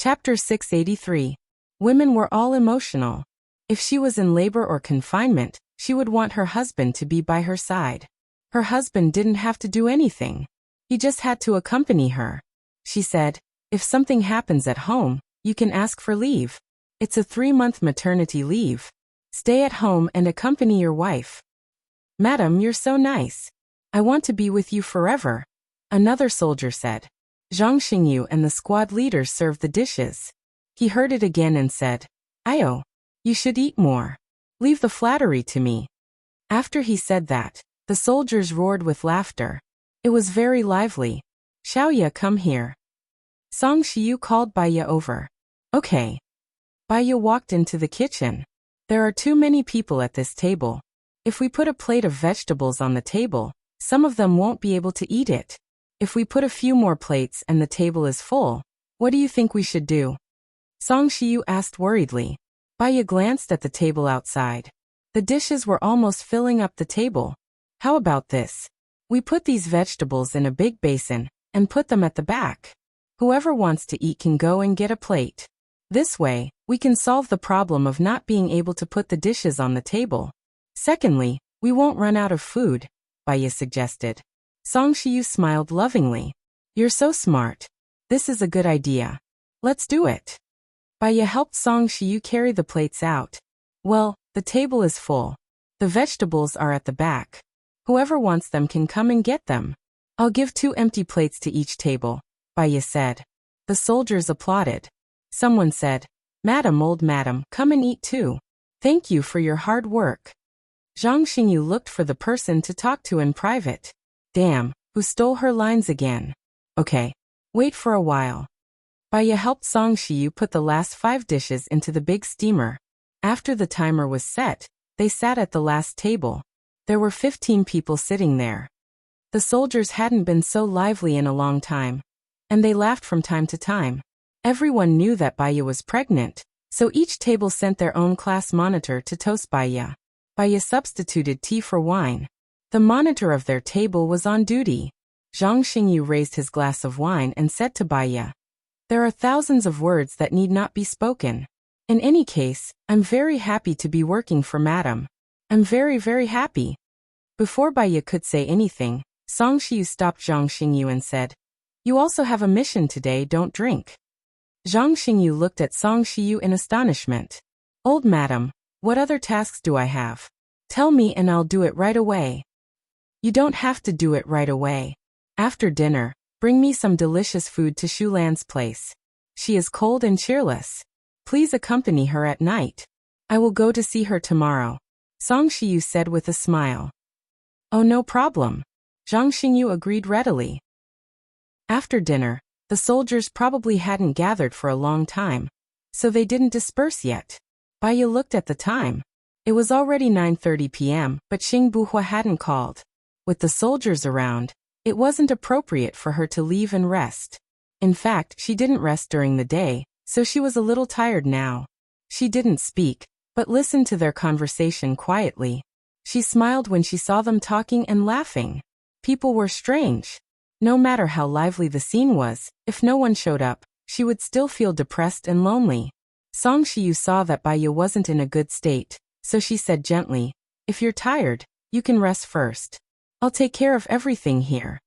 Chapter 683. Women were all emotional. If she was in labor or confinement, she would want her husband to be by her side. Her husband didn't have to do anything. He just had to accompany her. She said, "If something happens at home, you can ask for leave. It's a 3-month maternity leave. Stay at home and accompany your wife." "Madam, you're so nice. I want to be with you forever," another soldier said. Zhang Xingyu and the squad leaders served the dishes. He heard it again and said, "Ayo, you should eat more. Leave the flattery to me." After he said that, the soldiers roared with laughter. It was very lively. "Xiaoya, come here." Song Shiyu called Baiya over. "Okay." Baiya walked into the kitchen. "There are too many people at this table. If we put a plate of vegetables on the table, some of them won't be able to eat it. If we put a few more plates and the table is full, what do you think we should do?" Song Shiyu asked worriedly. Baiya glanced at the table outside. The dishes were almost filling up the table. "How about this? We put these vegetables in a big basin and put them at the back. Whoever wants to eat can go and get a plate. This way, we can solve the problem of not being able to put the dishes on the table. Secondly, we won't run out of food," Baiya suggested. Song Shiyu smiled lovingly. "You're so smart. This is a good idea. Let's do it." Baiya helped Song Shiyu carry the plates out. "Well, the table is full. The vegetables are at the back. Whoever wants them can come and get them. I'll give 2 empty plates to each table," Baiya said. The soldiers applauded. Someone said, "Madam, old madam, come and eat too. Thank you for your hard work." Zhang Xingyu looked for the person to talk to in private. Damn, who stole her lines again? Okay, wait for a while. Baiya helped Song Shiyu put the last 5 dishes into the big steamer. After the timer was set, they sat at the last table. There were 15 people sitting there. The soldiers hadn't been so lively in a long time, and they laughed from time to time. Everyone knew that Baiya was pregnant, so each table sent their own class monitor to toast Baiya. Baiya substituted tea for wine. The monitor of their table was on duty. Zhang Xingyu raised his glass of wine and said to Baiya, "There are thousands of words that need not be spoken. In any case, I'm very happy to be working for Madam. I'm very, very happy." Before Baiya could say anything, Song Shiyu stopped Zhang Xingyu and said, "You also have a mission today, don't drink." Zhang Xingyu looked at Song Shiyu in astonishment. "Old Madam, what other tasks do I have? Tell me and I'll do it right away." "You don't have to do it right away. After dinner, bring me some delicious food to Shulan's place. She is cold and cheerless. Please accompany her at night. I will go to see her tomorrow," Song Shiyu said with a smile. "Oh, no problem." Zhang Xingyu agreed readily. After dinner, the soldiers probably hadn't gathered for a long time, so they didn't disperse yet. Baiya looked at the time. It was already 9:30 p.m., but Xing Buhua hadn't called. With the soldiers around, it wasn't appropriate for her to leave and rest. In fact, she didn't rest during the day, so she was a little tired now. She didn't speak, but listened to their conversation quietly. She smiled when she saw them talking and laughing. People were strange. No matter how lively the scene was, if no one showed up, she would still feel depressed and lonely. Song Shiyu saw that Baiya wasn't in a good state, so she said gently, "If you're tired, you can rest first. I'll take care of everything here."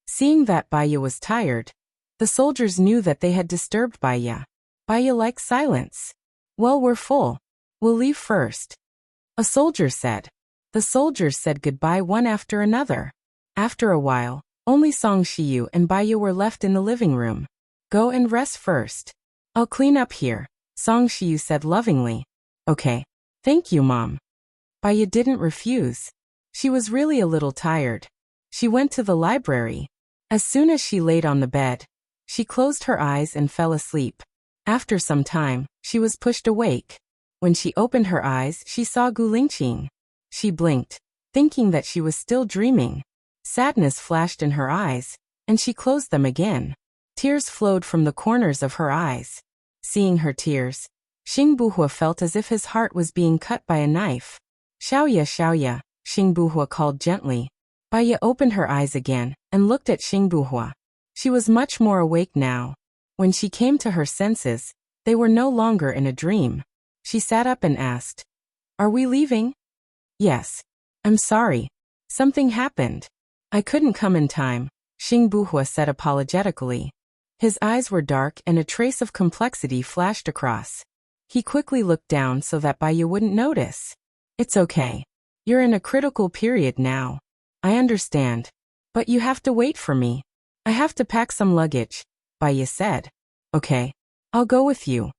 Seeing that Baiya was tired, the soldiers knew that they had disturbed Baiya. Baiya liked silence. "Well, we're full. We'll leave first," a soldier said. The soldiers said goodbye one after another. After a while, only Song Shiyu and Baiya were left in the living room. "Go and rest first. I'll clean up here," Song Shiyu said lovingly. "Okay. Thank you, Mom." Baiya didn't refuse. She was really a little tired. She went to the library. As soon as she laid on the bed, she closed her eyes and fell asleep. After some time, she was pushed awake. When she opened her eyes, she saw Gu Lingqing. She blinked, thinking that she was still dreaming. Sadness flashed in her eyes, and she closed them again. Tears flowed from the corners of her eyes. Seeing her tears, Xing Buhua felt as if his heart was being cut by a knife. "Xiaoya, Xiaoya," Xing Buhua called gently. Baiya opened her eyes again and looked at Xing Buhua. She was much more awake now. When she came to her senses, they were no longer in a dream. She sat up and asked, "Are we leaving?" "Yes. I'm sorry. Something happened. I couldn't come in time," Xing Buhua said apologetically. His eyes were dark and a trace of complexity flashed across. He quickly looked down so that Baiya wouldn't notice. "It's okay. You're in a critical period now. I understand. But you have to wait for me. I have to pack some luggage," Baiya said. "Okay. I'll go with you."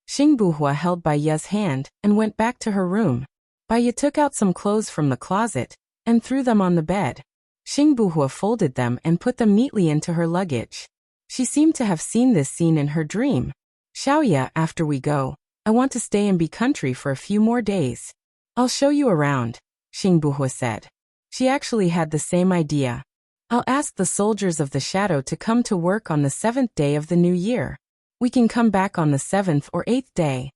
Xing Buhua held Baiya's hand and went back to her room. Baiya took out some clothes from the closet and threw them on the bed. Xing Buhua folded them and put them neatly into her luggage. She seemed to have seen this scene in her dream. "Xiaoya, after we go, I want to stay in B country for a few more days. I'll show you around," Xing Buhua said. She actually had the same idea. "I'll ask the soldiers of the shadow to come to work on the 7th day of the new year. We can come back on the 7th or 8th day."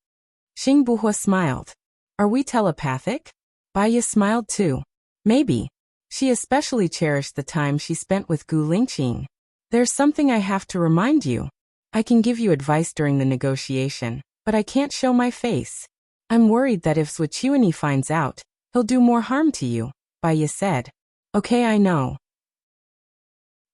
Xing Buhua smiled. "Are we telepathic?" Baiya smiled too. "Maybe." She especially cherished the time she spent with Gu Lingqing. "There's something I have to remind you. I can give you advice during the negotiation, but I can't show my face. I'm worried that if Zhuqiuani finds out, he'll do more harm to you," Baiya said. "Okay, I know.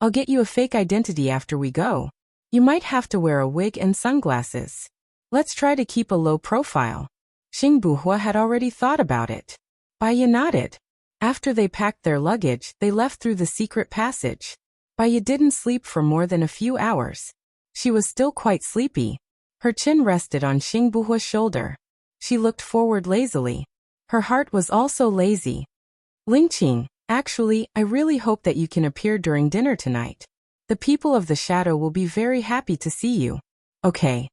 I'll get you a fake identity after we go. You might have to wear a wig and sunglasses. Let's try to keep a low profile." Xing Buhua had already thought about it. Baiya nodded. After they packed their luggage, they left through the secret passage. Baiya didn't sleep for more than a few hours. She was still quite sleepy. Her chin rested on Xing Buhua's shoulder. She looked forward lazily. Her heart was also lazy. "Lingqing, actually, I really hope that you can appear during dinner tonight. The people of the shadow will be very happy to see you." "Okay."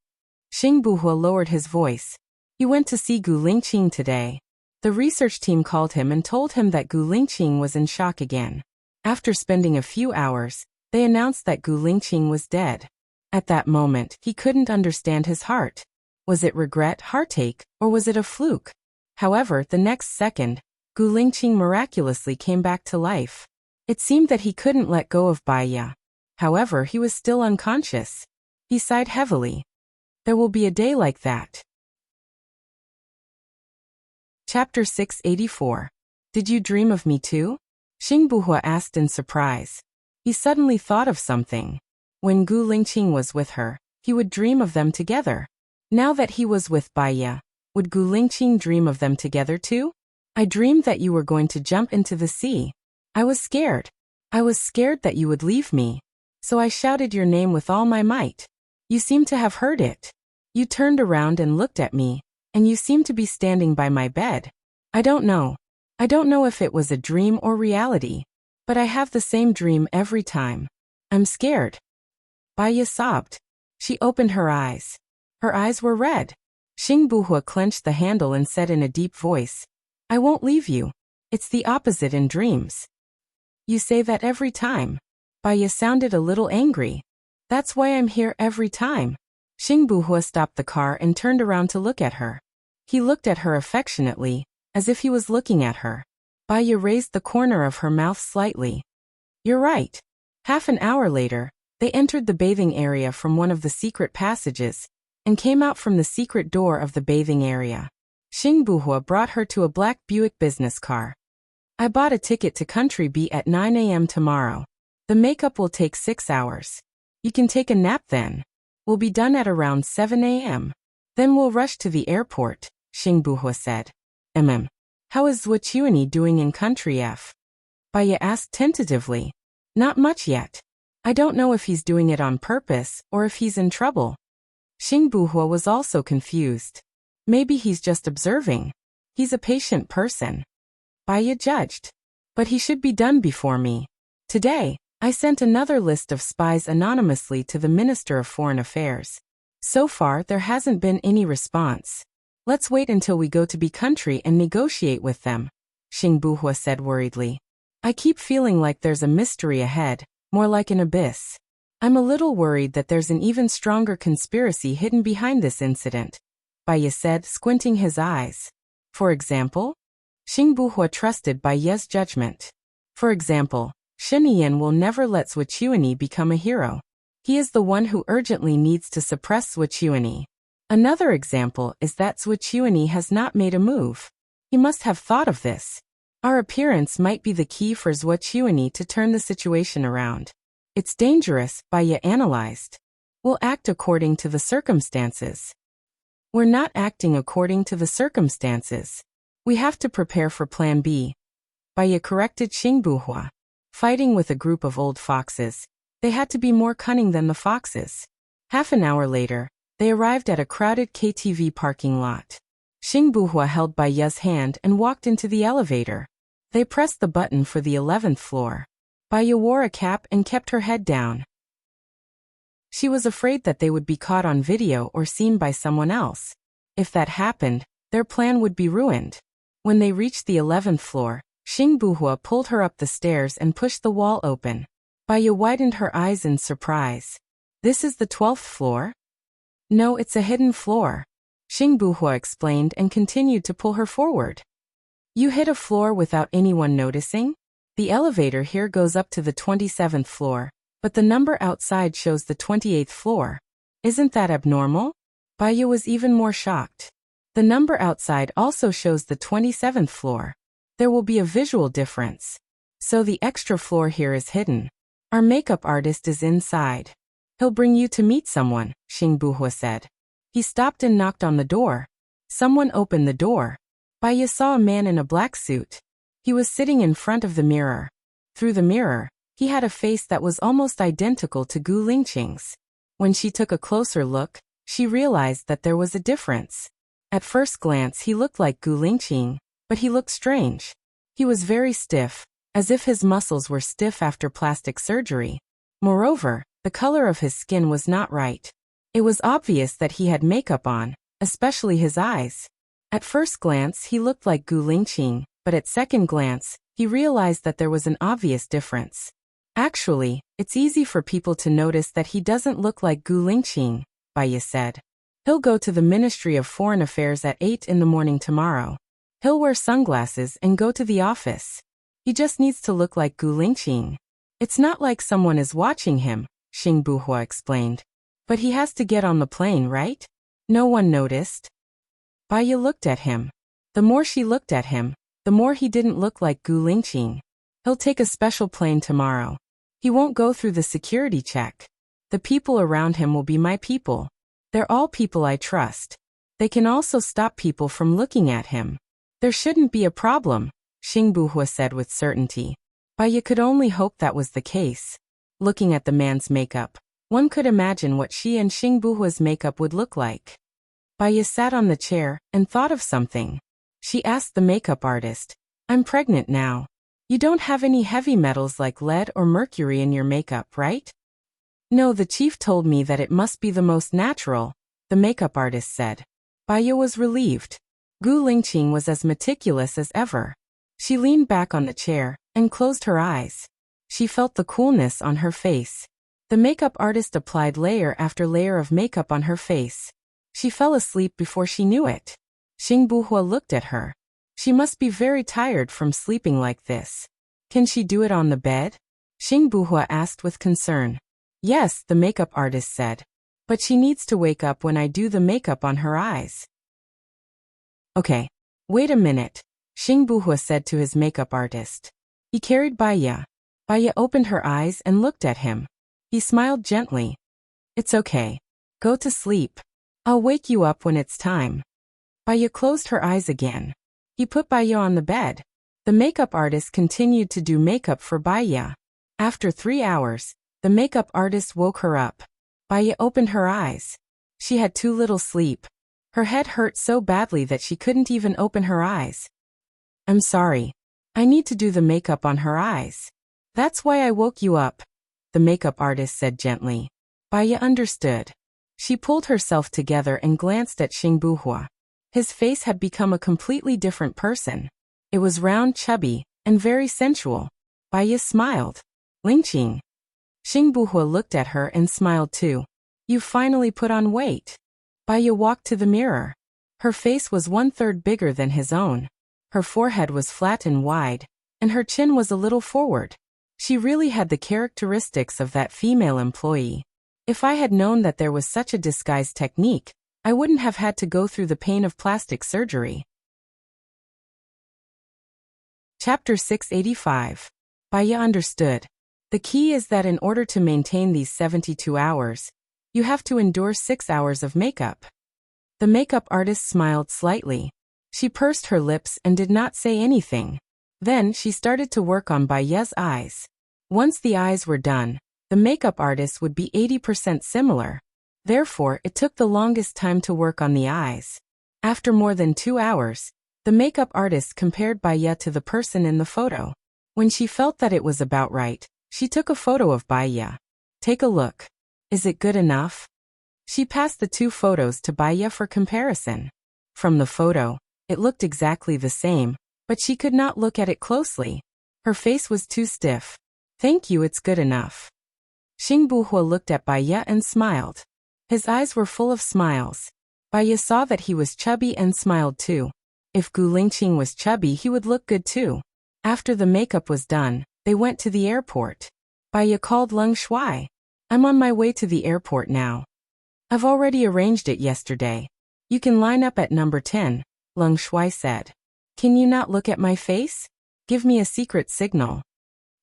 Xing Buhua lowered his voice. He went to see Gu Lingqing today. The research team called him and told him that Gu Lingqing was in shock again. After spending a few hours, they announced that Gu Lingqing was dead. At that moment, he couldn't understand his heart. Was it regret, heartache, or was it a fluke? However, the next second, Gu Lingqing miraculously came back to life. It seemed that he couldn't let go of Baiya. However, he was still unconscious. He sighed heavily. There will be a day like that. Chapter 684. Did you dream of me too? Xing Buhua asked in surprise. He suddenly thought of something. When Gu Lingqing was with her, he would dream of them together. Now that he was with Baiya, would Gu Lingqing dream of them together too? "I dreamed that you were going to jump into the sea. I was scared. I was scared that you would leave me. So I shouted your name with all my might. You seem to have heard it. You turned around and looked at me, and you seemed to be standing by my bed. I don't know. I don't know if it was a dream or reality, but I have the same dream every time. I'm scared." Baiya sobbed. She opened her eyes. Her eyes were red. Xing Buhua clenched the handle and said in a deep voice, "I won't leave you. It's the opposite in dreams." "You say that every time." Baiya sounded a little angry. "That's why I'm here every time." Xing Buhua stopped the car and turned around to look at her. He looked at her affectionately, as if he was looking at her. Baiya raised the corner of her mouth slightly. "You're right." Half an hour later, they entered the bathing area from one of the secret passages, and came out from the secret door of the bathing area. Xing Buhua brought her to a black Buick business car. "I bought a ticket to Country B at 9 a.m. tomorrow. The makeup will take 6 hours. You can take a nap then. We'll be done at around 7 a.m. Then we'll rush to the airport," Xing Buhua said. How is Zhuqiuani doing in Country F?" Baiya asked tentatively. "Not much yet. I don't know if he's doing it on purpose or if he's in trouble." Xing Buhua was also confused. Maybe he's just observing. He's a patient person. Baiya judged. "But he should be done before me. Today, I sent another list of spies anonymously to the Minister of Foreign Affairs. So far, there hasn't been any response. Let's wait until we go to B country and negotiate with them," Xing Buhua said worriedly. "I keep feeling like there's a mystery ahead, more like an abyss. I'm a little worried that there's an even stronger conspiracy hidden behind this incident," Baiya said, squinting his eyes. "For example?" Xing Buhua trusted Baiya's judgment. "For example, Shen Yan will never let Zhuqiuani become a hero. He is the one who urgently needs to suppress Zwichuani. Another example is that Zwichuani has not made a move. He must have thought of this. Our appearance might be the key for Zwichuani to turn the situation around. It's dangerous, Baya analyzed. We'll act according to the circumstances. We're not acting according to the circumstances. We have to prepare for Plan B. Baya corrected Xingbuhua. Fighting with a group of old foxes, they had to be more cunning than the foxes. Half an hour later, they arrived at a crowded KTV parking lot. Xingbuhua held Baya's hand and walked into the elevator. They pressed the button for the 11th floor. Baya wore a cap and kept her head down. She was afraid that they would be caught on video or seen by someone else. If that happened, their plan would be ruined. When they reached the 11th floor, Xingbuhua pulled her up the stairs and pushed the wall open. Baya widened her eyes in surprise. This is the 12th floor? No, it's a hidden floor. Xingbuhua explained and continued to pull her forward. You hit a floor without anyone noticing? The elevator here goes up to the 27th floor, but the number outside shows the 28th floor. Isn't that abnormal? Baya was even more shocked. The number outside also shows the 27th floor. There will be a visual difference. So the extra floor here is hidden. Our makeup artist is inside. He'll bring you to meet someone, Xingbuhua said. He stopped and knocked on the door. Someone opened the door. Baya saw a man in a black suit. He was sitting in front of the mirror. Through the mirror, he had a face that was almost identical to Gu Lingqing's. When she took a closer look, she realized that there was a difference. At first glance he looked like Gu Lingqing, but he looked strange. He was very stiff, as if his muscles were stiff after plastic surgery. Moreover, the color of his skin was not right. It was obvious that he had makeup on, especially his eyes. At first glance he looked like Gu Lingqing, but at second glance, he realized that there was an obvious difference. Actually, it's easy for people to notice that he doesn't look like Gu Lingqing, Baya said. He'll go to the Ministry of Foreign Affairs at 8 in the morning tomorrow. He'll wear sunglasses and go to the office. He just needs to look like Gu Lingqing. It's not like someone is watching him, Xingbuhua explained. But he has to get on the plane, right? No one noticed. Baya looked at him. The more she looked at him, the more he didn't look like Gu Lingqing. He'll take a special plane tomorrow. He won't go through the security check. The people around him will be my people. They're all people I trust. They can also stop people from looking at him. There shouldn't be a problem, Xingbuhua said with certainty. Baya could only hope that was the case. Looking at the man's makeup, one could imagine what she and Xingbuhua's makeup would look like. Baya sat on the chair and thought of something. She asked the makeup artist, I'm pregnant now. You don't have any heavy metals like lead or mercury in your makeup, right? No, the chief told me that it must be the most natural, the makeup artist said. Baya was relieved. Gu Lingqing was as meticulous as ever. She leaned back on the chair and closed her eyes. She felt the coolness on her face. The makeup artist applied layer after layer of makeup on her face. She fell asleep before she knew it. Xingbuhua looked at her. She must be very tired from sleeping like this. Can she do it on the bed? Xingbuhua asked with concern. Yes, the makeup artist said. But she needs to wake up when I do the makeup on her eyes. Okay. Wait a minute, Xingbuhua said to his makeup artist. He carried Baya. Baya opened her eyes and looked at him. He smiled gently. It's okay. Go to sleep. I'll wake you up when it's time. Baya closed her eyes again. He put Baya on the bed. The makeup artist continued to do makeup for Baya. After 3 hours, the makeup artist woke her up. Baya opened her eyes. She had too little sleep. Her head hurt so badly that she couldn't even open her eyes. I'm sorry. I need to do the makeup on her eyes. That's why I woke you up, the makeup artist said gently. Baya understood. She pulled herself together and glanced at Xingbuhua. His face had become a completely different person. It was round, chubby, and very sensual. Baya smiled. Lingqing. Xingbuhua looked at her and smiled too. You finally put on weight. Baya walked to the mirror. Her face was 1/3 bigger than his own. Her forehead was flat and wide, and her chin was a little forward. She really had the characteristics of that female employee. If I had known that there was such a disguise technique, I wouldn't have had to go through the pain of plastic surgery. Chapter 685. Baya understood. The key is that in order to maintain these 72 hours, you have to endure 6 hours of makeup. The makeup artist smiled slightly. She pursed her lips and did not say anything. Then she started to work on Baya's eyes. Once the eyes were done, the makeup artist would be 80% similar. Therefore, it took the longest time to work on the eyes. After more than 2 hours, the makeup artist compared Baya to the person in the photo. When she felt that it was about right, she took a photo of Baya. Take a look. Is it good enough? She passed the 2 photos to Baya for comparison. From the photo, it looked exactly the same, but she could not look at it closely. Her face was too stiff. Thank you, it's good enough. Xingbuhua looked at Baya and smiled. His eyes were full of smiles. Baya saw that he was chubby and smiled too. If Gu Lingqing was chubby, he would look good too. After the makeup was done, they went to the airport. Baya called Leng Shuai. I'm on my way to the airport now. I've already arranged it yesterday. You can line up at number 10, Leng Shuai said. Can you not look at my face? Give me a secret signal.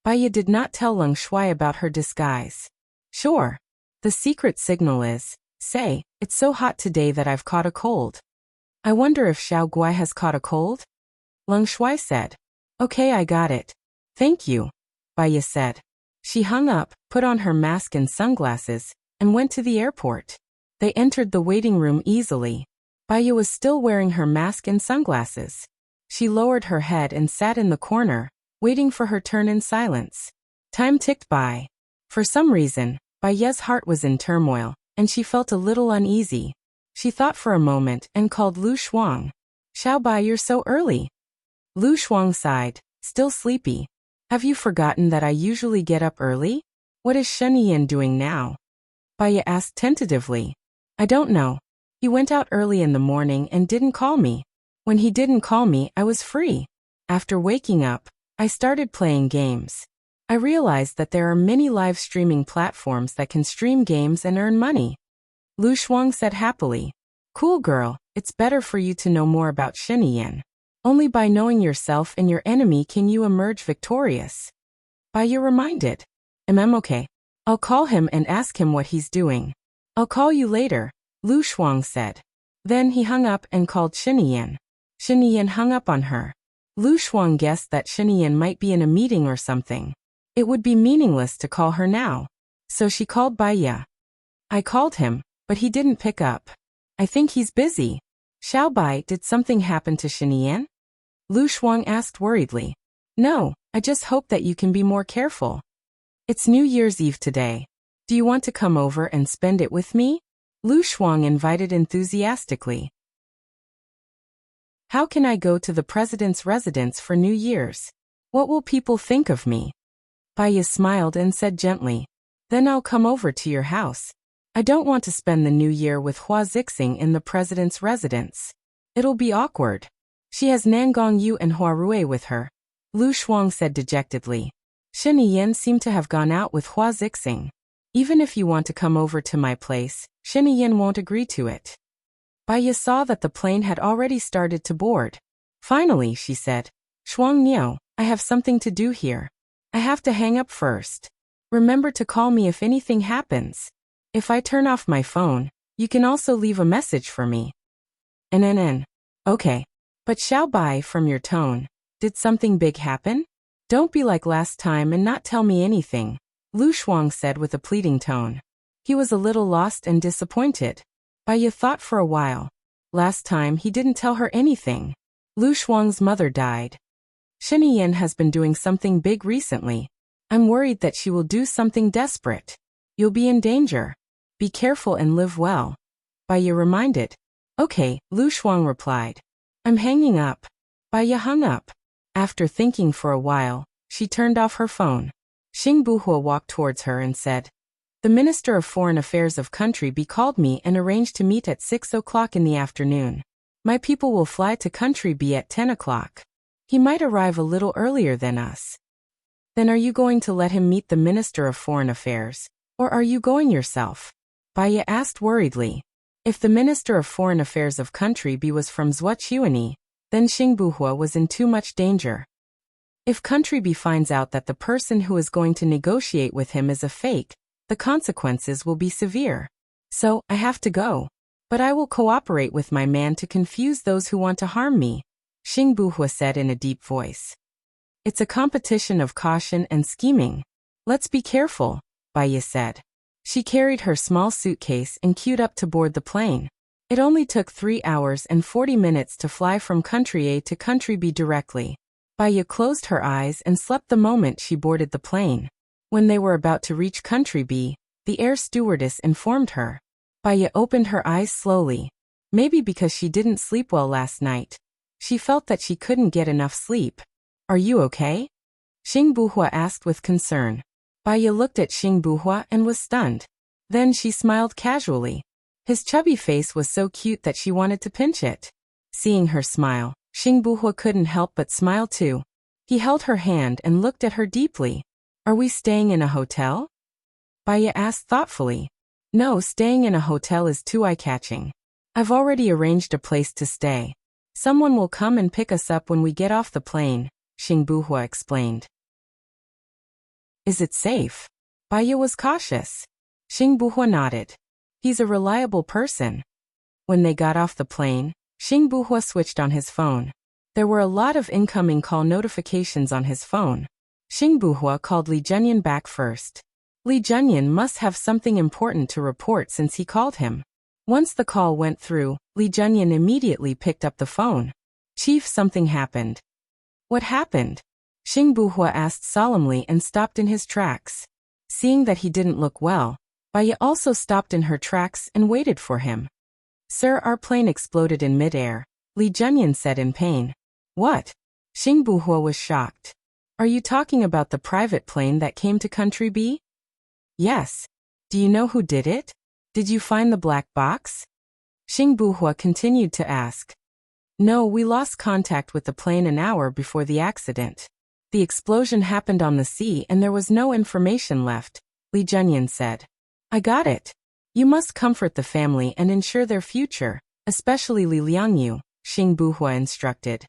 Baya did not tell Leng Shuai about her disguise. Sure. The secret signal is, say, it's so hot today that I've caught a cold. I wonder if Xiao Guai has caught a cold? Leng Shuai said. Okay, I got it. Thank you, Baya said. She hung up, put on her mask and sunglasses, and went to the airport. They entered the waiting room easily. Baya was still wearing her mask and sunglasses. She lowered her head and sat in the corner, waiting for her turn in silence. Time ticked by. For some reason, Baya's heart was in turmoil, and she felt a little uneasy. She thought for a moment and called Lu Shuang. Xiao Bai, you're so early. Lu Shuang sighed, still sleepy. Have you forgotten that I usually get up early? What is Shen Yiyan doing now? Baya asked tentatively. I don't know. He went out early in the morning and didn't call me. When he didn't call me, I was free. After waking up, I started playing games. I realized that there are many live streaming platforms that can stream games and earn money. Lu Shuang said happily. Cool girl, it's better for you to know more about Shen Yiyan. Only by knowing yourself and your enemy can you emerge victorious. Baya reminded. Okay. I'll call him and ask him what he's doing. I'll call you later, Lu Shuang said. Then he hung up and called Shen Yiyan. Shen Yiyan hung up on her. Lu Shuang guessed that Shen Yiyan might be in a meeting or something. It would be meaningless to call her now. So she called Baya. I called him, but he didn't pick up. I think he's busy. Xiao Bai, did something happen to Shen Yiyan? Lu Shuang asked worriedly. No, I just hope that you can be more careful. It's New Year's Eve today. Do you want to come over and spend it with me? Lu Shuang invited enthusiastically. How can I go to the president's residence for New Year's? What will people think of me? Baya smiled and said gently. Then I'll come over to your house. I don't want to spend the new year with Hua Zixing in the president's residence. It'll be awkward. She has Nangong Yu and Hua Rui with her. Lu Shuang said dejectedly. Shen Yiyan seemed to have gone out with Hua Zixing. Even if you want to come over to my place, Shen Yiyan won't agree to it. Baya saw that the plane had already started to board. Finally, she said, Shuang Niu, I have something to do here. I have to hang up first. Remember to call me if anything happens. If I turn off my phone, you can also leave a message for me. Okay. But Xiao Bai, from your tone, did something big happen? Don't be like last time and not tell me anything, Lu Shuang said with a pleading tone. He was a little lost and disappointed. Baya thought for a while. Last time he didn't tell her anything. Lu Shuang's mother died. Shen Yiyan has been doing something big recently. I'm worried that she will do something desperate. You'll be in danger. Be careful and live well. Baya reminded. Okay, Lu Shuang replied. I'm hanging up. Baya hung up. After thinking for a while, she turned off her phone. Xingbuhua walked towards her and said, The Minister of Foreign Affairs of Country B called me and arranged to meet at 6 o'clock in the afternoon. My people will fly to Country B at 10 o'clock. He might arrive a little earlier than us. Then are you going to let him meet the Minister of Foreign Affairs, or are you going yourself? Baya asked worriedly. If the Minister of Foreign Affairs of Country B was from Zhuochuani, then Xingbuhua was in too much danger. If Country B finds out that the person who is going to negotiate with him is a fake, the consequences will be severe. So, I have to go. But I will cooperate with my man to confuse those who want to harm me, Xingbuhua said in a deep voice. It's a competition of caution and scheming. Let's be careful, Baya said. She carried her small suitcase and queued up to board the plane. It only took 3 hours and 40 minutes to fly from Country A to Country B directly. Baya closed her eyes and slept the moment she boarded the plane. When they were about to reach Country B, the air stewardess informed her. Baya opened her eyes slowly. Maybe because she didn't sleep well last night. She felt that she couldn't get enough sleep. Are you okay? Xingbuhua asked with concern. Baya looked at Xingbuhua and was stunned. Then she smiled casually. His chubby face was so cute that she wanted to pinch it. Seeing her smile, Xingbuhua couldn't help but smile too. He held her hand and looked at her deeply. Are we staying in a hotel? Baya asked thoughtfully. No, staying in a hotel is too eye-catching. I've already arranged a place to stay. Someone will come and pick us up when we get off the plane, Xingbuhua explained. Is it safe? Baya was cautious. Xingbuhua nodded. He's a reliable person. When they got off the plane, Xingbuhua switched on his phone. There were a lot of incoming call notifications on his phone. Xingbuhua called Li Junyan back first. Li Junyan must have something important to report since he called him. Once the call went through, Li Junyan immediately picked up the phone. Chief, something happened. What happened? Xingbuhua asked solemnly and stopped in his tracks. Seeing that he didn't look well, Baya also stopped in her tracks and waited for him. Sir, our plane exploded in midair, Li Junyan said in pain. What? Xingbuhua was shocked. Are you talking about the private plane that came to Country B? Yes. Do you know who did it? Did you find the black box? Xingbuhua continued to ask. No, we lost contact with the plane an hour before the accident. The explosion happened on the sea and there was no information left, Li Junyan said. I got it. You must comfort the family and ensure their future, especially Li Liangyu, Xingbuhua instructed.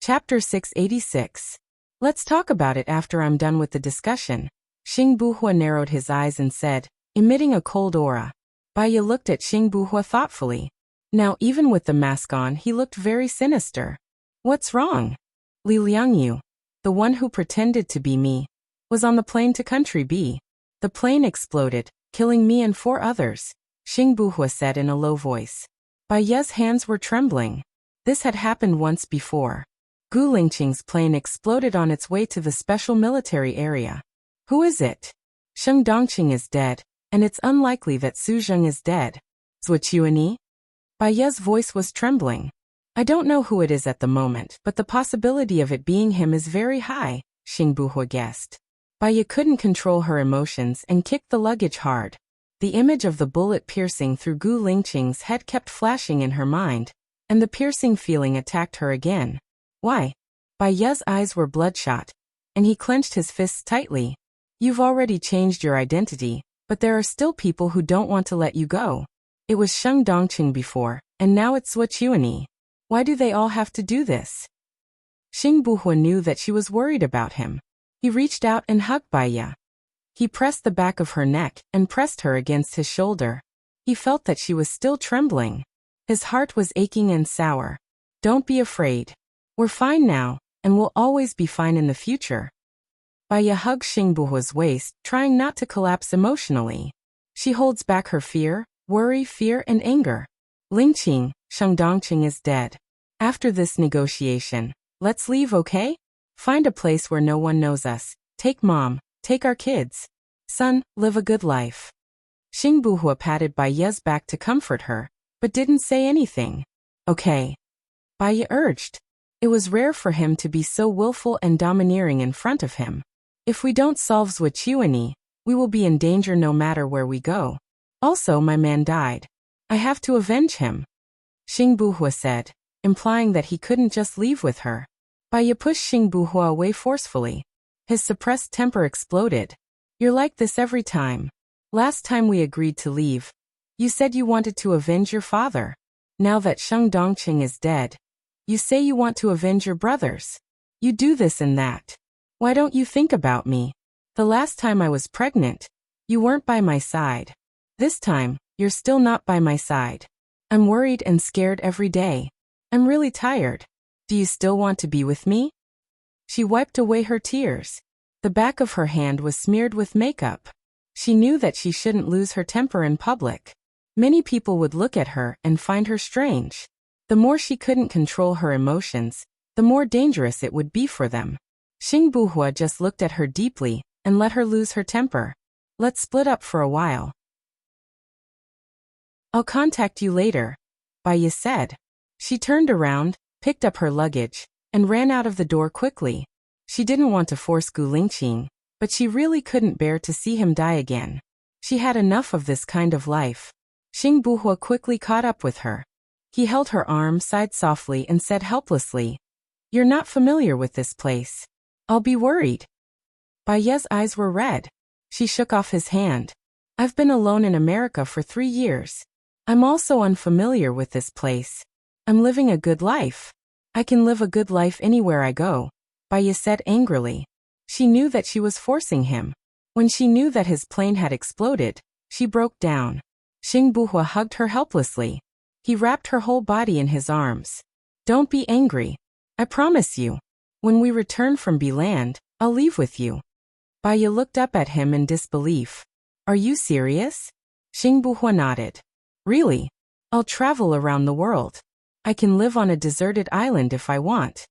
Chapter 686. Let's talk about it after I'm done with the discussion. Xingbuhua narrowed his eyes and said, emitting a cold aura. Baya looked at Xingbuhua thoughtfully. Now even with the mask on he looked very sinister. What's wrong? Li Liangyu, the one who pretended to be me, was on the plane to Country B. The plane exploded, killing me and 4 others, Xingbuhua said in a low voice. Baya's hands were trembling. This had happened once before. Gu Lingqing's plane exploded on its way to the special military area. Who is it? Sheng Dongqing is dead, and it's unlikely that Su Zheng is dead. Zhuochuani? Baya's voice was trembling. I don't know who it is at the moment, but the possibility of it being him is very high, Xingbuhua guessed. Baya couldn't control her emotions and kicked the luggage hard. The image of the bullet piercing through Gu Lingqing's head kept flashing in her mind, and the piercing feeling attacked her again. Why? Baya's eyes were bloodshot, and he clenched his fists tightly. You've already changed your identity, but there are still people who don't want to let you go. It was Sheng Dongqing before, and now it's Zhuochuani. Why do they all have to do this? Xingbuhua knew that she was worried about him. He reached out and hugged Baya. He pressed the back of her neck and pressed her against his shoulder. He felt that she was still trembling. His heart was aching and sour. Don't be afraid. We're fine now, and we'll always be fine in the future. Baya hugged Xingbuhua's waist, trying not to collapse emotionally. She holds back her fear, worry, fear, and anger. Lingqing, Sheng Dongqing is dead. After this negotiation, let's leave, okay? Find a place where no one knows us. Take mom, take our kids. Son, live a good life. Xingbuhua patted Baya's back to comfort her, but didn't say anything. Okay. Baya urged. It was rare for him to be so willful and domineering in front of him. If we don't solve Zhuochuani, we will be in danger no matter where we go. Also, my man died. I have to avenge him. Xingbuhua said, implying that he couldn't just leave with her. Baya pushed Xingbuhua away forcefully. His suppressed temper exploded. You're like this every time. Last time we agreed to leave, you said you wanted to avenge your father. Now that Sheng Dongqing is dead, you say you want to avenge your brothers. You do this and that. Why don't you think about me? The last time I was pregnant, you weren't by my side. This time, you're still not by my side. I'm worried and scared every day. I'm really tired. Do you still want to be with me? She wiped away her tears. The back of her hand was smeared with makeup. She knew that she shouldn't lose her temper in public. Many people would look at her and find her strange. The more she couldn't control her emotions, the more dangerous it would be for them. Xing Buhua just looked at her deeply and let her lose her temper. Let's split up for a while. I'll contact you later, Baiya said. She turned around, picked up her luggage, and ran out of the door quickly. She didn't want to force Gu Lingqing, but she really couldn't bear to see him die again. She had enough of this kind of life. Xing Buhua quickly caught up with her. He held her arm, sighed softly, and said helplessly, "You're not familiar with this place. I'll be worried." Baiya's eyes were red. She shook off his hand. "I've been alone in America for 3 years. I'm also unfamiliar with this place. I'm living a good life. I can live a good life anywhere I go," Baiya said angrily. She knew that she was forcing him. When she knew that his plane had exploded, she broke down. Xing Buhua hugged her helplessly. He wrapped her whole body in his arms. "Don't be angry. I promise you. When we return from B-land, I'll leave with you." Baiya looked up at him in disbelief. "Are you serious?" Xing Buhua nodded. "Really? I'll travel around the world. I can live on a deserted island if I want."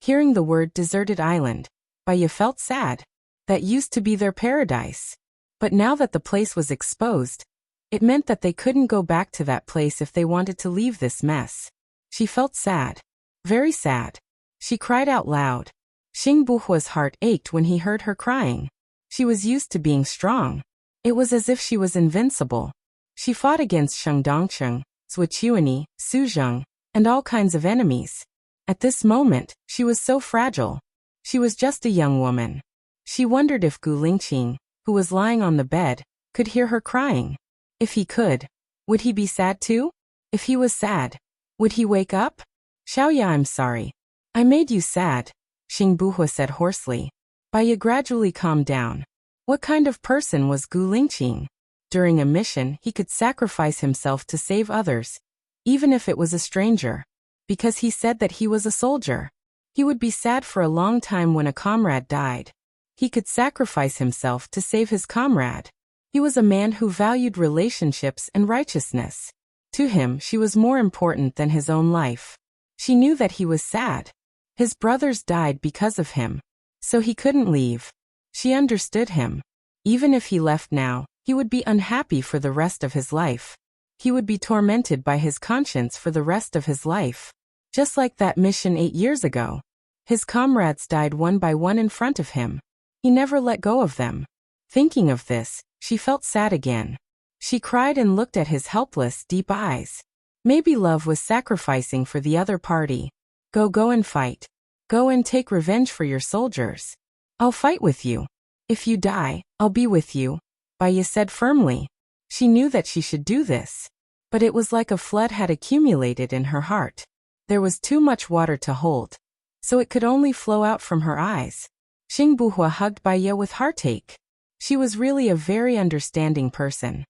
Hearing the word deserted island, Baiya felt sad. That used to be their paradise. But now that the place was exposed, it meant that they couldn't go back to that place if they wanted to leave this mess. She felt sad. Very sad. She cried out loud. Xing Buhua's heart ached when he heard her crying. She was used to being strong. It was as if she was invincible. She fought against Sheng Dongqing, Zuochuani, Su Zheng, and all kinds of enemies. At this moment, she was so fragile. She was just a young woman. She wondered if Gu Lingqing, who was lying on the bed, could hear her crying. If he could, would he be sad too? If he was sad, would he wake up? "Xiaoya, I'm sorry. I made you sad," Xing Buhua said hoarsely. Baiya gradually calmed down. What kind of person was Gu Lingqing? During a mission, he could sacrifice himself to save others, even if it was a stranger. Because he said that he was a soldier. He would be sad for a long time when a comrade died. He could sacrifice himself to save his comrade. He was a man who valued relationships and righteousness. To him, she was more important than his own life. She knew that he was sad. His brothers died because of him. So he couldn't leave. She understood him. Even if he left now, he would be unhappy for the rest of his life. He would be tormented by his conscience for the rest of his life. Just like that mission 8 years ago. His comrades died one by one in front of him. He never let go of them. Thinking of this, she felt sad again. She cried and looked at his helpless, deep eyes. Maybe love was sacrificing for the other party. Go and fight. Go and take revenge for your soldiers. I'll fight with you. If you die, I'll be with you, Baiya said firmly. She knew that she should do this. But it was like a flood had accumulated in her heart. There was too much water to hold. So it could only flow out from her eyes. Xing Buhua hugged Baiya with heartache. She was really a very understanding person.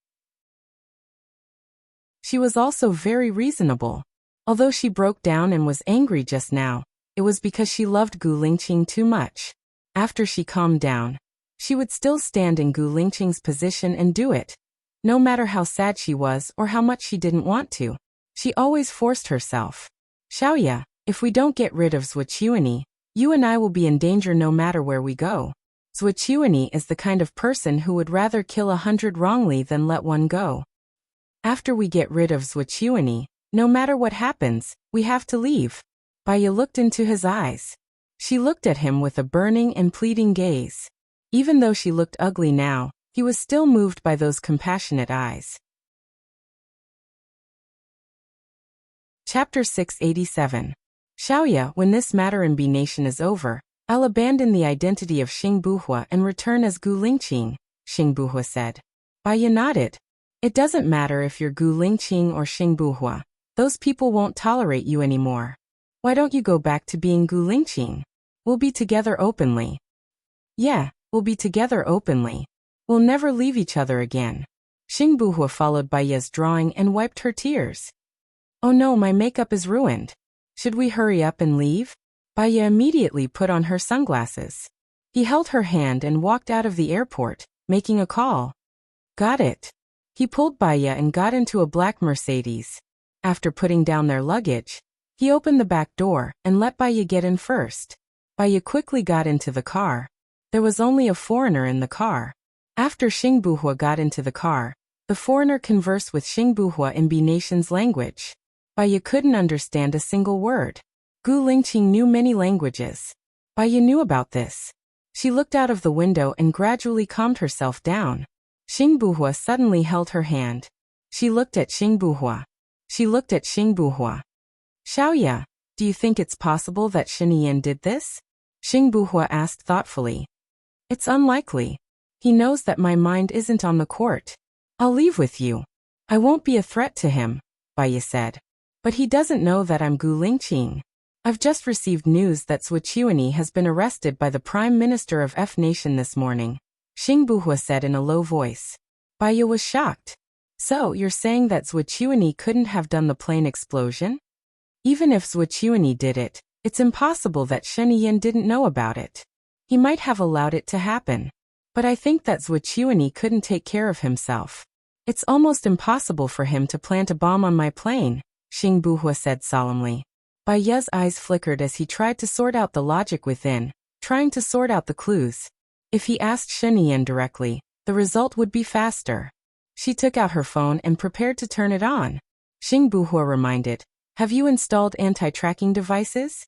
She was also very reasonable. Although she broke down and was angry just now, it was because she loved Gu Lingqing too much. After she calmed down, she would still stand in Gu Lingqing's position and do it. No matter how sad she was or how much she didn't want to, she always forced herself. "Xiaoya, if we don't get rid of Zuochuani, you and I will be in danger no matter where we go." Zuochuani is the kind of person who would rather kill 100 wrongly than let one go. After we get rid of Zuochuani, no matter what happens, we have to leave. Baiya looked into his eyes. She looked at him with a burning and pleading gaze. Even though she looked ugly now, he was still moved by those compassionate eyes. Chapter 687. Xiaoya, when this matter in B Nation is over, I'll abandon the identity of Xing Buhua and return as Gu Lingqing, Xingbuhua said. Baiya nodded. It doesn't matter if you're Gu Lingqing or Xingbuhua. Those people won't tolerate you anymore. Why don't you go back to being Gu Lingqing? We'll be together openly. Yeah, we'll be together openly. We'll never leave each other again. Xingbuhua followed Baiya's drawing and wiped her tears. Oh no, my makeup is ruined. Should we hurry up and leave? Baiya immediately put on her sunglasses. He held her hand and walked out of the airport, making a call. Got it. He pulled Baiya and got into a black Mercedes. After putting down their luggage, he opened the back door and let Baiya get in first. Baiya quickly got into the car. There was only a foreigner in the car. After Xingbuhua got into the car, the foreigner conversed with Xingbuhua in B Nation's language. Baiya couldn't understand a single word. Gu Lingqing knew many languages. Baiya knew about this. She looked out of the window and gradually calmed herself down. Xingbuhua suddenly held her hand. She looked at Xingbuhua. She looked at Xingbuhua. Xiaoya, do you think it's possible that Shiniyan did this? Xingbuhua asked thoughtfully. It's unlikely. He knows that my mind isn't on the court. I'll leave with you. I won't be a threat to him, Baiya said. But he doesn't know that I'm Gu Lingqing. I've just received news that Zhuqiuani has been arrested by the Prime Minister of F Nation this morning, Xingbuhua said in a low voice. Baiya was shocked. So, you're saying that Zhuqiuani couldn't have done the plane explosion? Even if Zhuqiuani did it, it's impossible that Shiniyan didn't know about it. He might have allowed it to happen. But I think that Zhuqiuani couldn't take care of himself. It's almost impossible for him to plant a bomb on my plane, Xingbuhua said solemnly. Baiya's eyes flickered as he tried to sort out the logic within, trying to sort out the clues. If he asked Shiniyan directly, the result would be faster. She took out her phone and prepared to turn it on. Xingbuhua reminded, have you installed anti-tracking devices?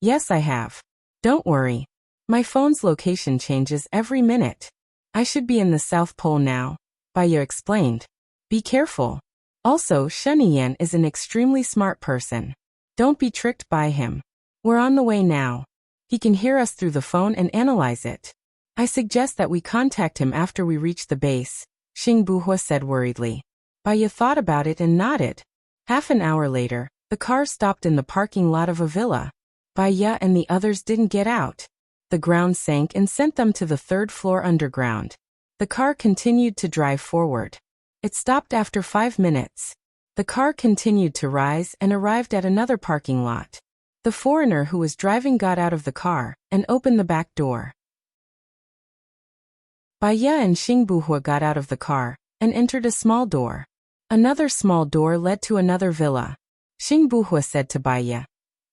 Yes, I have. Don't worry. My phone's location changes every minute. I should be in the South Pole now, Baiya explained. Be careful. Also, Shiniyan is an extremely smart person. Don't be tricked by him. We're on the way now. He can hear us through the phone and analyze it. I suggest that we contact him after we reach the base, Xingbuhua said worriedly. Baiya thought about it and nodded. Half an hour later, the car stopped in the parking lot of a villa. Baiya and the others didn't get out. The ground sank and sent them to the third floor underground. The car continued to drive forward. It stopped after 5 minutes. The car continued to rise and arrived at another parking lot. The foreigner who was driving got out of the car and opened the back door. Baiya and Xingbuhua got out of the car and entered a small door. Another small door led to another villa. Xingbuhua said to Baiya,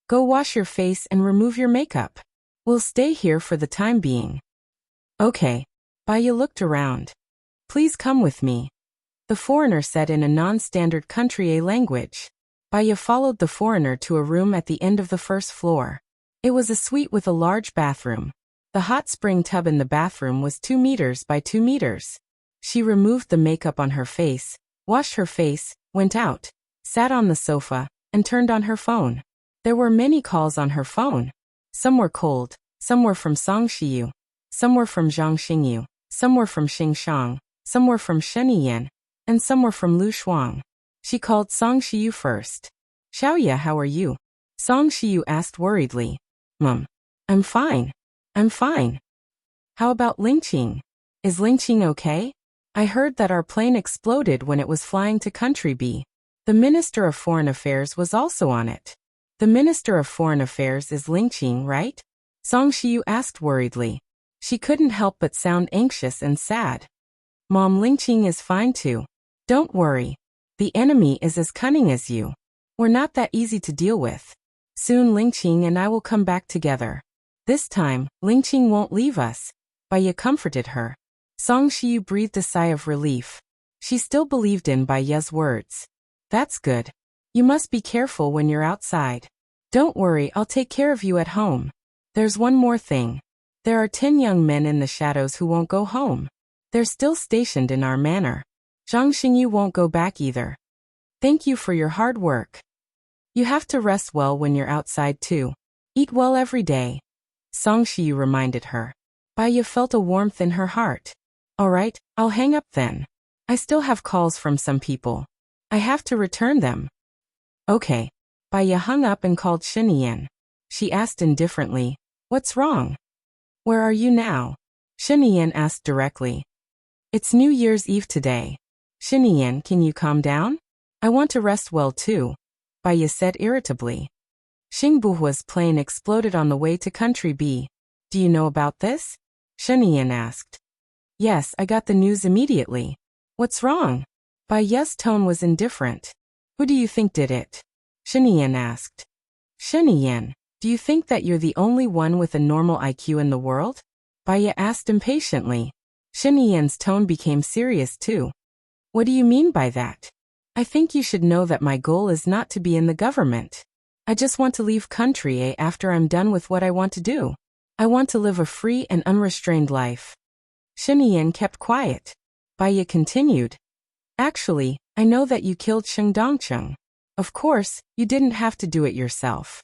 go wash your face and remove your makeup. We'll stay here for the time being. Okay. Baiya looked around. Please come with me, the foreigner said in a non-standard country A language. Baiya followed the foreigner to a room at the end of the first floor. It was a suite with a large bathroom. The hot spring tub in the bathroom was 2 meters by 2 meters. She removed the makeup on her face, washed her face, went out, sat on the sofa, and turned on her phone. There were many calls on her phone. Some were cold, some were from Song Shiyu, some were from Zhang Xingyu, some were from Xing Shang, some were from Sheniyan, and some were from Lu Shuang. She called Song Shiyu first. Xiaoya, how are you? Song Shiyu asked worriedly. I'm fine. I'm fine. How about Lingqing? Is Lingqing okay? I heard that our plane exploded when it was flying to Country B. The Minister of Foreign Affairs was also on it. The Minister of Foreign Affairs is Lingqing, right? Song Shiyu asked worriedly. She couldn't help but sound anxious and sad. Mom, Lingqing is fine too. Don't worry. The enemy is as cunning as you. We're not that easy to deal with. Soon Lingqing and I will come back together. This time, Lingqing won't leave us. Baiya comforted her. Song Shiyu breathed a sigh of relief. She still believed in Baiya's words. That's good. You must be careful when you're outside. Don't worry, I'll take care of you at home. There's one more thing. There are 10 young men in the shadows who won't go home. They're still stationed in our manor. Zhang Xingyu won't go back either. Thank you for your hard work. You have to rest well when you're outside too. Eat well every day. Song Shiyu reminded her. Baiya felt a warmth in her heart. Alright, I'll hang up then. I still have calls from some people. I have to return them. Okay. Baya hung up and called Shinian. She asked indifferently, "What's wrong? Where are you now?" Shinian asked directly. "It's New Year's Eve today. Shinian, can you calm down? I want to rest well too," Baya said irritably. Xingbuhua's plane exploded on the way to Country B. "Do you know about this?" Shinian asked. "Yes, I got the news immediately." "What's wrong?" Baya's tone was indifferent. "Who do you think did it?" Shinian asked. "Shinian, do you think that you're the only one with a normal IQ in the world?" Baya asked impatiently. Shinian's tone became serious too. "What do you mean by that? I think you should know that my goal is not to be in the government. I just want to leave Country A after I'm done with what I want to do. I want to live a free and unrestrained life." Shinian kept quiet. Baya continued. "Actually, I know that you killed Sheng Dongcheng. Of course, you didn't have to do it yourself.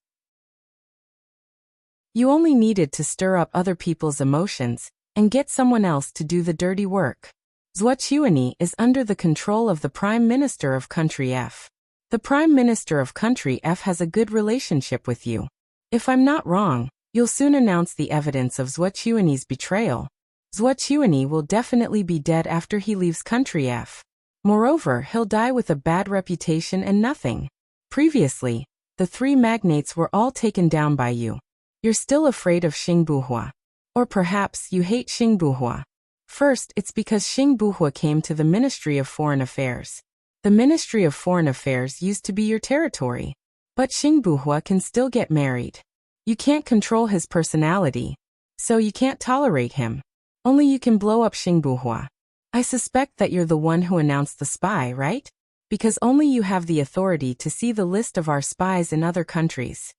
You only needed to stir up other people's emotions and get someone else to do the dirty work. Zhuochuani is under the control of the Prime Minister of Country F. The Prime Minister of Country F has a good relationship with you. If I'm not wrong, you'll soon announce the evidence of Zhuochuani's betrayal. Zhuochuani will definitely be dead after he leaves Country F. Moreover, he'll die with a bad reputation and nothing. Previously, the three magnates were all taken down by you. You're still afraid of Xingbuhua. Or perhaps you hate Xingbuhua. First, it's because Xingbuhua came to the Ministry of Foreign Affairs. The Ministry of Foreign Affairs used to be your territory. But Xingbuhua can still get married. You can't control his personality, so you can't tolerate him. Only you can blow up Xingbuhua. I suspect that you're the one who announced the spy, right? Because only you have the authority to see the list of our spies in other countries.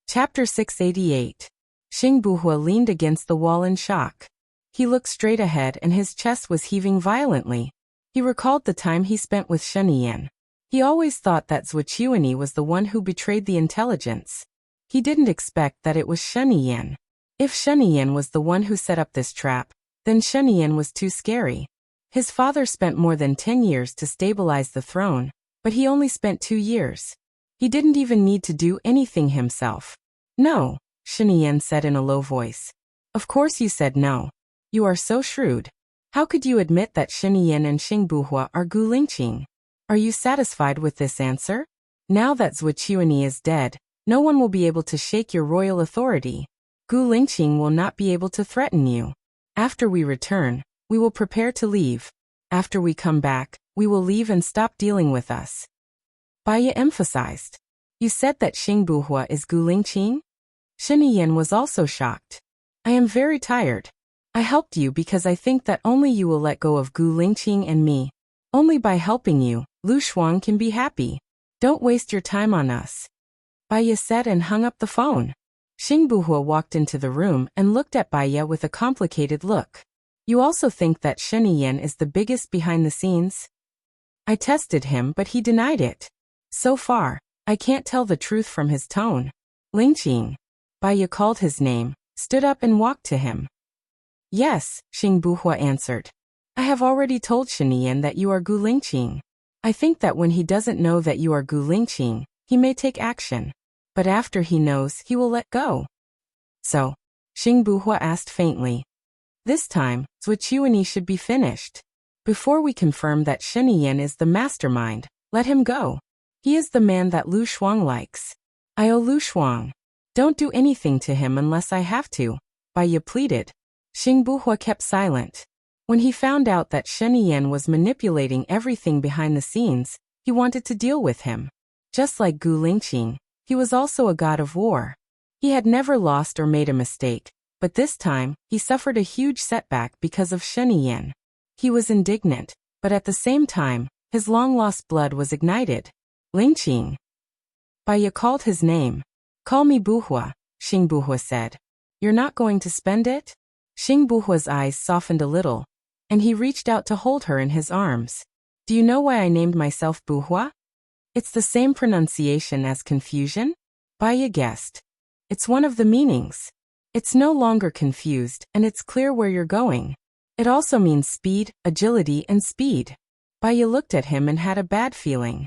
Chapter 688. Xingbuhua leaned against the wall in shock. He looked straight ahead and his chest was heaving violently. He recalled the time he spent with Shinian. He always thought that Zhuochuani was the one who betrayed the intelligence. He didn't expect that it was Shinian. If Shinian was the one who set up this trap, then Shinian was too scary. His father spent more than 10 years to stabilize the throne, but he only spent 2 years. He didn't even need to do anything himself. "No," Shinian said in a low voice. "Of course you said no. You are so shrewd. How could you admit that Shinian and Xingbuhua are Gu Lingqing? Are you satisfied with this answer? Now that Zhuochuani is dead, no one will be able to shake your royal authority. Gu Lingqing will not be able to threaten you. After we return, we will prepare to leave. After we come back, we will leave and stop dealing with us." Baya emphasized. "You said that Xingbuhua is Gu Lingqing?" Shinian was also shocked. "I am very tired. I helped you because I think that only you will let go of Gu Lingqing and me. Only by helping you, Lu Shuang can be happy. Don't waste your time on us." Baya said and hung up the phone. Xingbuhua walked into the room and looked at Baya with a complicated look. "You also think that Shinian is the biggest behind the scenes?" "I tested him but he denied it. So far, I can't tell the truth from his tone." "Lingqing." Baya called his name, stood up and walked to him. "Yes," Xingbuhua answered. "I have already told Shinian that you are Gu Lingqing. I think that when he doesn't know that you are Gu Lingqing, he may take action. But after he knows, he will let go." "So?" Xingbuhua asked faintly. "This time, Zhuochuani should be finished. Before we confirm that Shinian is the mastermind, let him go. He is the man that Lu Shuang likes. I owe Lu Shuang. Don't do anything to him unless I have to," Baya pleaded. Xingbuhua kept silent. When he found out that Shinian was manipulating everything behind the scenes, he wanted to deal with him. Just like Gu Lingqing, he was also a god of war. He had never lost or made a mistake, but this time, he suffered a huge setback because of Shinian. He was indignant, but at the same time, his long-lost blood was ignited. "Lingqing." Baya called his name. "Call me Buhua," Xingbuhua said. "You're not going to spend it?" Xingbuhua's eyes softened a little, and he reached out to hold her in his arms. "Do you know why I named myself Buhua? It's the same pronunciation as confusion?" Baya guessed. "It's one of the meanings." It's no longer confused, and it's clear where you're going. It also means speed, agility, and speed. Baya looked at him and had a bad feeling.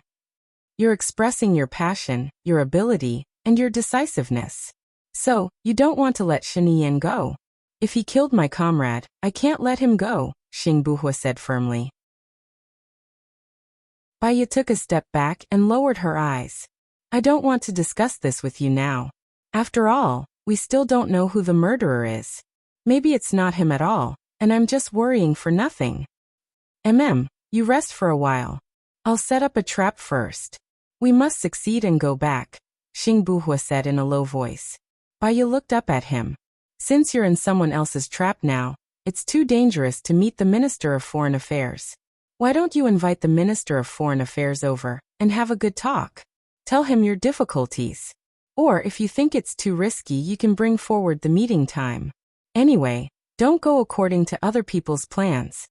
You're expressing your passion, your ability, and your decisiveness. So, you don't want to let Shiniyan go. If he killed my comrade, I can't let him go, Xingbuhua said firmly. Baya took a step back and lowered her eyes. I don't want to discuss this with you now. After all, we still don't know who the murderer is. Maybe it's not him at all, and I'm just worrying for nothing. You rest for a while. I'll set up a trap first. We must succeed and go back, Xingbuhua said in a low voice. Baya looked up at him. Since you're in someone else's trap now, it's too dangerous to meet the Minister of Foreign Affairs. Why don't you invite the Minister of Foreign Affairs over and have a good talk? Tell him your difficulties. Or if you think it's too risky, you can bring forward the meeting time. Anyway, don't go according to other people's plans.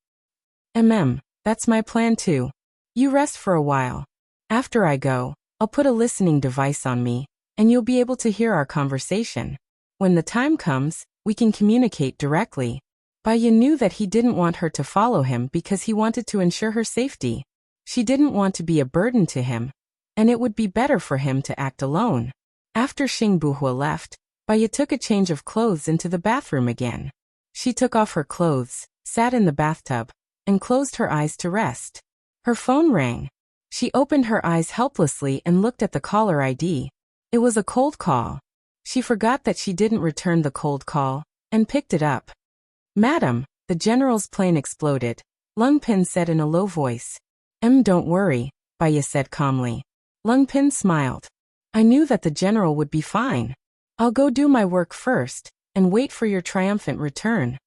That's my plan too. You rest for a while. After I go, I'll put a listening device on me, and you'll be able to hear our conversation. When the time comes, we can communicate directly. Baya knew that he didn't want her to follow him because he wanted to ensure her safety. She didn't want to be a burden to him, and it would be better for him to act alone. After Xingbuhua left, Baya took a change of clothes into the bathroom again. She took off her clothes, sat in the bathtub, and closed her eyes to rest. Her phone rang. She opened her eyes helplessly and looked at the caller ID. It was a cold call. She forgot that she didn't return the cold call, and picked it up. Madam, the general's plane exploded, Lung Pin said in a low voice. Don't worry, Baya said calmly. Lung Pin smiled. I knew that the general would be fine. I'll go do my work first, and wait for your triumphant return.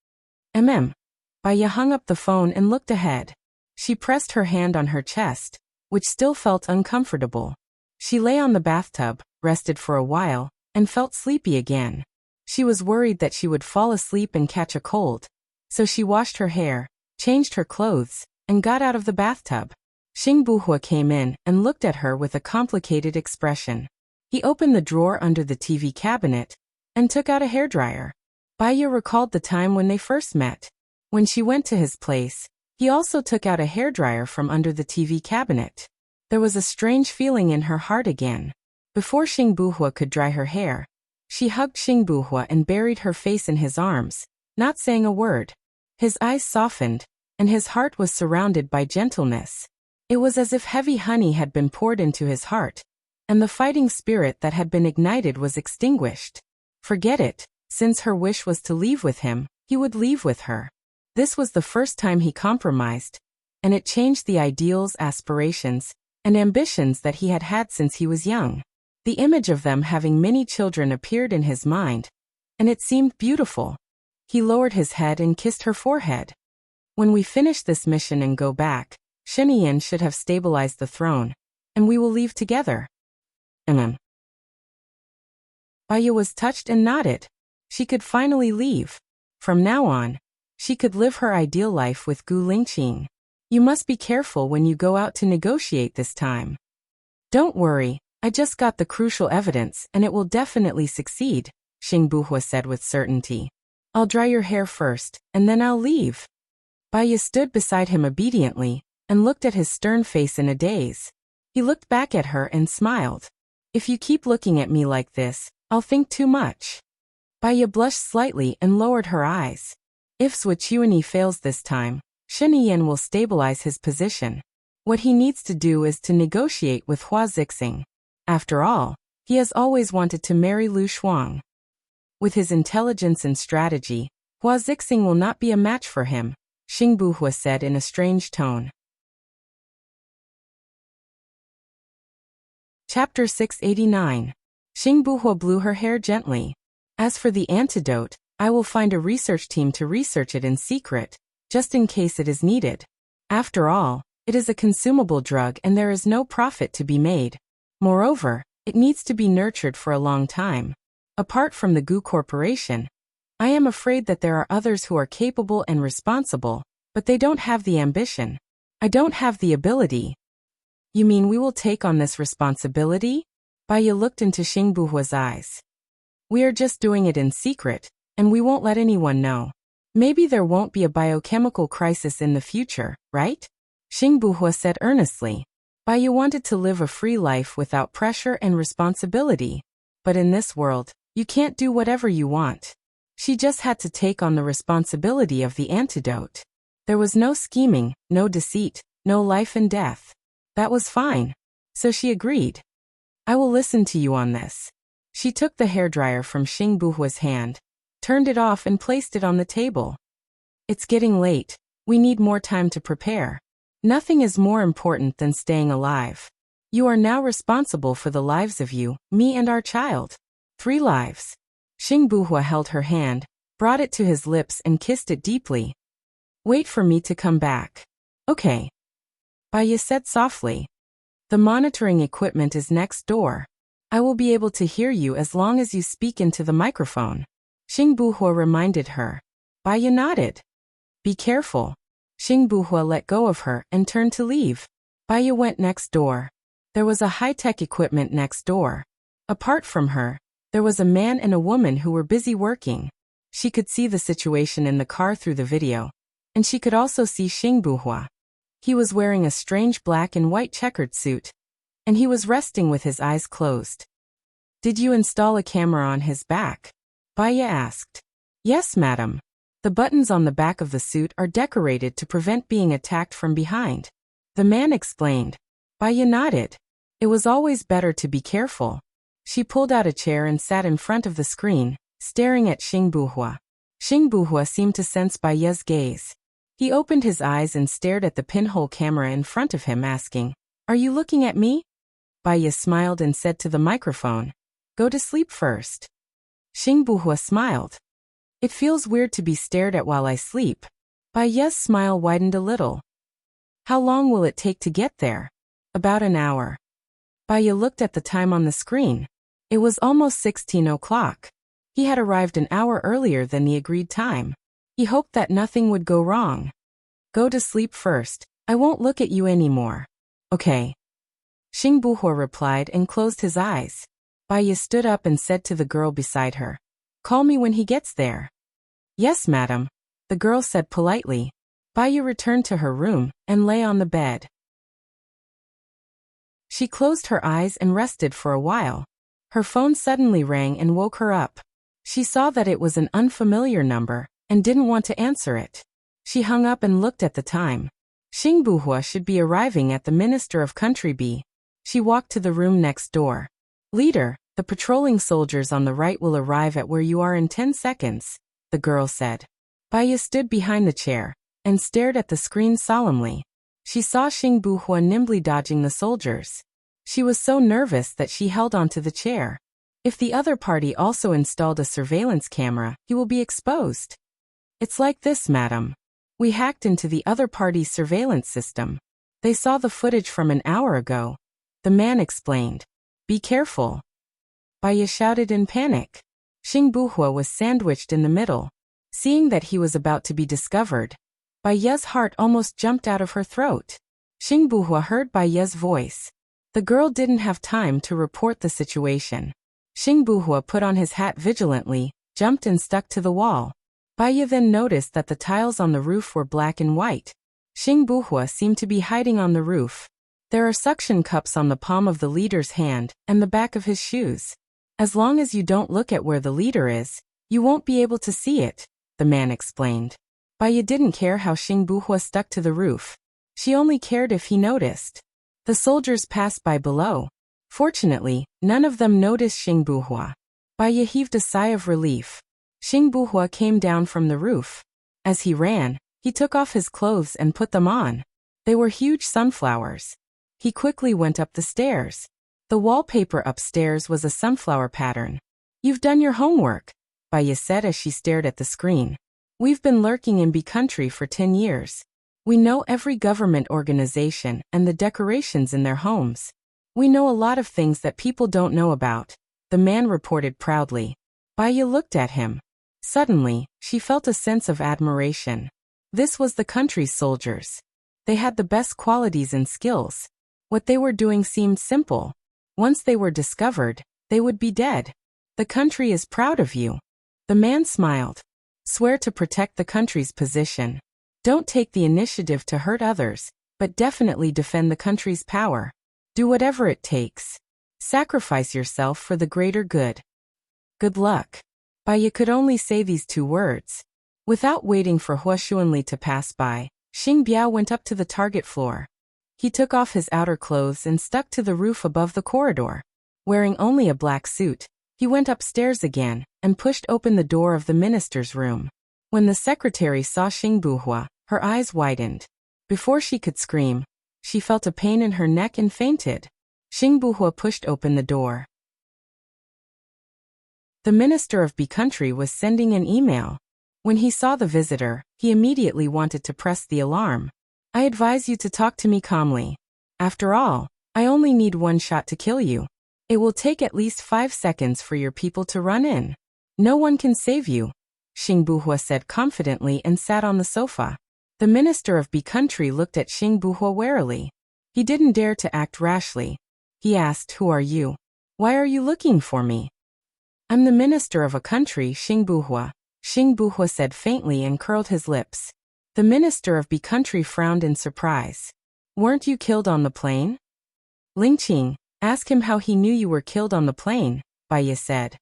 Baya hung up the phone and looked ahead. She pressed her hand on her chest, which still felt uncomfortable. She lay on the bathtub, rested for a while, and felt sleepy again. She was worried that she would fall asleep and catch a cold. So she washed her hair, changed her clothes, and got out of the bathtub. Xingbuhua came in and looked at her with a complicated expression. He opened the drawer under the TV cabinet and took out a hairdryer. Baya recalled the time when they first met. When she went to his place, he also took out a hairdryer from under the TV cabinet. There was a strange feeling in her heart again. Before Xingbuhua could dry her hair, she hugged Xingbuhua and buried her face in his arms, not saying a word. His eyes softened, and his heart was surrounded by gentleness. It was as if heavy honey had been poured into his heart, and the fighting spirit that had been ignited was extinguished. Forget it, since her wish was to leave with him, he would leave with her. This was the first time he compromised, and it changed the ideals, aspirations, and ambitions that he had had since he was young. The image of them having many children appeared in his mind, and it seemed beautiful. He lowered his head and kissed her forehead. When we finish this mission and go back, Shiniyan should have stabilized the throne, and we will leave together. Baya was touched and nodded. She could finally leave. From now on, she could live her ideal life with Gu Lingqing. You must be careful when you go out to negotiate this time. Don't worry, I just got the crucial evidence and it will definitely succeed, Xingbuhua said with certainty. I'll dry your hair first, and then I'll leave. Baya stood beside him obediently, and looked at his stern face in a daze. He looked back at her and smiled. If you keep looking at me like this, I'll think too much. Baya blushed slightly and lowered her eyes. If Zhuqiuani fails this time, Shiniyan will stabilize his position. What he needs to do is to negotiate with Hua Zixing. After all, he has always wanted to marry Lu Shuang. With his intelligence and strategy, Hua Zixing will not be a match for him, Xingbuhua said in a strange tone. Chapter 689. Xingbuhua blew her hair gently. As for the antidote, I will find a research team to research it in secret, just in case it is needed. After all, it is a consumable drug and there is no profit to be made. Moreover, it needs to be nurtured for a long time. Apart from the Gu Corporation, I am afraid that there are others who are capable and responsible, but they don't have the ambition. I don't have the ability. You mean we will take on this responsibility? Baya looked into Xingbuhua's eyes. We are just doing it in secret, and we won't let anyone know. Maybe there won't be a biochemical crisis in the future, right? Xing Buhua said earnestly. Baiyu wanted to live a free life without pressure and responsibility. But in this world, you can't do whatever you want. She just had to take on the responsibility of the antidote. There was no scheming, no deceit, no life and death. That was fine. So she agreed. I will listen to you on this. She took the hairdryer from Xing Buhua's hand, turned it off and placed it on the table. It's getting late. We need more time to prepare. Nothing is more important than staying alive. You are now responsible for the lives of you, me and our child. 3 lives. Xing Buhua held her hand, brought it to his lips and kissed it deeply. Wait for me to come back. Okay. Baiyu said softly. The monitoring equipment is next door. I will be able to hear you as long as you speak into the microphone. Xing Buhua reminded her. Baiyu nodded. Be careful. Xing Buhua let go of her and turned to leave. Baiyu went next door. There was a high-tech equipment next door. Apart from her, there was a man and a woman who were busy working. She could see the situation in the car through the video, and she could also see Xing Buhua. He was wearing a strange black and white checkered suit, and he was resting with his eyes closed. Did you install a camera on his back? Baiyu asked. Yes, madam. The buttons on the back of the suit are decorated to prevent being attacked from behind. The man explained. Baiyu nodded. It was always better to be careful. She pulled out a chair and sat in front of the screen, staring at Xing Buhua. Xing Buhua seemed to sense Baiyu's gaze. He opened his eyes and stared at the pinhole camera in front of him, asking, Are you looking at me? Baiyu smiled and said to the microphone, Go to sleep first. Xing Buhua smiled. It feels weird to be stared at while I sleep. Baiyu's smile widened a little. How long will it take to get there? About an hour. Baiyu looked at the time on the screen. It was almost 16 o'clock. He had arrived an hour earlier than the agreed time. He hoped that nothing would go wrong. Go to sleep first. I won't look at you anymore. Okay. Xing Buhua replied and closed his eyes. Baiyu stood up and said to the girl beside her, Call me when he gets there. Yes, madam, the girl said politely. Baiyu returned to her room and lay on the bed. She closed her eyes and rested for a while. Her phone suddenly rang and woke her up. She saw that it was an unfamiliar number and didn't want to answer it. She hung up and looked at the time. Xing Buhua should be arriving at the Minister of Country B. She walked to the room next door. Leader, the patrolling soldiers on the right will arrive at where you are in 10 seconds, the girl said. Baiyu stood behind the chair and stared at the screen solemnly. She saw Xing Buhua nimbly dodging the soldiers. She was so nervous that she held onto the chair. If the other party also installed a surveillance camera, he will be exposed. It's like this, madam. We hacked into the other party's surveillance system. They saw the footage from an hour ago. The man explained. Be careful. Baiyu shouted in panic. Xing Buhua was sandwiched in the middle. Seeing that he was about to be discovered, Baiyu's heart almost jumped out of her throat. Xing Buhua heard Baiyu's voice. The girl didn't have time to report the situation. Xing Buhua put on his hat vigilantly, jumped and stuck to the wall. Baiyu then noticed that the tiles on the roof were black and white. Xing Buhua seemed to be hiding on the roof. There are suction cups on the palm of the leader's hand and the back of his shoes. As long as you don't look at where the leader is, you won't be able to see it, the man explained. Baiyu didn't care how Xing Buhua stuck to the roof. She only cared if he noticed. The soldiers passed by below. Fortunately, none of them noticed Xing Buhua. Baiyu heaved a sigh of relief. Xing Buhua came down from the roof. As he ran, he took off his clothes and put them on. They were huge sunflowers. He quickly went up the stairs. The wallpaper upstairs was a sunflower pattern. You've done your homework, Baiyu said as she stared at the screen. We've been lurking in B country for 10 years. We know every government organization and the decorations in their homes. We know a lot of things that people don't know about, the man reported proudly. Baiyu looked at him. Suddenly, she felt a sense of admiration. This was the country's soldiers. They had the best qualities and skills. What they were doing seemed simple. Once they were discovered, they would be dead. The country is proud of you. The man smiled. Swear to protect the country's position. Don't take the initiative to hurt others, but definitely defend the country's power. Do whatever it takes. Sacrifice yourself for the greater good. Good luck. Baiya could only say these 2 words. Without waiting for Hua Xuanli to pass by, Xing Biao went up to the target floor. He took off his outer clothes and stuck to the roof above the corridor. Wearing only a black suit, he went upstairs again and pushed open the door of the minister's room. When the secretary saw Xing Buhua, her eyes widened. Before she could scream, she felt a pain in her neck and fainted. Xing Buhua pushed open the door. The minister of B country was sending an email. When he saw the visitor, he immediately wanted to press the alarm. I advise you to talk to me calmly. After all, I only need 1 shot to kill you. It will take at least 5 seconds for your people to run in. No one can save you, Xing Buhua said confidently and sat on the sofa. The minister of B country looked at Xing Buhua warily. He didn't dare to act rashly. He asked, "Who are you? Why are you looking for me?" "I'm the minister of a country, Xing Buhua," Xing Buhua said faintly and curled his lips. The minister of B country frowned in surprise. "Weren't you killed on the plane?" "Ling Qing, ask him how he knew you were killed on the plane," Baiya said.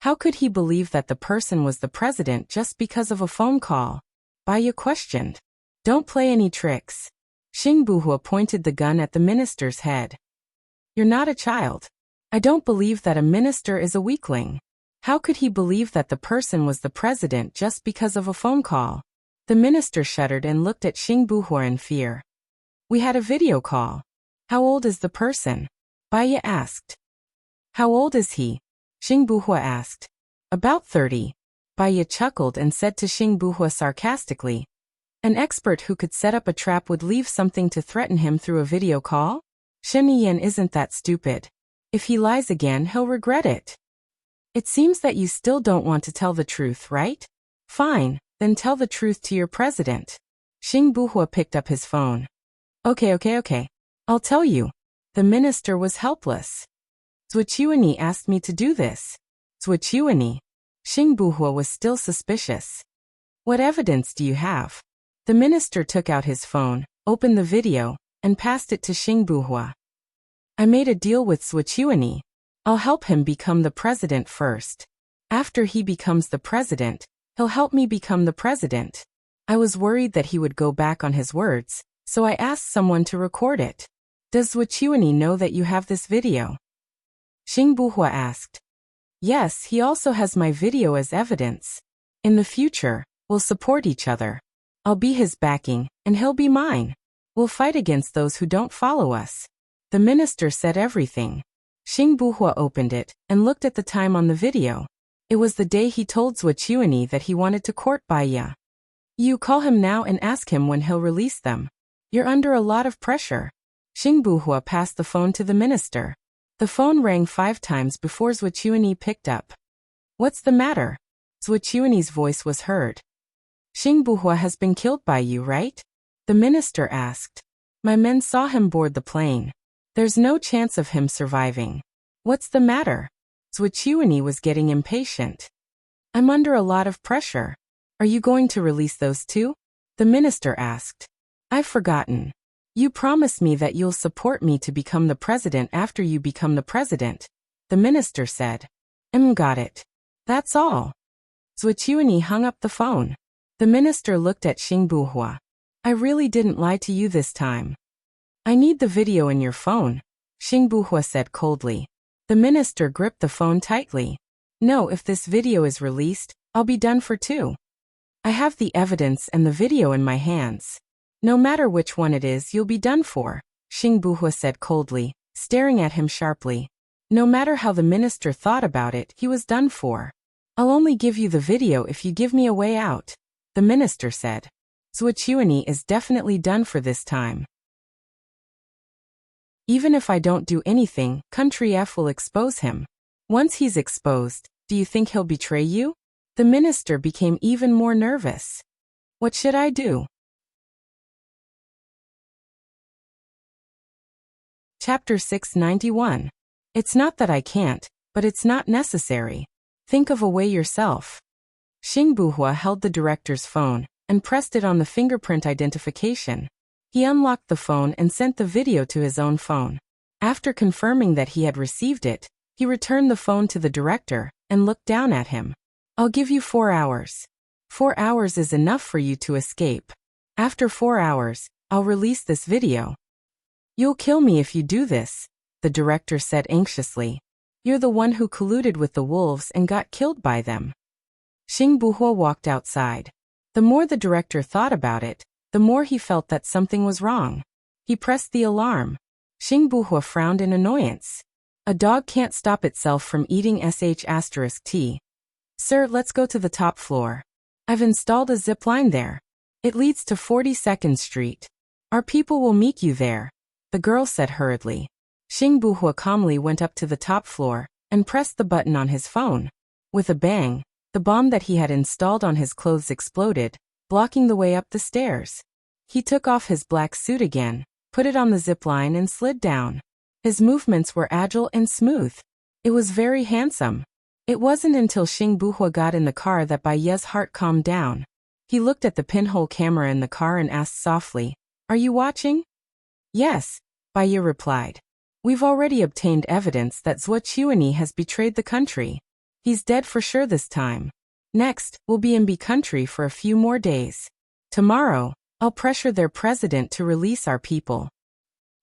How could he believe that the person was the president just because of a phone call? Baiya questioned. "Don't play any tricks." Xing Buhua pointed the gun at the minister's head. "You're not a child. I don't believe that a minister is a weakling. How could he believe that the person was the president just because of a phone call?" The minister shuddered and looked at Xing Buhua in fear. "We had a video call. How old is the person?" Baiya asked. "How old is he?" Xing Buhua asked. "About 30. Baiya chuckled and said to Xing Buhua sarcastically, "An expert who could set up a trap would leave something to threaten him through a video call? Shen Yan isn't that stupid. If he lies again, he'll regret it." "It seems that you still don't want to tell the truth, right? Fine, then tell the truth to your president." Xing Buhua picked up his phone. Okay. I'll tell you." The minister was helpless. "Zhuqiuani asked me to do this." "Zhuqiuani?" Xing Buhua was still suspicious. "What evidence do you have?" The minister took out his phone, opened the video, and passed it to Xing Buhua. "I made a deal with Zhuqiuani. I'll help him become the president first. After he becomes the president, he'll help me become the president. I was worried that he would go back on his words, so I asked someone to record it. Does Zhuqiuani know that you have this video?" Xing Buhua asked. "Yes, he also has my video as evidence. In the future, we'll support each other. I'll be his backing, and he'll be mine. We'll fight against those who don't follow us." The minister said everything. Xing Buhua opened it and looked at the time on the video. It was the day he told Zhuqiuani that he wanted to court Baiya. "You call him now and ask him when he'll release them. You're under a lot of pressure." Xing Buhua passed the phone to the minister. The phone rang 5 times before Zhuqiuani picked up. "What's the matter?" Zhuqiuani's voice was heard. "Xing Buhua has been killed by you, right?" the minister asked. "My men saw him board the plane. There's no chance of him surviving." "What's the matter?" Zhuqiuani was getting impatient. "I'm under a lot of pressure. Are you going to release those 2? the minister asked. "I've forgotten. You promised me that you'll support me to become the president after you become the president," the minister said. Got it. That's all." Zhuqiuani hung up the phone. The minister looked at Xing Buhua. "I really didn't lie to you this time." "I need the video in your phone," Xing Buhua said coldly. The minister gripped the phone tightly. "No, if this video is released, I'll be done for too. I have the evidence and the video in my hands. No matter which one it is, you'll be done for," Xing Buhua said coldly, staring at him sharply. No matter how the minister thought about it, he was done for. "I'll only give you the video if you give me a way out," the minister said. "Zhuqiuani is definitely done for this time. Even if I don't do anything, Country F will expose him. Once he's exposed, do you think he'll betray you?" The minister became even more nervous. "What should I do?" Chapter 691. It's not that I can't, but it's not necessary. Think of a way yourself. Xing Buhua held the director's phone and pressed it on the fingerprint identification. He unlocked the phone and sent the video to his own phone. After confirming that he had received it, he returned the phone to the director and looked down at him. I'll give you 4 hours. 4 hours is enough for you to escape. After 4 hours, I'll release this video. You'll kill me if you do this, the director said anxiously. You're the one who colluded with the wolves and got killed by them. Xing Buhua walked outside. The more the director thought about it, the more he felt that something was wrong. He pressed the alarm. Xing Buhua frowned in annoyance. A dog can't stop itself from eating **T. Sir, let's go to the top floor. I've installed a zip line there. It leads to 42nd Street. Our people will meet you there, the girl said hurriedly. Xing Buhua calmly went up to the top floor and pressed the button on his phone. With a bang, the bomb that he had installed on his clothes exploded, blocking the way up the stairs. He took off his black suit again, put it on the zip line and slid down. His movements were agile and smooth. It was very handsome. It wasn't until Xing Buhua got in the car that Bai Ye's heart calmed down. He looked at the pinhole camera in the car and asked softly, "Are you watching?" "Yes," Bai Ye replied. "We've already obtained evidence that Zhuo Chuanyi has betrayed the country. He's dead for sure this time. Next, we'll be in B country for a few more days. Tomorrow, I'll pressure their president to release our people.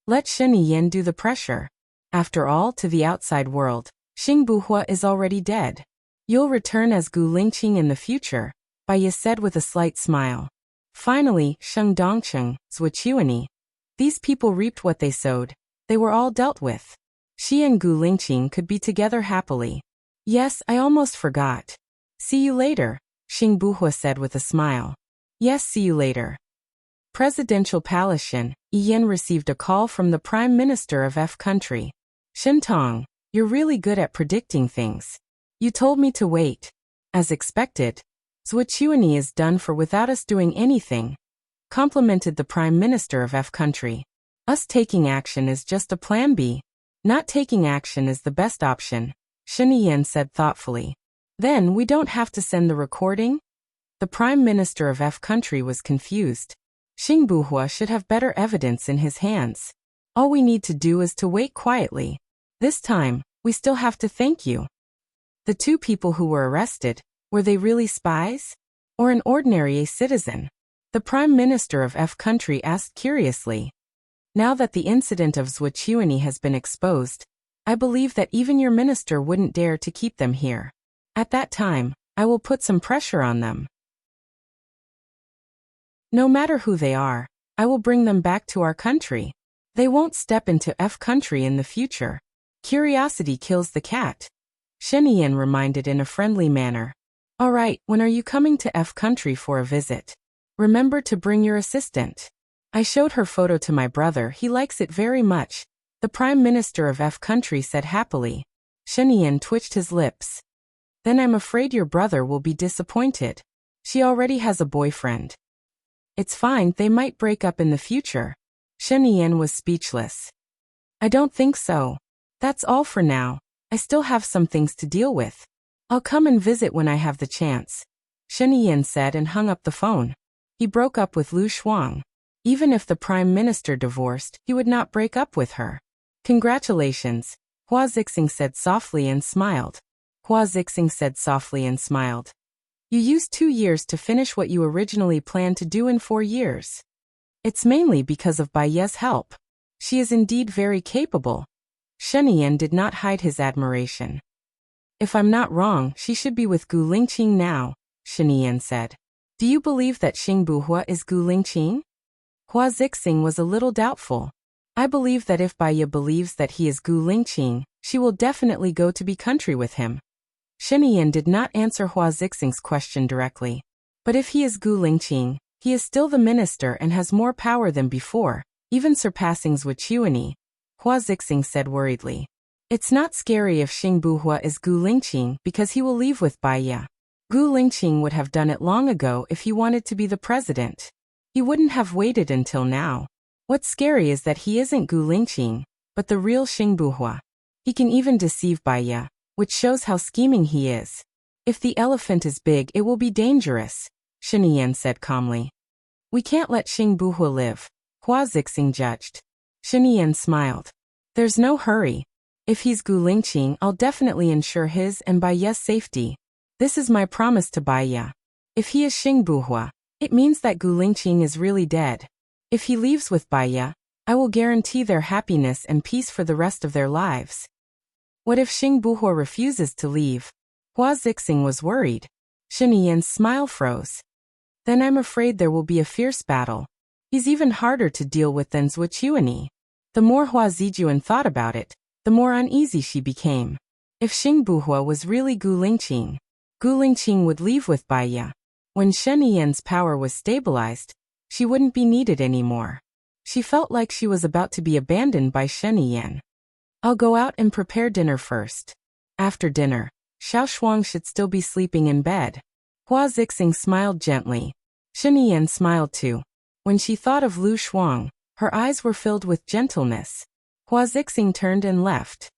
Let Shen Yin do the pressure. After all, to the outside world, Xing Buhua is already dead. You'll return as Gu Lingqing in the future," Bai Ye said with a slight smile. Finally, Sheng Dongcheng, Zhuo Chuanyi. These people reaped what they sowed. They were all dealt with. She and Gu Lingqing could be together happily. "Yes, I almost forgot. See you later," Xing Buhua said with a smile. "Yes, see you later." Presidential Palace. Shen Yin received a call from the Prime Minister of F country. "Shen Tong, you're really good at predicting things. You told me to wait. As expected, Zhuo Chuanyi is done for without us doing anything," complimented the Prime Minister of F country. "Us taking action is just a plan B. Not taking action is the best option," Shen Yin said thoughtfully. "Then we don't have to send the recording?" The Prime Minister of F country was confused. Xing Buhua should have better evidence in his hands. All we need to do is to wait quietly. This time, we still have to thank you. The 2 people who were arrested, were they really spies? Or an ordinary citizen? The Prime Minister of F country asked curiously. "Now that the incident of Zhuo Chuanyi has been exposed, I believe that even your minister wouldn't dare to keep them here. At that time, I will put some pressure on them. No matter who they are, I will bring them back to our country. They won't step into F country in the future. Curiosity kills the cat," Shen Yin reminded in a friendly manner. "All right, when are you coming to F country for a visit? Remember to bring your assistant. I showed her photo to my brother, he likes it very much," the Prime Minister of F country said happily. Shen Yin twitched his lips. "Then I'm afraid your brother will be disappointed. She already has a boyfriend." "It's fine, they might break up in the future." Shen Yin was speechless. "I don't think so. That's all for now. I still have some things to deal with. I'll come and visit when I have the chance," Shen Yin said and hung up the phone. He broke up with Lu Shuang. Even if the Prime Minister divorced, he would not break up with her. "Congratulations," Hua Zixing said softly and smiled. Hua Zixing said softly and smiled. "You used 2 years to finish what you originally planned to do in 4 years. It's mainly because of Bai Ye's help. She is indeed very capable." Shen Yin did not hide his admiration. "If I'm not wrong, she should be with Gu Lingqing now," Shen Yin said. "Do you believe that Xing Buhua is Gu Lingqing?" Hua Zixing was a little doubtful. "I believe that if Bai Ye believes that he is Gu Lingqing, she will definitely go to B country with him." Shen Yin did not answer Hua Zixing's question directly. "But if he is Gu Lingqing, he is still the minister and has more power than before, even surpassing Zhuo Chuanyi," Hua Zixing said worriedly. "It's not scary if Xing Buhua is Gu Lingqing because he will leave with Bai Ye. Gu Lingqing would have done it long ago if he wanted to be the president. He wouldn't have waited until now. What's scary is that he isn't Gu Lingqing," but the real Xingbuhua. He can even deceive Baiya, which shows how scheming he is. If the elephant is big, it will be dangerous, Shiniyan said calmly. We can't let Xingbuhua live, Hua Zixing judged. Shiniyan smiled. There's no hurry. If he's Gu Lingqing, I'll definitely ensure his and Baiya's safety. This is my promise to Baiya. If he is Xingbuhua, it means that Gu Lingqing is really dead. If he leaves with Baiya, I will guarantee their happiness and peace for the rest of their lives. What if Xingbuhua refuses to leave? Hua Zixing was worried. Shiniyan's smile froze. Then I'm afraid there will be a fierce battle. He's even harder to deal with than Zhuqiuani. The more Hua Zijuan thought about it, the more uneasy she became. If Xingbuhua was really Gu Lingqing would leave with Baiya. When Sheniyan's power was stabilized, she wouldn't be needed anymore. She felt like she was about to be abandoned by Sheniyan. I'll go out and prepare dinner first. After dinner, Xiao Shuang should still be sleeping in bed. Hua Zixing smiled gently. Sheniyan smiled too. When she thought of Lu Shuang, her eyes were filled with gentleness. Hua Zixing turned and left.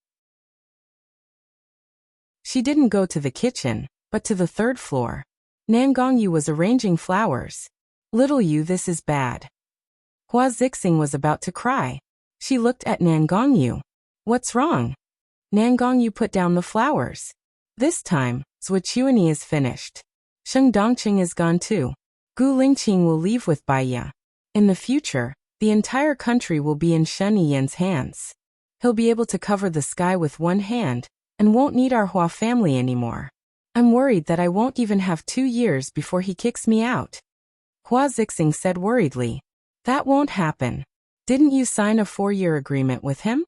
She didn't go to the kitchen, but to the third floor. Nangongyu was arranging flowers. Little Yu, this is bad. Hua Zixing was about to cry. She looked at Nangongyu. What's wrong? Nangongyu put down the flowers. This time, Zhuqiuani is finished. Sheng Dongqing is gone too. Gu Lingqing will leave with Baiya. In the future, the entire country will be in Shen Yiyan's hands. He'll be able to cover the sky with one hand, and won't need our Hua family anymore. I'm worried that I won't even have 2 years before he kicks me out. Hua Zixing said worriedly. That won't happen. Didn't you sign a 4-year agreement with him?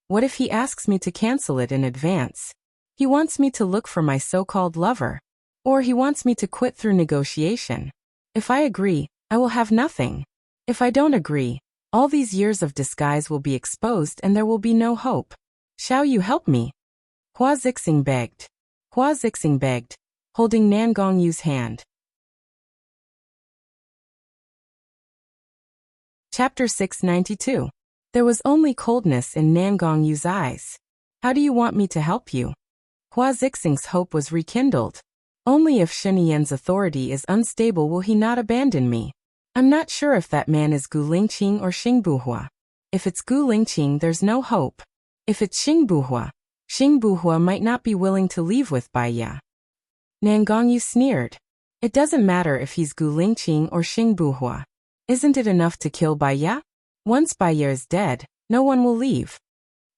What if he asks me to cancel it in advance? He wants me to look for my so-called lover. Or he wants me to quit through negotiation. If I agree, I will have nothing. If I don't agree, all these years of disguise will be exposed and there will be no hope. Shall you help me? Hua Zixing begged. Hua Zixing begged, holding Nangongyu's hand. Chapter 692. There was only coldness in Nangongyu's eyes. How do you want me to help you? Hua Zixing's hope was rekindled. Only if Sheniyan's authority is unstable will he not abandon me. I'm not sure if that man is Gu Lingqing or Xingbuhua. If it's Gu Lingqing, there's no hope. If it's Xingbuhua, Xingbuhua might not be willing to leave with Baiya. Nangongyu sneered. It doesn't matter if he's Gu Lingqing or Xingbuhua. Isn't it enough to kill Baiya? Once Baiya is dead, no one will leave.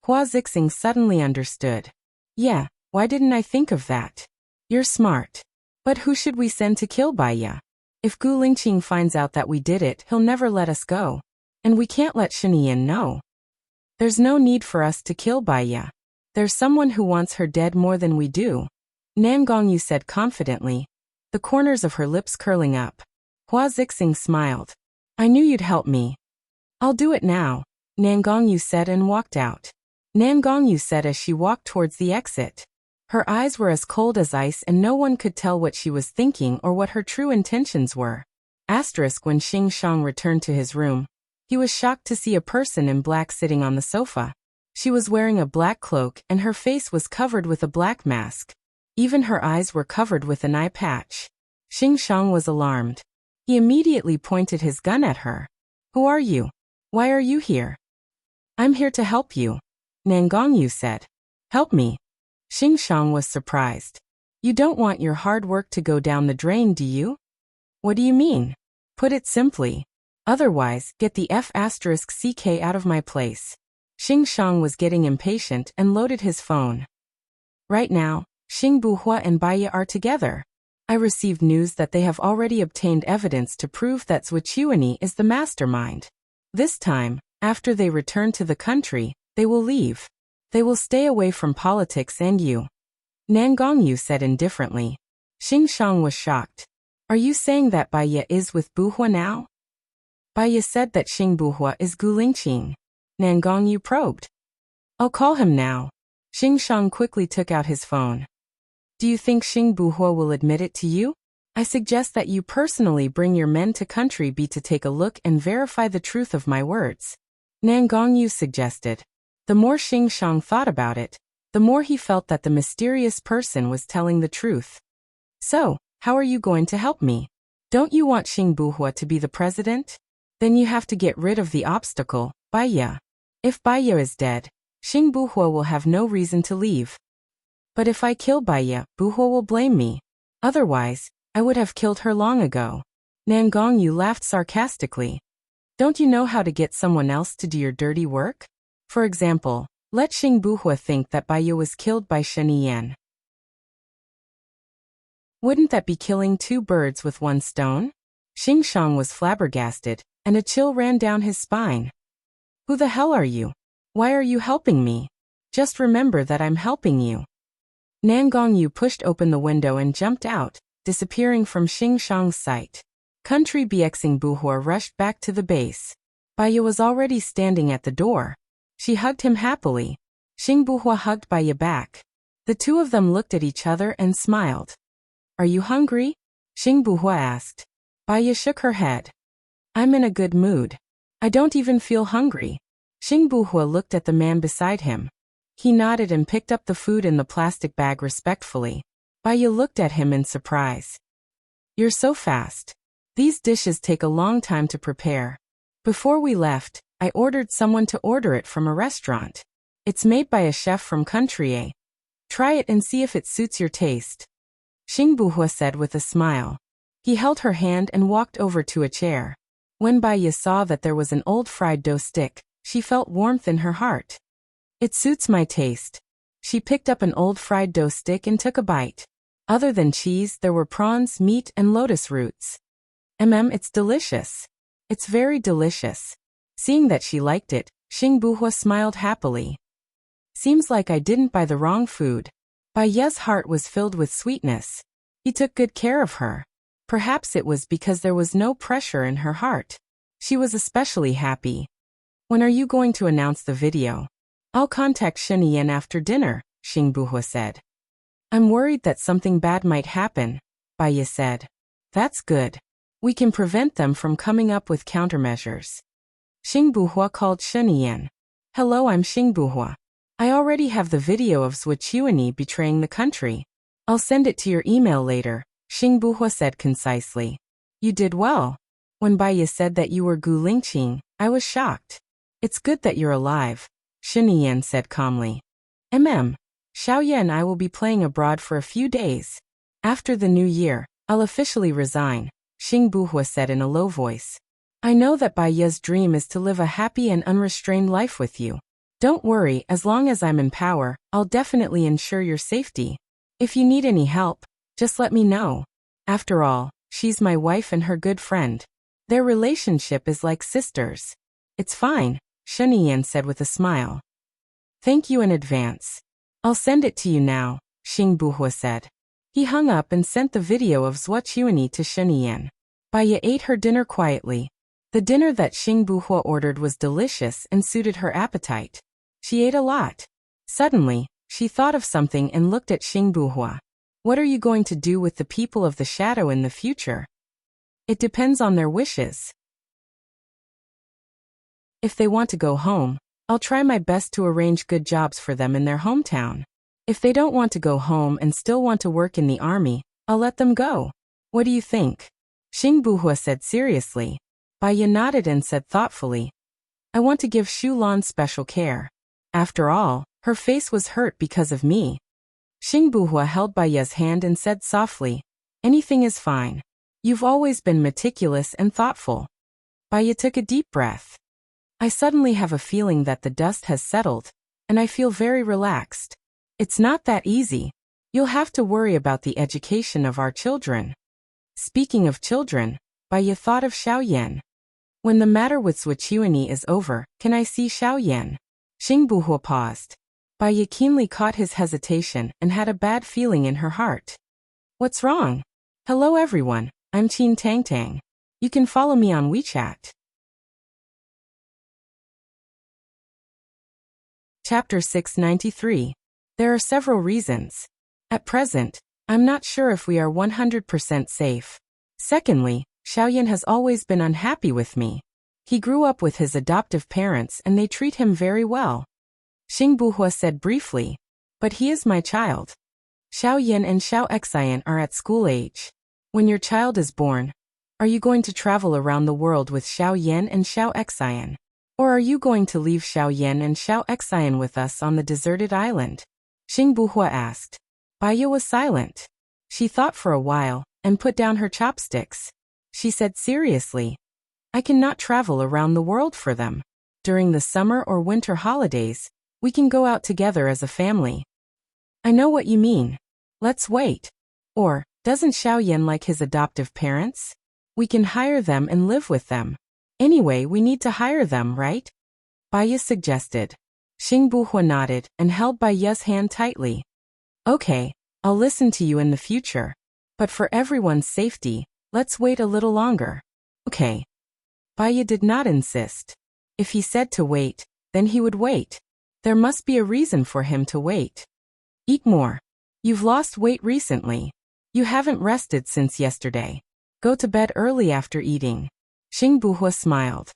Hua Zixing suddenly understood. Yeah, why didn't I think of that? You're smart. But who should we send to kill Baiya? If Gu Lingqing finds out that we did it, he'll never let us go. And we can't let Sheniyan know. There's no need for us to kill Baiya. There's someone who wants her dead more than we do. Nangongyu said confidently, the corners of her lips curling up. Hua Zixing smiled. I knew you'd help me. I'll do it now, Nangongyu said and walked out. Nangongyu said as she walked towards the exit. Her eyes were as cold as ice and no one could tell what she was thinking or what her true intentions were. Asterisk. When Xing Shang returned to his room, he was shocked to see a person in black sitting on the sofa. She was wearing a black cloak and her face was covered with a black mask. Even her eyes were covered with an eye patch. Xing Shang was alarmed. He immediately pointed his gun at her. Who are you? Why are you here? I'm here to help you, Nangongyu said. Help me? Xing Shang was surprised. You don't want your hard work to go down the drain, do you? What do you mean? Put it simply. Otherwise, get the F***ck out of my place. Xing Shang was getting impatient and loaded his phone. Right now, Xingbuhua and Baiya are together. I received news that they have already obtained evidence to prove that Zhuqiuani is the mastermind. This time, after they return to the country, they will leave. They will stay away from politics and you. Nangongyu said indifferently. Xing Shang was shocked. Are you saying that Baiya is with Buhua now? Baiya said that Xingbuhua is Gu Lingqing. Nangongyu probed. I'll call him now. Xing Shang quickly took out his phone. Do you think Xingbuhua will admit it to you? I suggest that you personally bring your men to country B to take a look and verify the truth of my words. Nangongyu suggested. The more Xing Shang thought about it, the more he felt that the mysterious person was telling the truth. So, how are you going to help me? Don't you want Xing Buhua to be the president? Then you have to get rid of the obstacle, Baiya. If Baiya is dead, Xing Buhua will have no reason to leave. But if I kill Baiya, Buhua will blame me. Otherwise, I would have killed her long ago. Nan Gongyu laughed sarcastically. Don't you know how to get someone else to do your dirty work? For example, let Xing Buhua think that Baiya was killed by Shen Yan. Wouldn't that be killing two birds with one stone? Xing Shang was flabbergasted, and a chill ran down his spine. Who the hell are you? Why are you helping me? Just remember that I'm helping you. Nan Gongyu pushed open the window and jumped out, disappearing from Xing Shang's sight. Country Xing Buhua rushed back to the base. Baiya was already standing at the door. She hugged him happily. Xing Buhua hugged Baiya back. The two of them looked at each other and smiled. Are you hungry? Xing Buhua asked. Baiya shook her head. I'm in a good mood. I don't even feel hungry. Xing Buhua looked at the man beside him. He nodded and picked up the food in the plastic bag respectfully. Baiya looked at him in surprise. You're so fast. These dishes take a long time to prepare. Before we left, I ordered someone to order it from a restaurant. It's made by a chef from Country A. Try it and see if it suits your taste. Xing Buhua said with a smile. He held her hand and walked over to a chair. When Baiya saw that there was an old fried dough stick, she felt warmth in her heart. It suits my taste. She picked up an old fried dough stick and took a bite. Other than cheese, there were prawns, meat, and lotus roots. It's delicious. It's very delicious. Seeing that she liked it, Xing Buhua smiled happily. Seems like I didn't buy the wrong food. Baiya's heart was filled with sweetness. He took good care of her. Perhaps it was because there was no pressure in her heart. She was especially happy. When are you going to announce the video? I'll contact Shen Yan after dinner, Xing Buhua said. I'm worried that something bad might happen, Baiya said. That's good. We can prevent them from coming up with countermeasures. Xing Buhua called Shen Yan. Hello, I'm Xing Buhua. I already have the video of Zhuo Chuanyi betraying the country. I'll send it to your email later, Xing Buhua said concisely. You did well. When Baiya said that you were Gu Lingqing, I was shocked. It's good that you're alive, Shen Yan said calmly. Xiaoye and I will be playing abroad for a few days. After the new year, I'll officially resign, Xing Buhua said in a low voice. I know that Baiya's dream is to live a happy and unrestrained life with you. Don't worry, as long as I'm in power, I'll definitely ensure your safety. If you need any help, just let me know. After all, she's my wife and her good friend. Their relationship is like sisters. It's fine, Shen Yan said with a smile. Thank you in advance. I'll send it to you now, Xing Buhua said. He hung up and sent the video of Zhuo Chuanyi to Shen Yan. Baiya ate her dinner quietly. The dinner that Xing Buhua ordered was delicious and suited her appetite. She ate a lot. Suddenly, she thought of something and looked at Xing Buhua. What are you going to do with the people of the shadow in the future? It depends on their wishes. If they want to go home, I'll try my best to arrange good jobs for them in their hometown. If they don't want to go home and still want to work in the army, I'll let them go. What do you think? Xing Buhua said seriously. Baiya nodded and said thoughtfully. I want to give Xu Lan special care. After all, her face was hurt because of me. Xing Buhua held Baiya's hand and said softly, anything is fine. You've always been meticulous and thoughtful. Baiya took a deep breath. I suddenly have a feeling that the dust has settled, and I feel very relaxed. It's not that easy. You'll have to worry about the education of our children. Speaking of children, Baiya thought of Xiaoyan. When the matter with Zhuo Chuanyi is over, can I see Xiaoyan? Xing Buhua paused. Baiya keenly caught his hesitation and had a bad feeling in her heart. What's wrong? Hello everyone, I'm Qin Tang Tang. You can follow me on WeChat. Chapter 693. There are several reasons. At present, I'm not sure if we are 100% safe. Secondly, Xiaoyan has always been unhappy with me. He grew up with his adoptive parents and they treat him very well. Xing Buhua said briefly. But he is my child. Xiao Yan and Xiao Xian are at school age. When your child is born, are you going to travel around the world with Xiao Yan and Xiao Xian? Or are you going to leave Xiao Yan and Xiao Xian with us on the deserted island? Xing Buhua asked. Baiya was silent. She thought for a while, and put down her chopsticks. She said seriously, I cannot travel around the world for them. During the summer or winter holidays, we can go out together as a family. I know what you mean. Let's wait. Or, doesn't Xiao Yan like his adoptive parents? We can hire them and live with them. Anyway, we need to hire them, right? Baiya suggested. Xing Buhua nodded and held Baiya's hand tightly. Okay, I'll listen to you in the future. But for everyone's safety, let's wait a little longer. Okay. Baiya did not insist. If he said to wait, then he would wait. There must be a reason for him to wait. Eat more. You've lost weight recently. You haven't rested since yesterday. Go to bed early after eating. Xing Buhua smiled.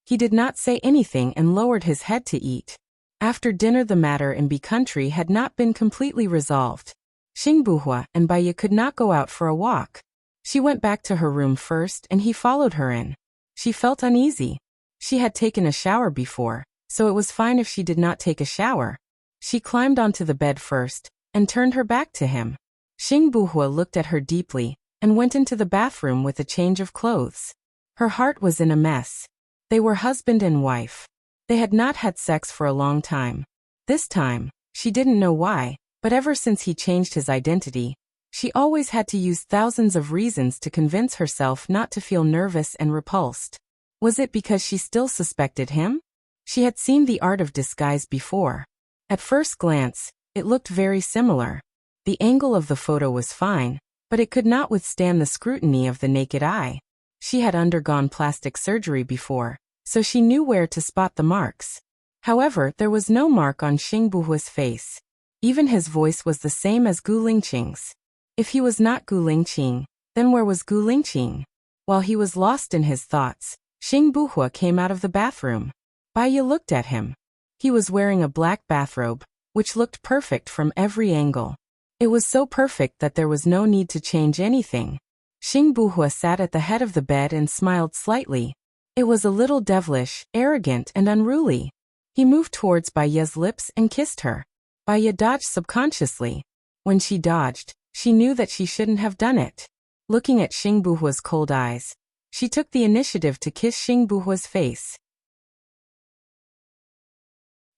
He did not say anything and lowered his head to eat. After dinner the matter in B country had not been completely resolved. Xing Buhua and Baiya could not go out for a walk. She went back to her room first and he followed her in. She felt uneasy. She had taken a shower before, so it was fine if she did not take a shower. She climbed onto the bed first, and turned her back to him. Xing Buhua looked at her deeply, and went into the bathroom with a change of clothes. Her heart was in a mess. They were husband and wife. They had not had sex for a long time. This time, she didn't know why, but ever since he changed his identity, she always had to use thousands of reasons to convince herself not to feel nervous and repulsed. Was it because she still suspected him? She had seen the art of disguise before. At first glance, it looked very similar. The angle of the photo was fine, but it could not withstand the scrutiny of the naked eye. She had undergone plastic surgery before, so she knew where to spot the marks. However, there was no mark on Xing Buhua's face. Even his voice was the same as Gu Lingqing's. If he was not Gu Lingqing, then where was Gu Lingqing? While he was lost in his thoughts, Xing Buhua came out of the bathroom. Baiya looked at him. He was wearing a black bathrobe, which looked perfect from every angle. It was so perfect that there was no need to change anything. Xing Buhua sat at the head of the bed and smiled slightly. It was a little devilish, arrogant, and unruly. He moved towards Baiya's lips and kissed her. Baiya dodged subconsciously. When she dodged, she knew that she shouldn't have done it. Looking at Xing Buhua's cold eyes, she took the initiative to kiss Xing Buhua's face.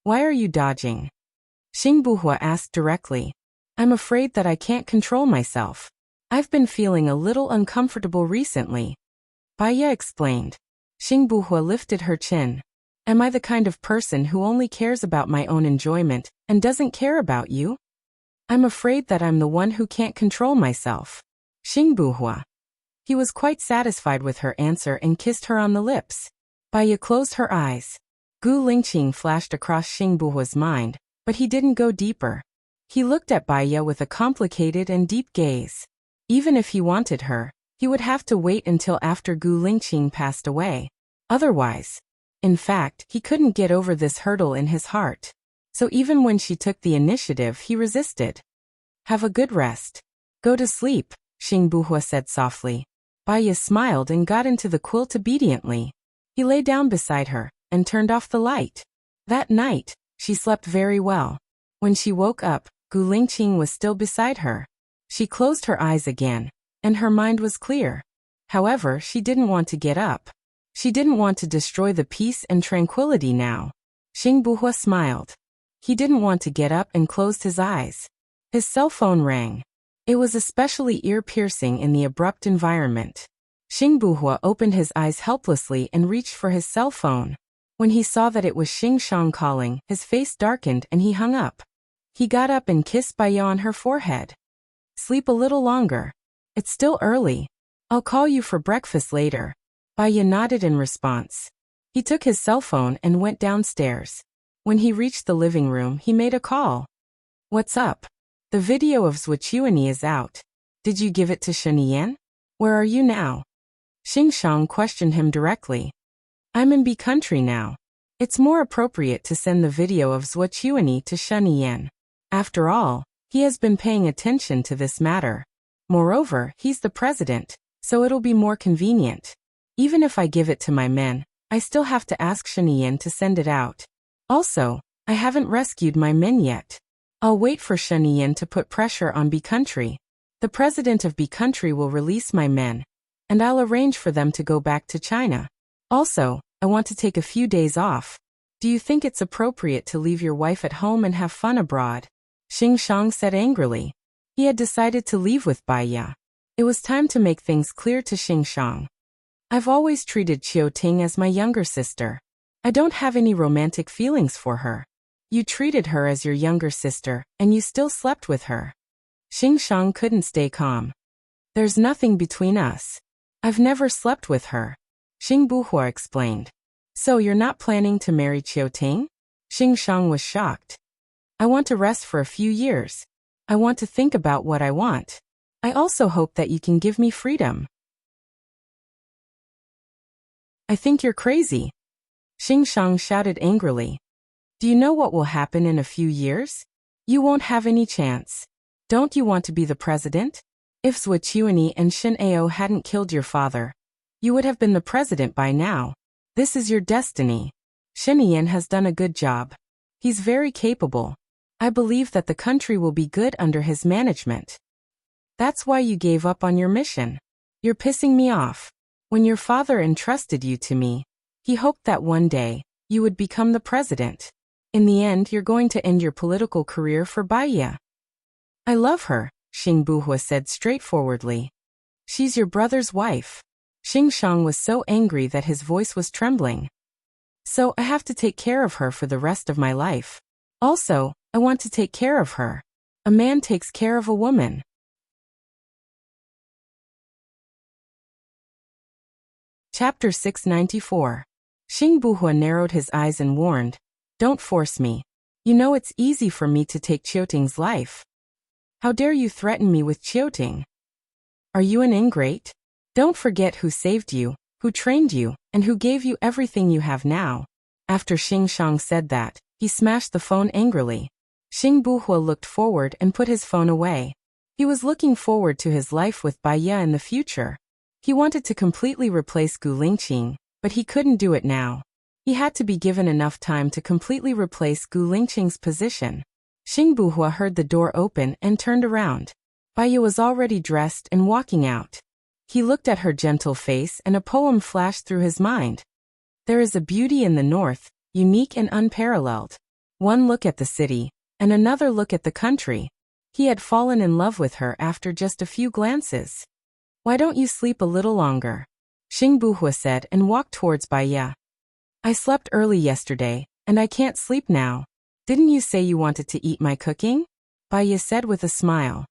Why are you dodging? Xing Buhua asked directly. I'm afraid that I can't control myself. I've been feeling a little uncomfortable recently. Baiya explained. Xing Buhua lifted her chin. Am I the kind of person who only cares about my own enjoyment and doesn't care about you? I'm afraid that I'm the one who can't control myself. Xing Buhua. He was quite satisfied with her answer and kissed her on the lips. Baiya closed her eyes. Gu Lingqing flashed across Xing Buhua's mind, but he didn't go deeper. He looked at Baiya with a complicated and deep gaze. Even if he wanted her, he would have to wait until after Gu Lingqing passed away. Otherwise. In fact, he couldn't get over this hurdle in his heart. So even when she took the initiative, he resisted. Have a good rest. Go to sleep, Xing Buhua said softly. Baiya smiled and got into the quilt obediently. He lay down beside her and turned off the light. That night, she slept very well. When she woke up, Gu Lingqing was still beside her. She closed her eyes again, and her mind was clear. However, she didn't want to get up. She didn't want to destroy the peace and tranquility now. Xing Buhua smiled. He didn't want to get up and closed his eyes. His cell phone rang. It was especially ear-piercing in the abrupt environment. Xing Buhua opened his eyes helplessly and reached for his cell phone. When he saw that it was Xing Shang calling, his face darkened and he hung up. He got up and kissed Baiya on her forehead. Sleep a little longer. It's still early. I'll call you for breakfast later. Baiya nodded in response. He took his cell phone and went downstairs. When he reached the living room, he made a call. What's up? The video of Zhuqiuani is out. Did you give it to Sheniyan? Where are you now? Xing Shang questioned him directly. I'm in B country now. It's more appropriate to send the video of Zhuochuani to Shen Yan. After all, he has been paying attention to this matter. Moreover, he's the president, so it'll be more convenient. Even if I give it to my men, I still have to ask Shen Yan to send it out. Also, I haven't rescued my men yet. I'll wait for Shen Yan to put pressure on B country. The president of B country will release my men, and I'll arrange for them to go back to China. Also, I want to take a few days off. Do you think it's appropriate to leave your wife at home and have fun abroad? Xing Shang said angrily. He had decided to leave with Bai Ya. It was time to make things clear to Xing Shang. I've always treated Qiu Ting as my younger sister. I don't have any romantic feelings for her. You treated her as your younger sister, and you still slept with her. Xing Shang couldn't stay calm. There's nothing between us. I've never slept with her. Xing Buhua explained. So you're not planning to marry Qiu Ting? Xing Shang was shocked. I want to rest for a few years. I want to think about what I want. I also hope that you can give me freedom. I think you're crazy. Xing Shang shouted angrily. Do you know what will happen in a few years? You won't have any chance. Don't you want to be the president? If Zhuochuani and Shen Ao hadn't killed your father, you would have been the president by now. This is your destiny. Shen Yan has done a good job. He's very capable. I believe that the country will be good under his management. That's why you gave up on your mission. You're pissing me off. When your father entrusted you to me, he hoped that one day, you would become the president. In the end, you're going to end your political career for Bai Ya. I love her, Xing Buhua said straightforwardly. She's your brother's wife. Xing Shang was so angry that his voice was trembling. So I have to take care of her for the rest of my life. Also, I want to take care of her. A man takes care of a woman. Chapter 694. Xing Buhua narrowed his eyes and warned, Don't force me. You know it's easy for me to take Qiuting's life. How dare you threaten me with Qiuting? Are you an ingrate? Don't forget who saved you, who trained you, and who gave you everything you have now. After Xing Shang said that, he smashed the phone angrily. Xing Buhua looked forward and put his phone away. He was looking forward to his life with Bai Ya in the future. He wanted to completely replace Gu Lingqing, but he couldn't do it now. He had to be given enough time to completely replace Gu Lingqing's position. Xing Buhua heard the door open and turned around. Bai Ya was already dressed and walking out. He looked at her gentle face and a poem flashed through his mind. There is a beauty in the north, unique and unparalleled. One look at the city, and another look at the country. He had fallen in love with her after just a few glances. Why don't you sleep a little longer? Xing Buhua said and walked towards Bai Ya. I slept early yesterday, and I can't sleep now. Didn't you say you wanted to eat my cooking? Bai Ya said with a smile.